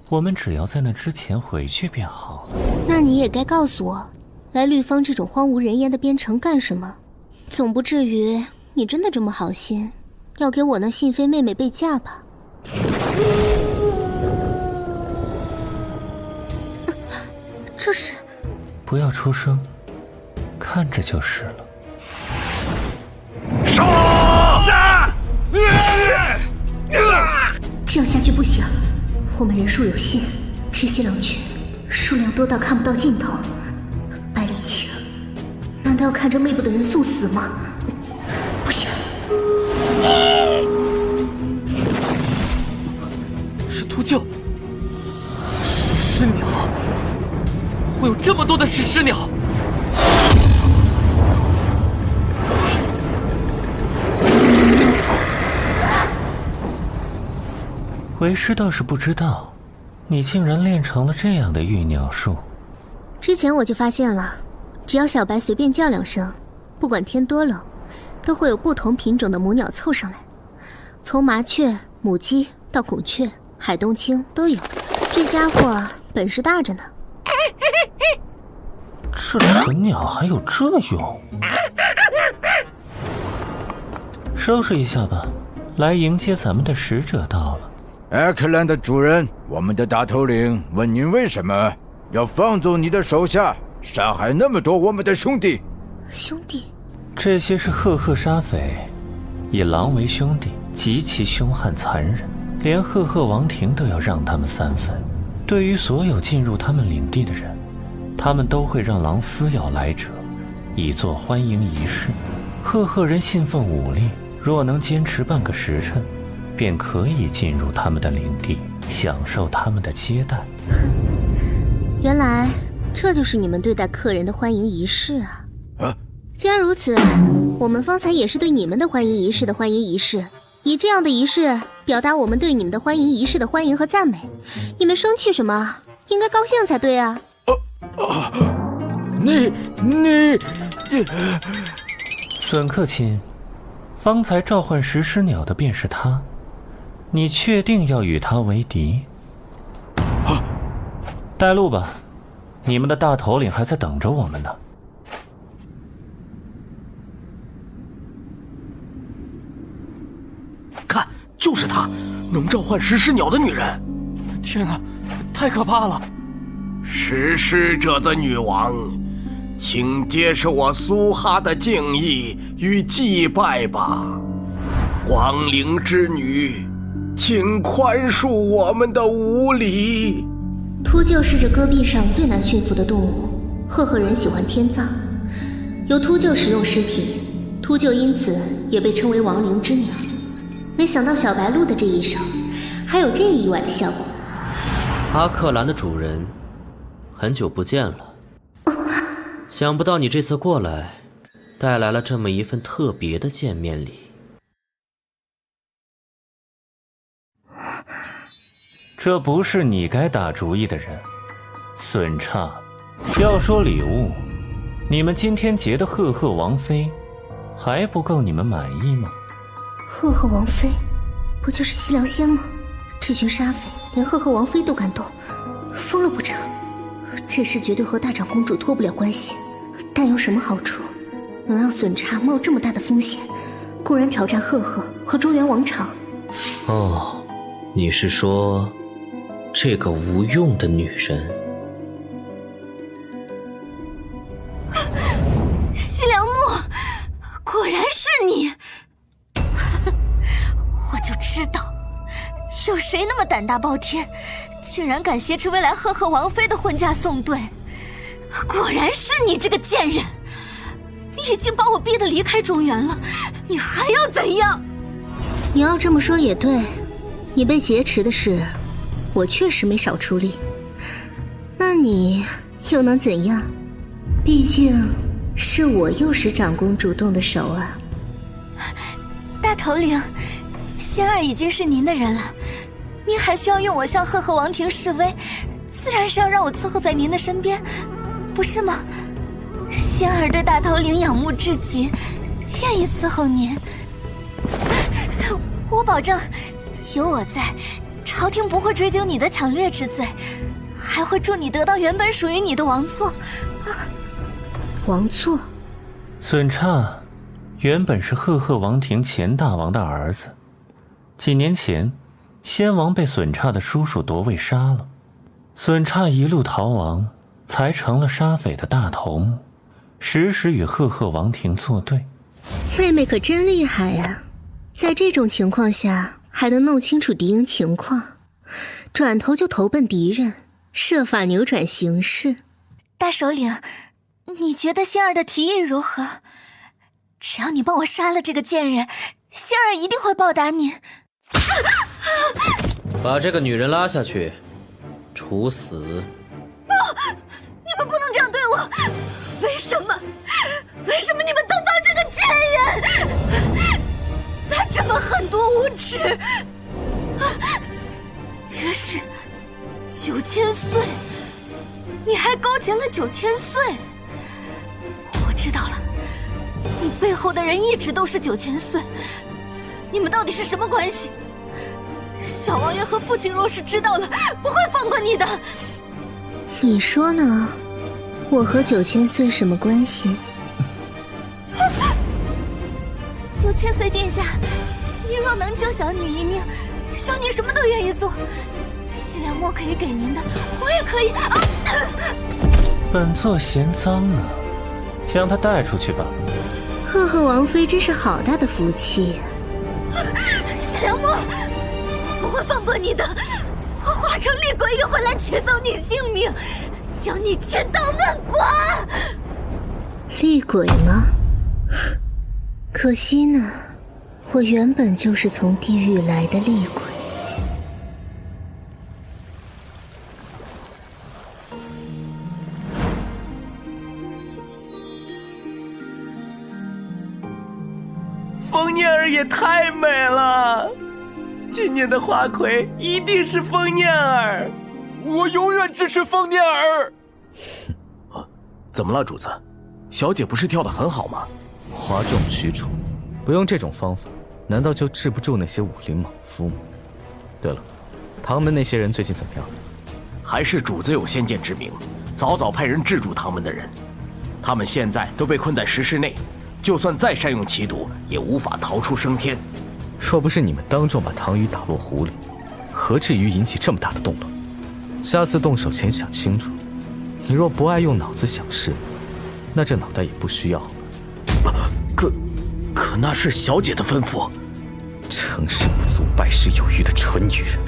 我们只要在那之前回去便好了。那你也该告诉我，来绿芳这种荒无人烟的边城干什么？总不至于你真的这么好心，要给我那信妃妹妹备嫁吧。这是……不要出声，看着就是了。杀！这样下去不行，我们人数有限，这些狼群数量多到看不到尽头，白力气了。难道要看着妹部的人送死吗？不行。是秃鹫，食尸鸟，怎么会有这么多的食尸鸟？为师倒是不知道，你竟然练成了这样的御鸟术。之前我就发现了，只要小白随便叫2声，不管天多冷，都会有不同品种的母鸟凑上来，从麻雀、母鸡到孔雀、海东青都有。这家伙本事大着呢。这蠢鸟还有这用？收拾一下吧，来迎接咱们的使者到了。艾克兰的主人，我们的大头领问您为什么要放纵你的手下，杀害那么多我们的兄弟？兄弟？这些是赫赫沙匪，以狼为兄弟，极其凶悍残忍，连赫赫王庭都要让他们3分。对于所有进入他们领地的人，他们都会让狼撕咬来者，以作欢迎仪式。赫赫人信奉武力，若能坚持半个时辰，便可以进入他们的领地，享受他们的接待。原来这就是你们对待客人的欢迎仪式啊！既然如此，我们方才也是对你们的欢迎仪式的欢迎仪式，以这样的仪式表达我们对你们的欢迎仪式的欢迎和赞美。你们生气什么？应该高兴才对啊！你损客卿，方才召唤食尸鸟的便是他。你确定要与他为敌？带路吧，你们的大头领还在等着我们呢。看，就是她，能召唤食尸鸟的女人。天哪，太可怕了！食尸者的女王，请接受我苏哈的敬意与祭拜吧，亡灵之女。请宽恕我们的无礼。秃鹫是这戈壁上最难驯服的动物，赫赫人喜欢天葬，由秃鹫食用尸体，秃鹫因此也被称为亡灵之鸟。没想到小白鹿的这一手，还有这意外的效果。阿克兰的主人，很久不见了。想不到你这次过来，带来了这么一份特别的见面礼。这不是你该打主意的人，损差。要说礼物，你们今天结的赫赫王妃，还不够你们满意吗？赫赫王妃，不就是西凉仙吗？这群沙匪连赫赫王妃都敢动，疯了不成？这事绝对和大长公主脱不了关系，但有什么好处，能让损差冒这么大的风险，公然挑战赫赫和中原王朝？哦，你是说这个无用的女人？西凉木，果然是你！我就知道，有谁那么胆大包天，竟然敢挟持未来赫赫王妃的婚嫁送对。果然是你这个贱人！你已经把我逼得离开中原了，你还要怎样？你要这么说也对，你被劫持的事，我确实没少出力。那你又能怎样？毕竟是我诱使长公主动的手啊。大头领，仙儿已经是您的人了，您还需要用我向赫赫王庭示威，自然是要让我伺候在您的身边，不是吗？仙儿对大头领仰慕至极，愿意伺候您。我保证，有我在，朝廷不会追究你的抢掠之罪，还会助你得到原本属于你的王座。王座？损差，原本是赫赫王庭前大王的儿子，几年前，先王被损差的叔叔夺位杀了，损差一路逃亡，才成了杀匪的大头目，时时与赫赫王庭作对。妹妹可真厉害呀，在这种情况下还能弄清楚敌营情况，转头就投奔敌人，设法扭转形势。大首领，你觉得仙儿的提议如何？只要你帮我杀了这个贱人，仙儿一定会报答你。把这个女人拉下去，处死。不，你们不能这样对我！为什么？为什么你们都帮这个贱人？他这么狠毒无耻！这是9000岁，你还勾结了9000岁。我知道了，你背后的人一直都是9000岁，你们到底是什么关系？小王爷和父亲若是知道了，不会放过你的。你说呢？我和9000岁什么关系？9000岁殿下，您若能救小女一命，小女什么都愿意做。西凉墨可以给您的，我也可以。本座嫌脏呢，将她带出去吧。赫赫王妃真是好大的福气呀！西凉墨，不会放过你的，我化成厉鬼也会来取走你性命，将你千刀万剐。厉鬼吗？可惜呢，我原本就是从地狱来的厉鬼。风念儿也太美了，今年的花魁一定是风念儿，我永远支持风念儿。怎么了，主子？小姐不是跳得很好吗？哗众取宠，不用这种方法，难道就治不住那些武林莽夫吗？对了，唐门那些人最近怎么样？还是主子有先见之明，早早派人制住唐门的人。他们现在都被困在石室内，就算再善用奇毒，也无法逃出升天。若不是你们当众把唐雨打落湖里，何至于引起这么大的动乱？下次动手前想清楚。你若不爱用脑子想事，那这脑袋也不需要。可那是小姐的吩咐。成事不足败事有余的蠢女人，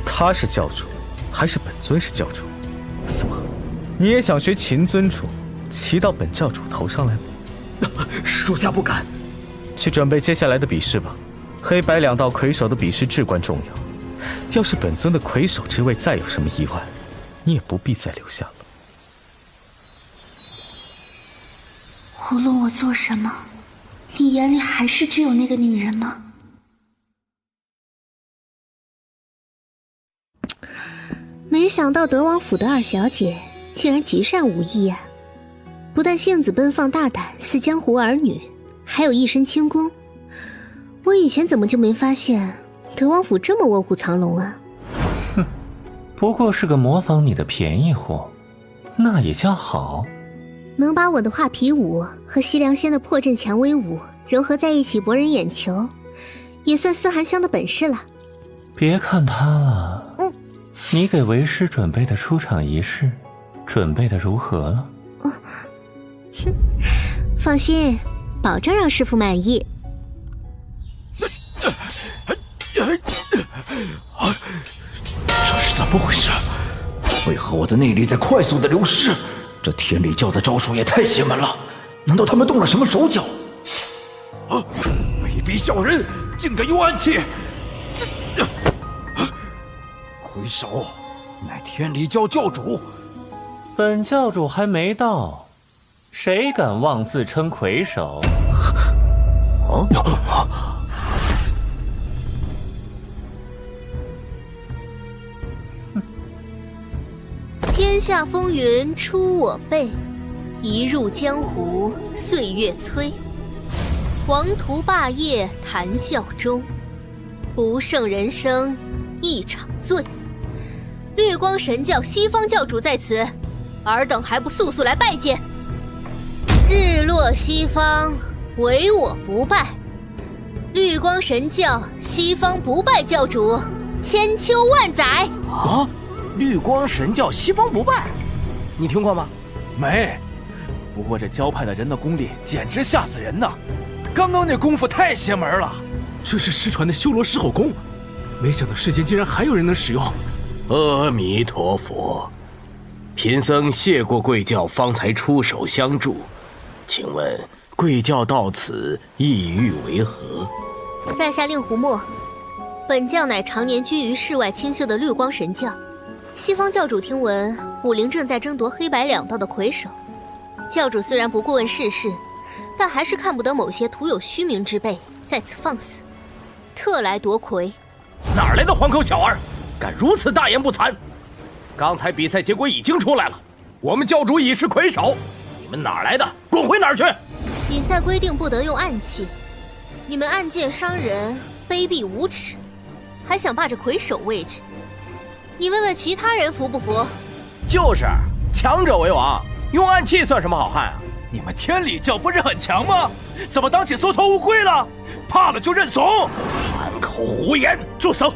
她是教主，还是本尊是教主？怎么，你也想学秦尊主，骑到本教主头上来吗？属下不敢。去准备接下来的比试吧。黑白两道魁首的比试至关重要。要是本尊的魁首之位再有什么意外，你也不必再留下了。无论我做什么，你眼里还是只有那个女人吗？没想到德王府的二小姐竟然极善武艺啊！不但性子奔放大胆，似江湖儿女，还有一身轻功。我以前怎么就没发现德王府这么卧虎藏龙啊？哼，不过是个模仿你的便宜货，那也叫好。能把我的画皮舞和西凉仙的破阵蔷薇舞融合在一起博人眼球，也算思涵香的本事了。别看他了，你给为师准备的出场仪式准备的如何了？放心，保证让师父满意。这是怎么回事？为何我的内力在快速的流失？这天理教的招数也太邪门了！难道他们动了什么手脚？卑鄙小人，竟敢用暗器！魁首乃天理教教主，本教主还没到，谁敢妄自称魁首？天下风云出我辈，一入江湖岁月催。黄图霸业谈笑中，不胜人生一场醉。绿光神教西方教主在此，尔等还不速速来拜见？日落西方，唯我不败，绿光神教西方不败教主，千秋万载。啊！绿光神教西方不败，你听过吗？没。不过这教派的人的功力简直吓死人呐！刚刚那功夫太邪门了。这是失传的修罗狮吼功，没想到世间竟然还有人能使用。阿弥陀佛，贫僧谢过贵教，方才出手相助，请问贵教到此意欲为何？在下令狐墨，本教乃常年居于世外清修的绿光神教。西方教主听闻武陵正在争夺黑白两道的魁首，教主虽然不过问世事，但还是看不得某些徒有虚名之辈在此放肆，特来夺魁。哪来的黄口小儿，敢如此大言不惭！刚才比赛结果已经出来了，我们教主已是魁首，你们哪来的，滚回哪儿去！比赛规定不得用暗器，你们暗箭伤人，卑鄙无耻，还想霸着魁首位置，你问问其他人服不服？就是，强者为王，用暗器算什么好汉啊？你们天理教不是很强吗？怎么当起缩头乌龟了？怕了就认怂！满口胡言！住手！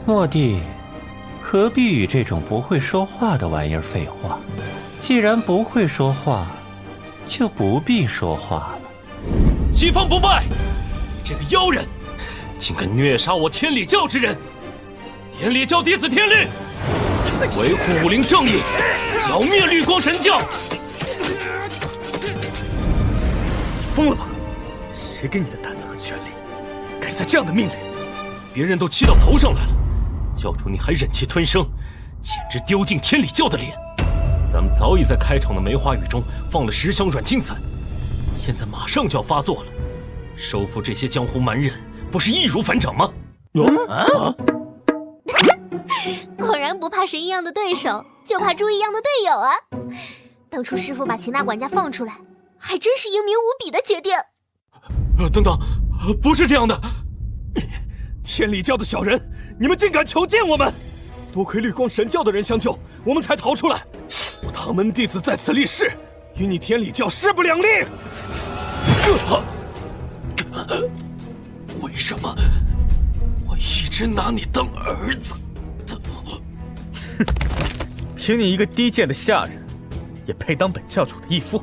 蓦地，何必与这种不会说话的玩意儿废话？既然不会说话，就不必说话了。西方不败，你这个妖人，竟敢虐杀我天理教之人！天理教弟子天律，维护武陵正义，剿灭绿光神教！疯了吗？谁给你的胆子和权力，敢下这样的命令？别人都气到头上来了，教主你还忍气吞声，简直丢尽天理教的脸。咱们早已在开场的梅花雨中放了10箱软金散，现在马上就要发作了，收复这些江湖蛮人，不是易如反掌吗？果然不怕神一样的对手，就怕猪一样的队友啊！当初师父把秦大管家放出来，还真是英明无比的决定。等等，不是这样的！天理教的小人，你们竟敢求见我们！多亏绿光神教的人相救，我们才逃出来。我唐门弟子在此立誓，与你天理教势不两立。为什么我一直拿你当儿子？凭你一个低贱的下人，也配当本教主的义父？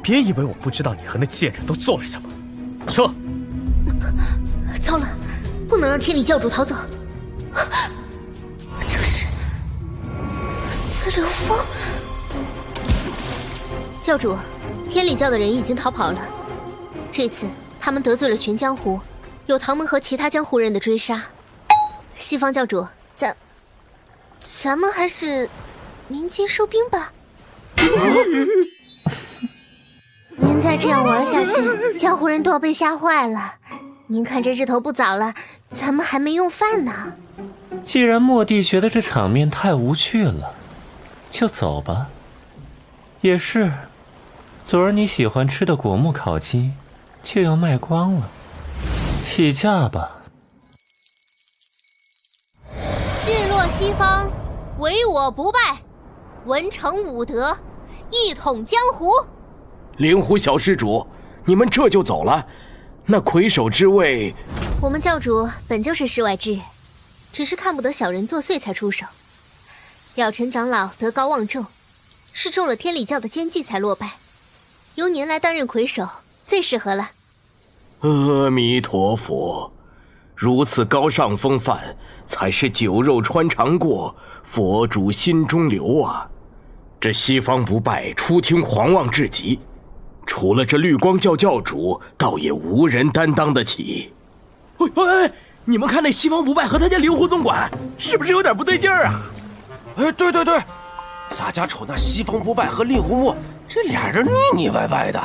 别以为我不知道你和那贱人都做了什么。说。糟了，不能让天理教主逃走。这是四流风。教主，天理教的人已经逃跑了。这次他们得罪了全江湖，有唐门和其他江湖人的追杀。西方教主，咱们还是鸣金收兵吧。您再这样玩下去，江湖人都要被吓坏了。您看这日头不早了，咱们还没用饭呢。既然蓦地觉得这场面太无趣了，就走吧。也是，昨儿你喜欢吃的果木烤鸡就要卖光了，起价吧。日落西方，唯我不败，文成武德，一统江湖。灵狐小施主，你们这就走了？那魁首之位，我们教主本就是世外之人，只是看不得小人作祟才出手。药尘长老德高望重，是中了天理教的奸计才落败，由您来担任魁首最适合了。阿弥陀佛，如此高尚风范，才是酒肉穿肠过，佛主心中留啊！这西方不败出听狂妄至极，除了这绿光教教主，倒也无人担当得起。喂，你们看那西方不败和他家灵狐总管，是不是有点不对劲儿啊？哎，对，洒家瞅那西方不败和令狐墨这俩人腻腻歪歪的。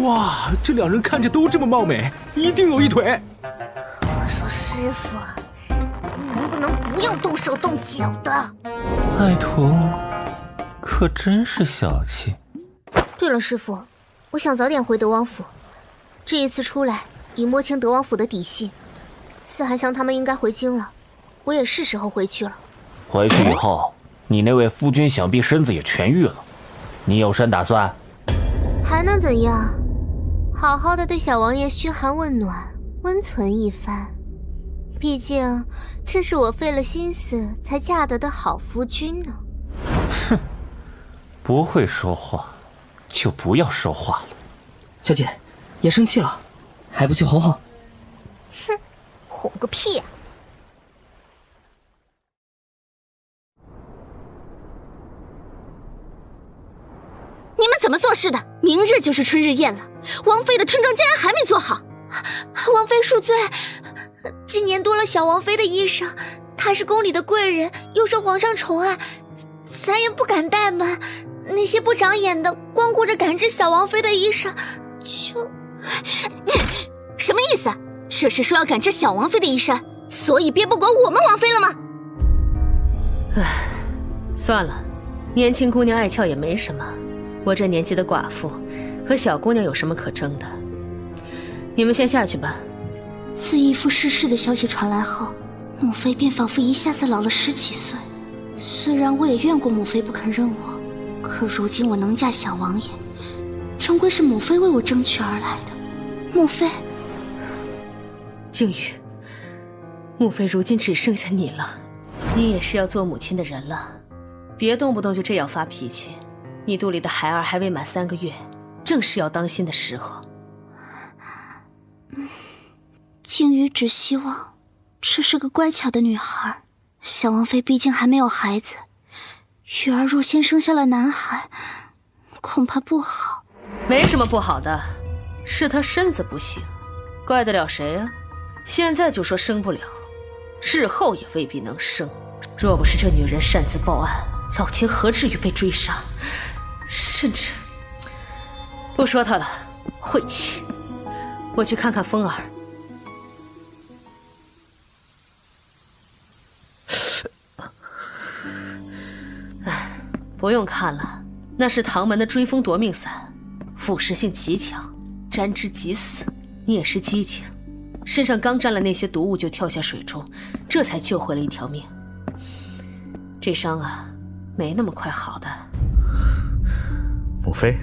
哇，这两人看着都这么貌美，一定有一腿。我说师傅，能不能不要动手动脚的？爱徒可真是小气。对了，师傅，我想早点回德王府。这一次出来，已摸清德王府的底细。四含香他们应该回京了，我也是时候回去了。回去以后，你那位夫君想必身子也痊愈了。你有甚打算？还能怎样？好好的对小王爷嘘寒问暖，温存一番。毕竟这是我费了心思才嫁得的好夫君呢。哼，不会说话就不要说话了。小姐，爷生气了，还不去哄哄？哼，哄个屁呀！你们怎么做事的？明日就是春日宴了，王妃的春装竟然还没做好。王妃恕罪，今年多了小王妃的衣裳，她是宫里的贵人，又受皇上宠爱，咱也不敢怠慢。那些不长眼的，光顾着赶制小王妃的衣裳，就……什么意思？这是说要赶制小王妃的衣衫，所以便不管我们王妃了吗？唉，算了，年轻姑娘爱俏也没什么。我这年纪的寡妇，和小姑娘有什么可争的？你们先下去吧。自义父逝世的消息传来后，母妃便仿佛一下子老了10几岁。虽然我也怨过母妃不肯认我，可如今我能嫁小王爷，终归是母妃为我争取而来的。母妃，静宇，母妃如今只剩下你了，你也是要做母亲的人了，别动不动就这样发脾气。你肚里的孩儿还未满3个月，正是要当心的时候。静宇只希望这是个乖巧的女孩。小王妃毕竟还没有孩子，雨儿若先生下了男孩，恐怕不好。没什么不好的，是她身子不行，怪得了谁啊？现在就说生不了，日后也未必能生。若不是这女人擅自报案，老秦何至于被追杀？甚至不说她了，晦气。我去看看风儿。哎，不用看了，那是唐门的追风夺命散，腐蚀性极强，沾之即死。你也是机警，身上刚沾了那些毒物就跳下水中，这才救回了一条命。这伤啊，没那么快好的。母妃，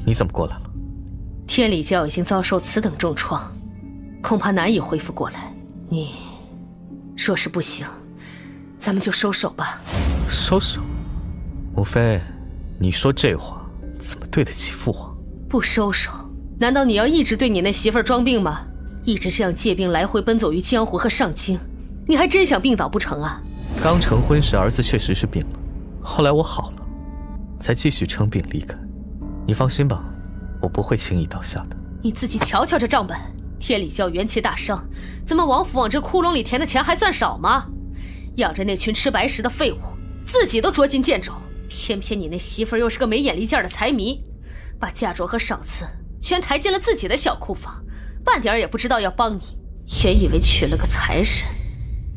你怎么过来了？天理教已经遭受此等重创，恐怕难以恢复过来。你若是不行，咱们就收手吧。收手？母妃，你说这话怎么对得起父王？不收手，难道你要一直对你那媳妇儿装病吗？一直这样借病来回奔走于江湖和上京，你还真想病倒不成啊？刚成婚时儿子确实是病了，后来我好了，才继续称病离开。你放心吧，我不会轻易倒下的。你自己瞧瞧这账本，天理教元气大伤，咱们王府往这窟窿里填的钱还算少吗？养着那群吃白食的废物，自己都捉襟见肘，偏偏你那媳妇儿又是个没眼力见的财迷，把嫁妆和赏赐全抬进了自己的小库房，半点也不知道要帮你，原以为娶了个财神，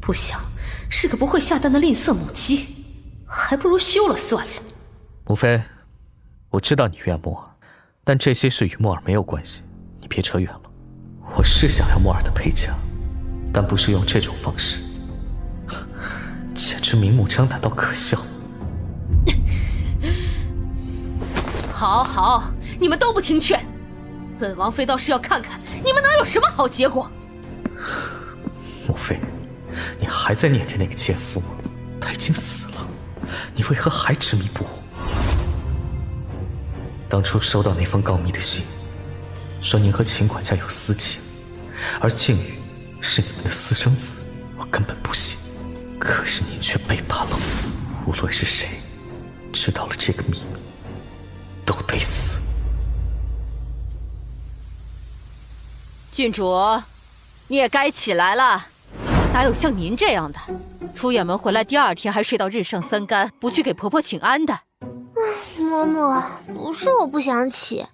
不想是个不会下蛋的吝啬母鸡，还不如休了算了。母妃，我知道你怨墨儿，但这些事与墨儿没有关系，你别扯远了。我是想要墨儿的陪嫁，但不是用这种方式，简直明目张胆到可笑。好好，你们都不听劝，本王妃倒是要看看你们能有什么好结果。母妃，你还在念着那个奸夫吗？他已经死了，你为何还执迷不悟？当初收到那封告密的信，说您和秦管家有私情，而靖宇是你们的私生子，我根本不信。可是您却背叛了我，无论是谁知道了这个秘密，都得死。郡主，你也该起来了。哪有像您这样的，出远门回来第2天还睡到日上3竿，不去给婆婆请安的？嬷嬷，不是我不想起，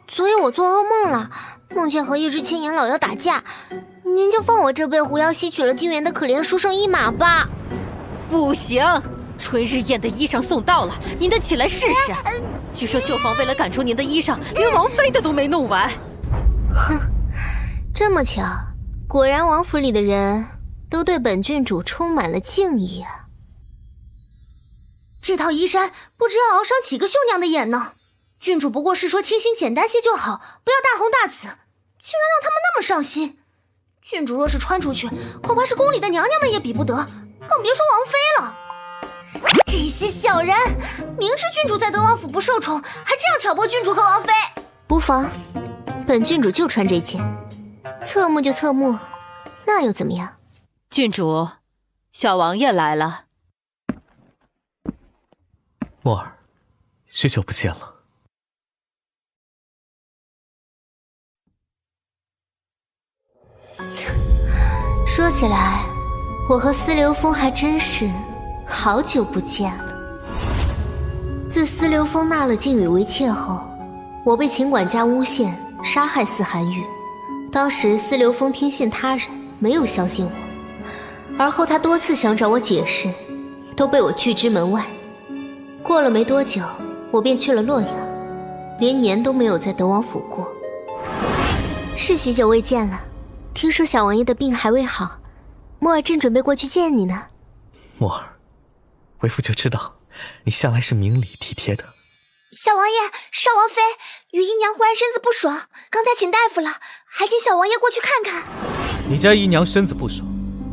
昨夜我做噩梦了，梦见和一只千年老妖打架，您就放我这被狐妖吸取了精元的可怜书生一马吧。不行，春日宴的衣裳送到了，您得起来试试。据说绣坊为了赶出您的衣裳，连王妃的都没弄完。哼，这么巧，果然王府里的人都对本郡主充满了敬意啊。这套衣衫不知要熬伤几个绣娘的眼呢。郡主不过是说清新简单些就好，不要大红大紫，居然让他们那么上心。郡主若是穿出去，恐怕是宫里的娘娘们也比不得，更别说王妃了。这些小人，明知郡主在德王府不受宠，还这样挑拨郡主和王妃。无妨，本郡主就穿这件，侧目就侧目，那又怎么样？郡主，小王爷来了。墨儿，许久不见了。说起来，我和司流风还真是好久不见了。自司流风纳了靖宇为妾后，我被秦管家诬陷杀害司寒玉。当时司流风听信他人，没有相信我，而后他多次想找我解释，都被我拒之门外。过了没多久，我便去了洛阳，连年都没有在德王府过。是许久未见了，听说小王爷的病还未好，墨儿正准备过去见你呢。墨儿，为父就知道你向来是明理体贴的。小王爷，少王妃，雨姨娘忽然身子不爽，刚才请大夫了，还请小王爷过去看看。你家姨娘身子不爽，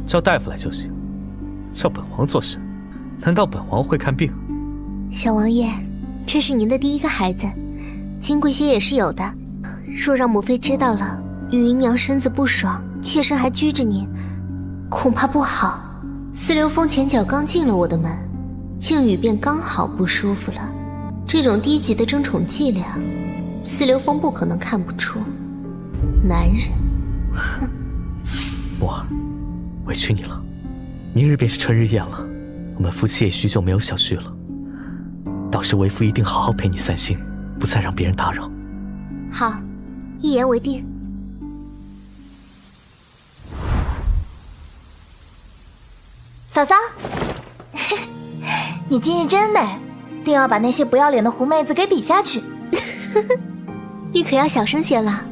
叫大夫来就行，叫本王做甚？难道本王会看病？小王爷，这是您的第一个孩子，金贵些也是有的。若让母妃知道了雨姨娘身子不爽，妾身还拘着您，恐怕不好。司流风前脚刚进了我的门，靖宇便刚好不舒服了。这种低级的争宠伎俩，司流风不可能看不出。男人，哼！墨儿，委屈你了。明日便是春日宴了，我们夫妻也许久没有小聚了。到时为父一定好好陪你散心，不再让别人打扰。好，一言为定。嫂嫂，你今日真美，定要把那些不要脸的狐妹子给比下去。你可要小声些了，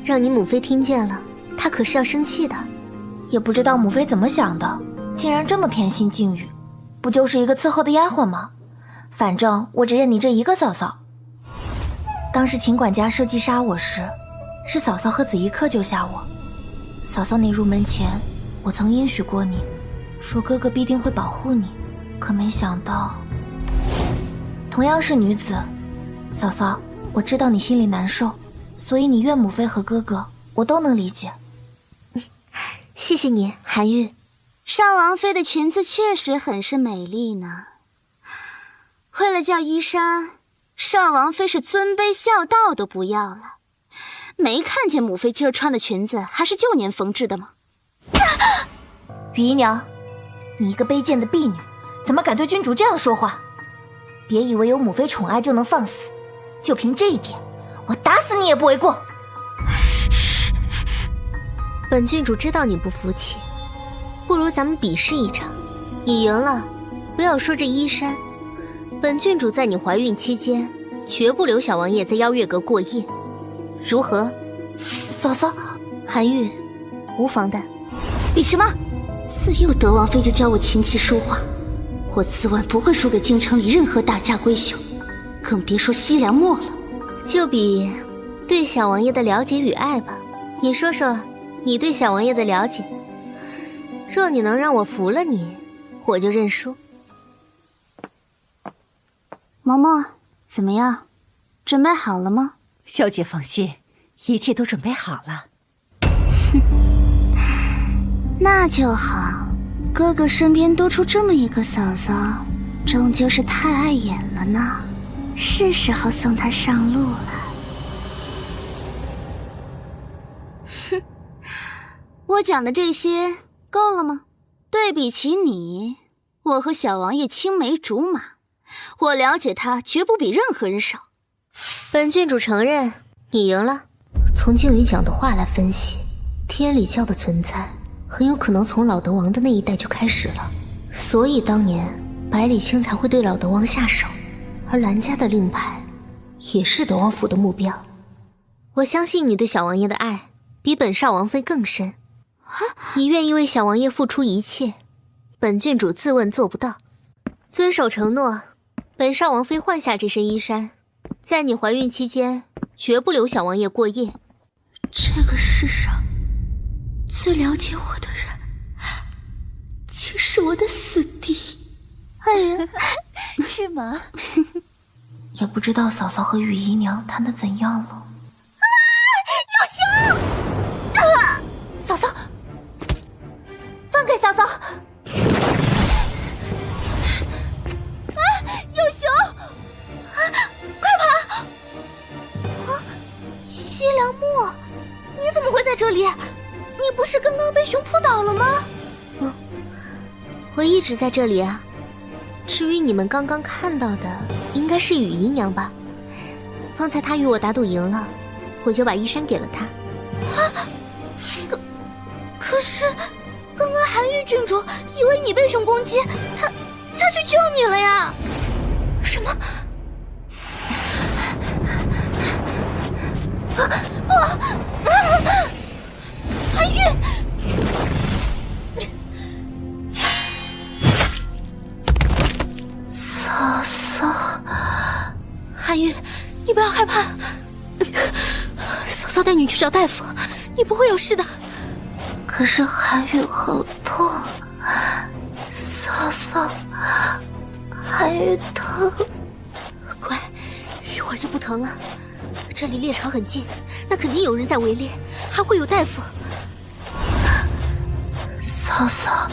让你母妃听见了，她可是要生气的。也不知道母妃怎么想的，竟然这么偏心靖宇，不就是一个伺候的丫鬟吗？反正我只认你这一个嫂嫂。当时秦管家设计杀我时，是嫂嫂和子怡客救下我。嫂嫂你入门前，我曾应许过你，说哥哥必定会保护你，可没想到。同样是女子，嫂嫂，我知道你心里难受，所以你怨母妃和哥哥，我都能理解。谢谢你，韩愈。少王妃的裙子确实很是美丽呢。为了叫衣衫，少王妃是尊卑孝道都不要了。没看见母妃今儿穿的裙子还是旧年缝制的吗？雨姨娘，你一个卑贱的婢女，怎么敢对君主这样说话？别以为有母妃宠爱就能放肆，就凭这一点，我打死你也不为过。本郡主知道你不服气，不如咱们比试一场，你赢了，不要说这衣衫，本郡主在你怀孕期间，绝不留小王爷在邀月阁过夜，如何？嫂嫂，韩愈，无妨的。比什么？自幼德王妃就教我琴棋书画，我自问不会输给京城里任何大家闺秀，更别说西凉墨了。就比对小王爷的了解与爱吧，你说说你对小王爷的了解。若你能让我服了你，我就认输。嬷嬷，怎么样？准备好了吗？小姐放心，一切都准备好了。那就好，哥哥身边多出这么一个嫂嫂，终究是太碍眼了呢。是时候送她上路了。哼，我讲的这些够了吗？对比起你，我和小王爷青梅竹马，我了解他绝不比任何人少。本郡主承认你赢了。从靖宇讲的话来分析，天理教的存在很有可能从老德王的那一代就开始了，所以当年百里清才会对老德王下手，而兰家的令牌也是德王府的目标。我相信你对小王爷的爱比本少王妃更深，你愿意为小王爷付出一切，本郡主自问做不到。遵守承诺，本少王妃换下这身衣衫，在你怀孕期间，绝不留小王爷过夜。这个世上最了解我的人，竟是我的死敌。哎呀，是吗？也不知道嫂嫂和雨姨娘谈得怎样了。有熊！嫂嫂，放开嫂嫂！有熊！快跑！西凉墨，你怎么会在这里？你不是刚刚被熊扑倒了吗？我一直在这里啊。至于你们刚刚看到的，应该是雨姨娘吧？方才她与我打赌赢了，我就把衣衫给了她。可是，刚刚韩愈郡主以为你被熊攻击，他去救你了呀！什么？不！韩愈！嫂嫂，韩愈，你不要害怕，嫂嫂带你去找大夫，你不会有事的。可是韩愈好痛，嫂嫂，韩愈疼。乖，一会儿就不疼了。这离猎场很近，那肯定有人在围猎，还会有大夫。嫂嫂，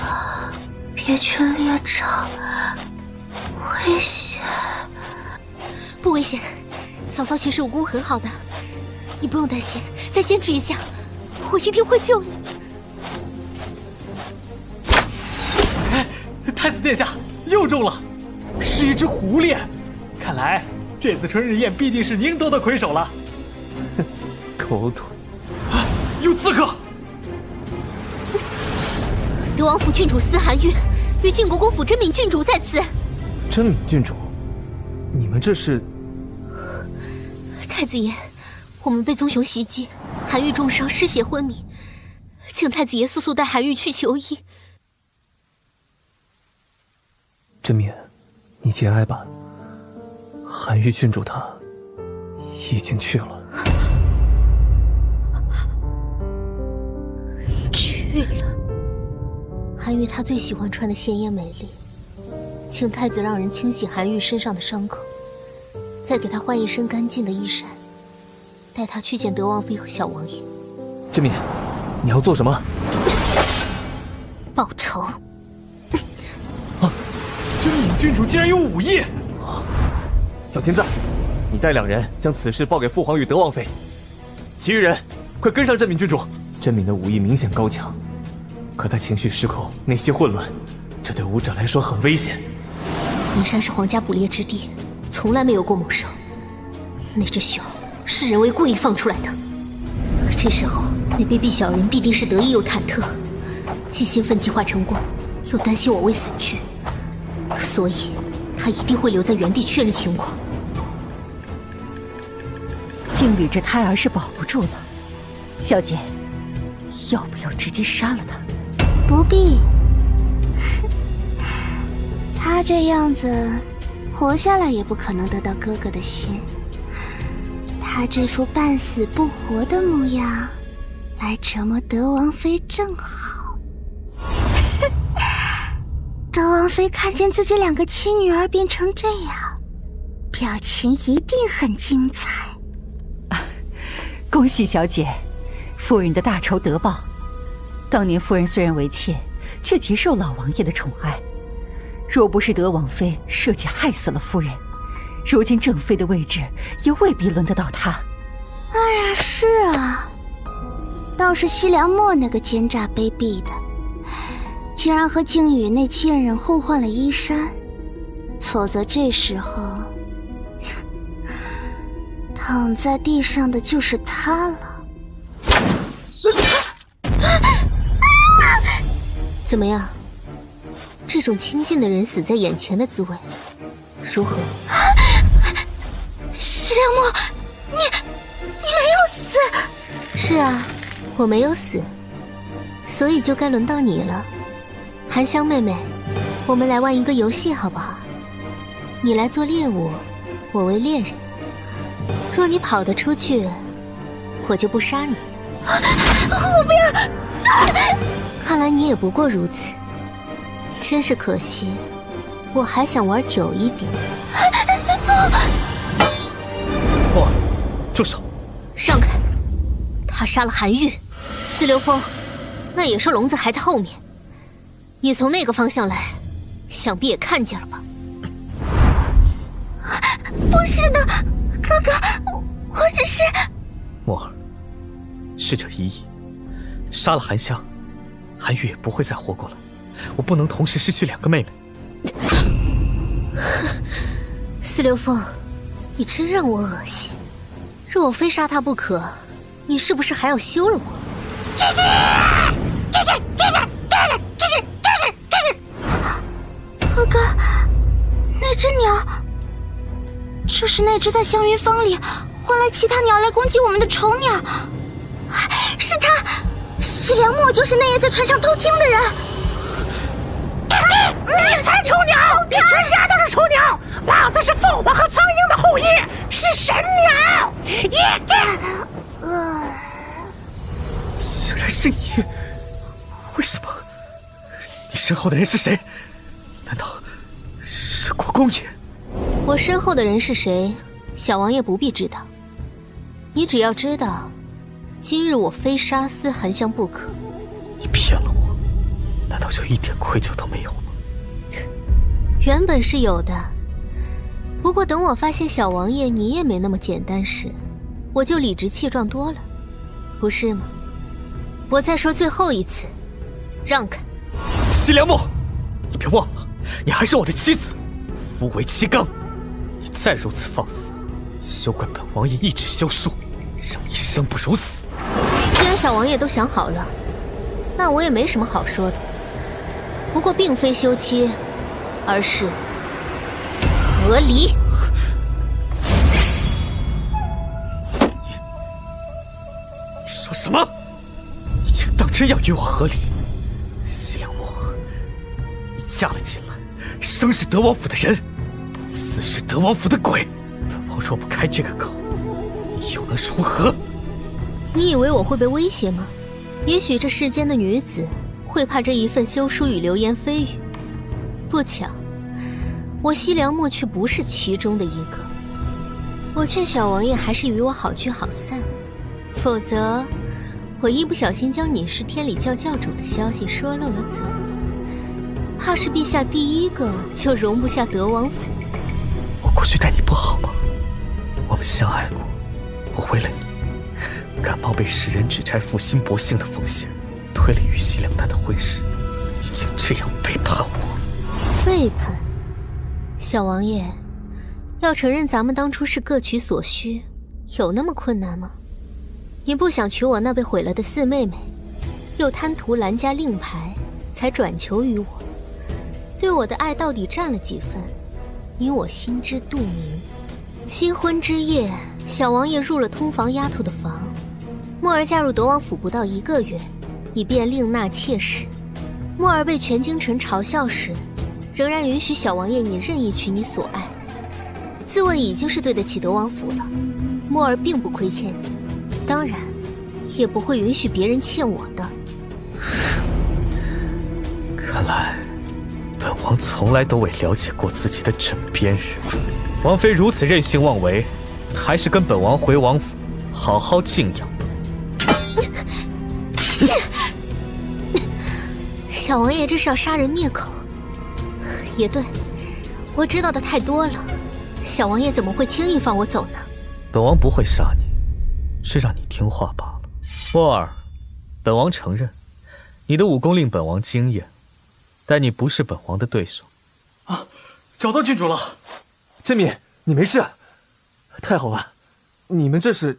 别去猎场，危险。不危险，嫂嫂其实武功很好的，你不用担心，再坚持一下，我一定会救你。太子殿下又中了，是一只狐狸，看来这次春日宴必定是您夺得魁首了。哼，狗腿！有刺客！德王府郡主司韩愈与晋国公府真敏郡主在此。真敏郡主，你们这是？太子爷，我们被棕熊袭击，韩愈重伤，失血昏迷，请太子爷速速带韩愈去求医。真敏，你节哀吧。韩愈郡主她已经去了。去了。韩愈她最喜欢穿的鲜艳美丽，请太子让人清洗韩愈身上的伤口，再给她换一身干净的衣衫，带她去见德王妃和小王爷。真敏，你要做什么？报仇。真敏郡主竟然有武艺！小金子，你带2人将此事报给父皇与德王妃，其余人快跟上真敏郡主。真敏的武艺明显高强，可她情绪失控，内心混乱，这对武者来说很危险。灵山是皇家捕猎之地，从来没有过猛兽。那只熊是人为故意放出来的。这时候，那卑鄙小人必定是得意又忐忑，既兴奋计划成功，又担心我未死去，所以他一定会留在原地确认情况。靖宇这胎儿是保不住了，小姐，要不要直接杀了他？不必，他这样子活下来也不可能得到哥哥的心。他这副半死不活的模样，来折磨德王妃正好。德王妃看见自己2个亲女儿变成这样，表情一定很精彩。恭喜小姐，夫人的大仇得报。当年夫人虽然为妾，却极受老王爷的宠爱。若不是德王妃设计害死了夫人，如今正妃的位置也未必轮得到她。哎呀，是啊，倒是西凉墨那个奸诈卑鄙的，竟然和靖宇那贱人互换了衣衫，否则这时候躺在地上的就是他了。怎么样？这种亲近的人死在眼前的滋味，如何？西凉墨，你没有死？是啊，我没有死，所以就该轮到你了。韩香妹妹，我们来玩一个游戏好不好？你来做猎物，我为猎人，若你跑得出去，我就不杀你。我不要！看来你也不过如此，真是可惜，我还想玩久一点。莫儿，住手！让开！他杀了韩愈，四流风，那野兽笼子还在后面。你从那个方向来，想必也看见了吧？不是的，哥哥，我只是……莫儿，逝者已矣，杀了韩香，韩愈也不会再活过来。我不能同时失去2个妹妹。四流风，你真让我恶心。若我非杀他不可，你是不是还要休了我？哥哥，那只鸟，就是那只在香云坊里换来其他鸟来攻击我们的丑鸟，是他。西凉墨就是那夜在船上偷听的人。你才丑鸟！你全家都是丑鸟！老子是凤凰和苍鹰的后裔，是神鸟！竟然是你！为什么？你身后的人是谁？难道是国公爷？我身后的人是谁，小王爷不必知道。你只要知道，今日我非杀死韩香不可。你骗了我，难道就一点愧疚都没有吗？原本是有的，不过等我发现小王爷你也没那么简单时，我就理直气壮多了，不是吗？我再说最后一次，让开！西凉墨，你别忘了，你还是我的妻子，夫为妻纲。你再如此放肆，休怪本王爷一纸休书，让你生不如死。既然小王爷都想好了，那我也没什么好说的。不过并非休妻，而是和离。你说什么？你竟当真要与我和离？西凉墨，你嫁了进来，生是德王府的人，死是德王府的鬼。本王若不开这个口，你又能如何？你以为我会被威胁吗？也许这世间的女子会怕这一份休书与流言蜚语，不巧，我西凉墨却不是其中的一个。我劝小王爷还是与我好聚好散，否则我一不小心将你是天理教教主的消息说漏了嘴，怕是陛下第一个就容不下德王府。我过去待你不好吗？我们相爱过，我为了你，敢冒被世人指摘负心薄幸的风险，推了与西凉丹的婚事，你竟这样背叛我！背叛？小王爷，要承认咱们当初是各取所需，有那么困难吗？你不想娶我那被毁了的四妹妹，又贪图兰家令牌，才转求于我，对我的爱到底占了几分，你我心知肚明。新婚之夜，小王爷入了通房丫头的房，墨儿嫁入德王府不到1个月，你便另纳妾室。墨儿被全京城嘲笑时，仍然允许小王爷你任意娶你所爱，自问已经是对得起德王府了。墨儿并不亏欠你，当然也不会允许别人欠我的。看来本王从来都未了解过自己的枕边人。王妃如此任性妄为，还是跟本王回王府好好静养。小王爷这是要杀人灭口。也对，我知道的太多了，小王爷怎么会轻易放我走呢？本王不会杀你，是让你听话罢了。墨儿，本王承认，你的武功令本王惊艳，但你不是本王的对手。啊，找到郡主了！真敏，你没事？太好了，你们这是……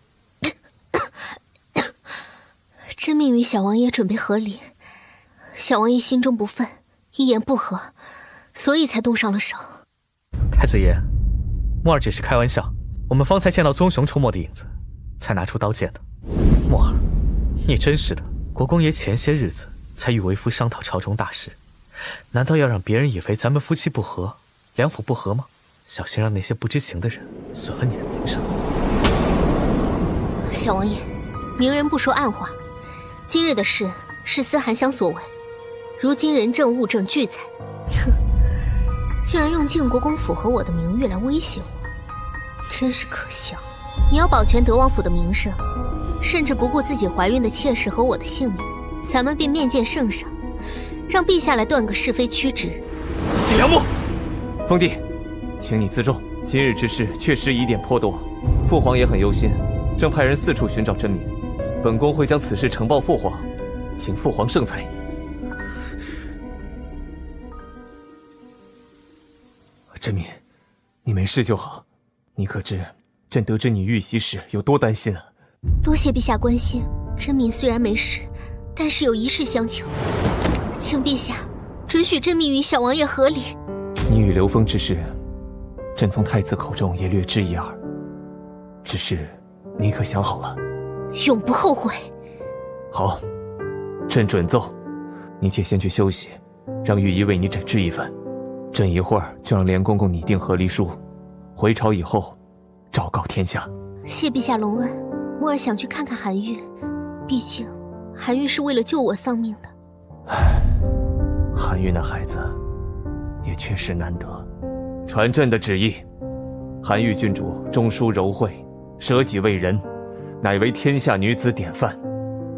真命与小王爷准备和离，小王爷心中不忿，一言不合，所以才动上了手。太子爷，墨儿只是开玩笑，我们方才见到棕熊出没的影子，才拿出刀剑的。墨儿，你真是的，国公爷前些日子才与为夫商讨朝中大事，难道要让别人以为咱们夫妻不和，两府不和吗？小心让那些不知情的人损了你的名声。小王爷，明人不说暗话，今日的事是思涵香所为，如今人证物证俱在，哼，竟然用建国公府和我的名誉来威胁我，真是可笑。你要保全德王府的名声，甚至不顾自己怀孕的妾室和我的性命，咱们便面见圣上，让陛下来断个是非曲直。西凉木，封地，请你自重。今日之事确实疑点颇多，父皇也很忧心，正派人四处寻找真名。本宫会将此事呈报父皇，请父皇圣裁。真敏，你没事就好。你可知朕得知你遇袭时有多担心啊？多谢陛下关心。真敏虽然没事，但是有一事相求，请陛下准许真敏与小王爷和离。你与刘峰之事，朕从太子口中也略知一二，只是你可想好了？永不后悔。好，朕准奏。你且先去休息，让御医为你诊治一番。朕一会儿就让连公公拟定和离书，回朝以后昭告天下。谢陛下隆恩。墨儿想去看看韩愈，毕竟韩愈是为了救我丧命的。韩愈那孩子也确实难得。传朕的旨意，韩愈郡主忠淑柔惠，舍己为人，乃为天下女子典范，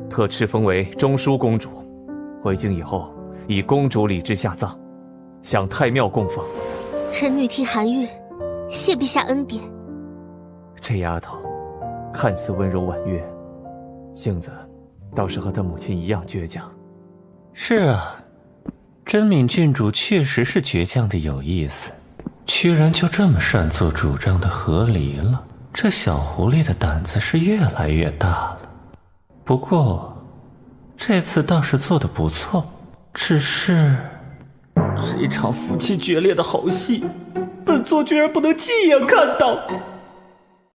特敕封为忠淑公主。回京以后，以公主礼制下葬，享太庙供奉。臣女替韩愈，谢陛下恩典。这丫头看似温柔婉约，性子倒是和她母亲一样倔强。是啊，真敏郡主确实是倔强的有意思，居然就这么擅作主张的和离了。这小狐狸的胆子是越来越大了。不过这次倒是做得不错，只是这场夫妻决裂的好戏，本座居然不能亲眼看到。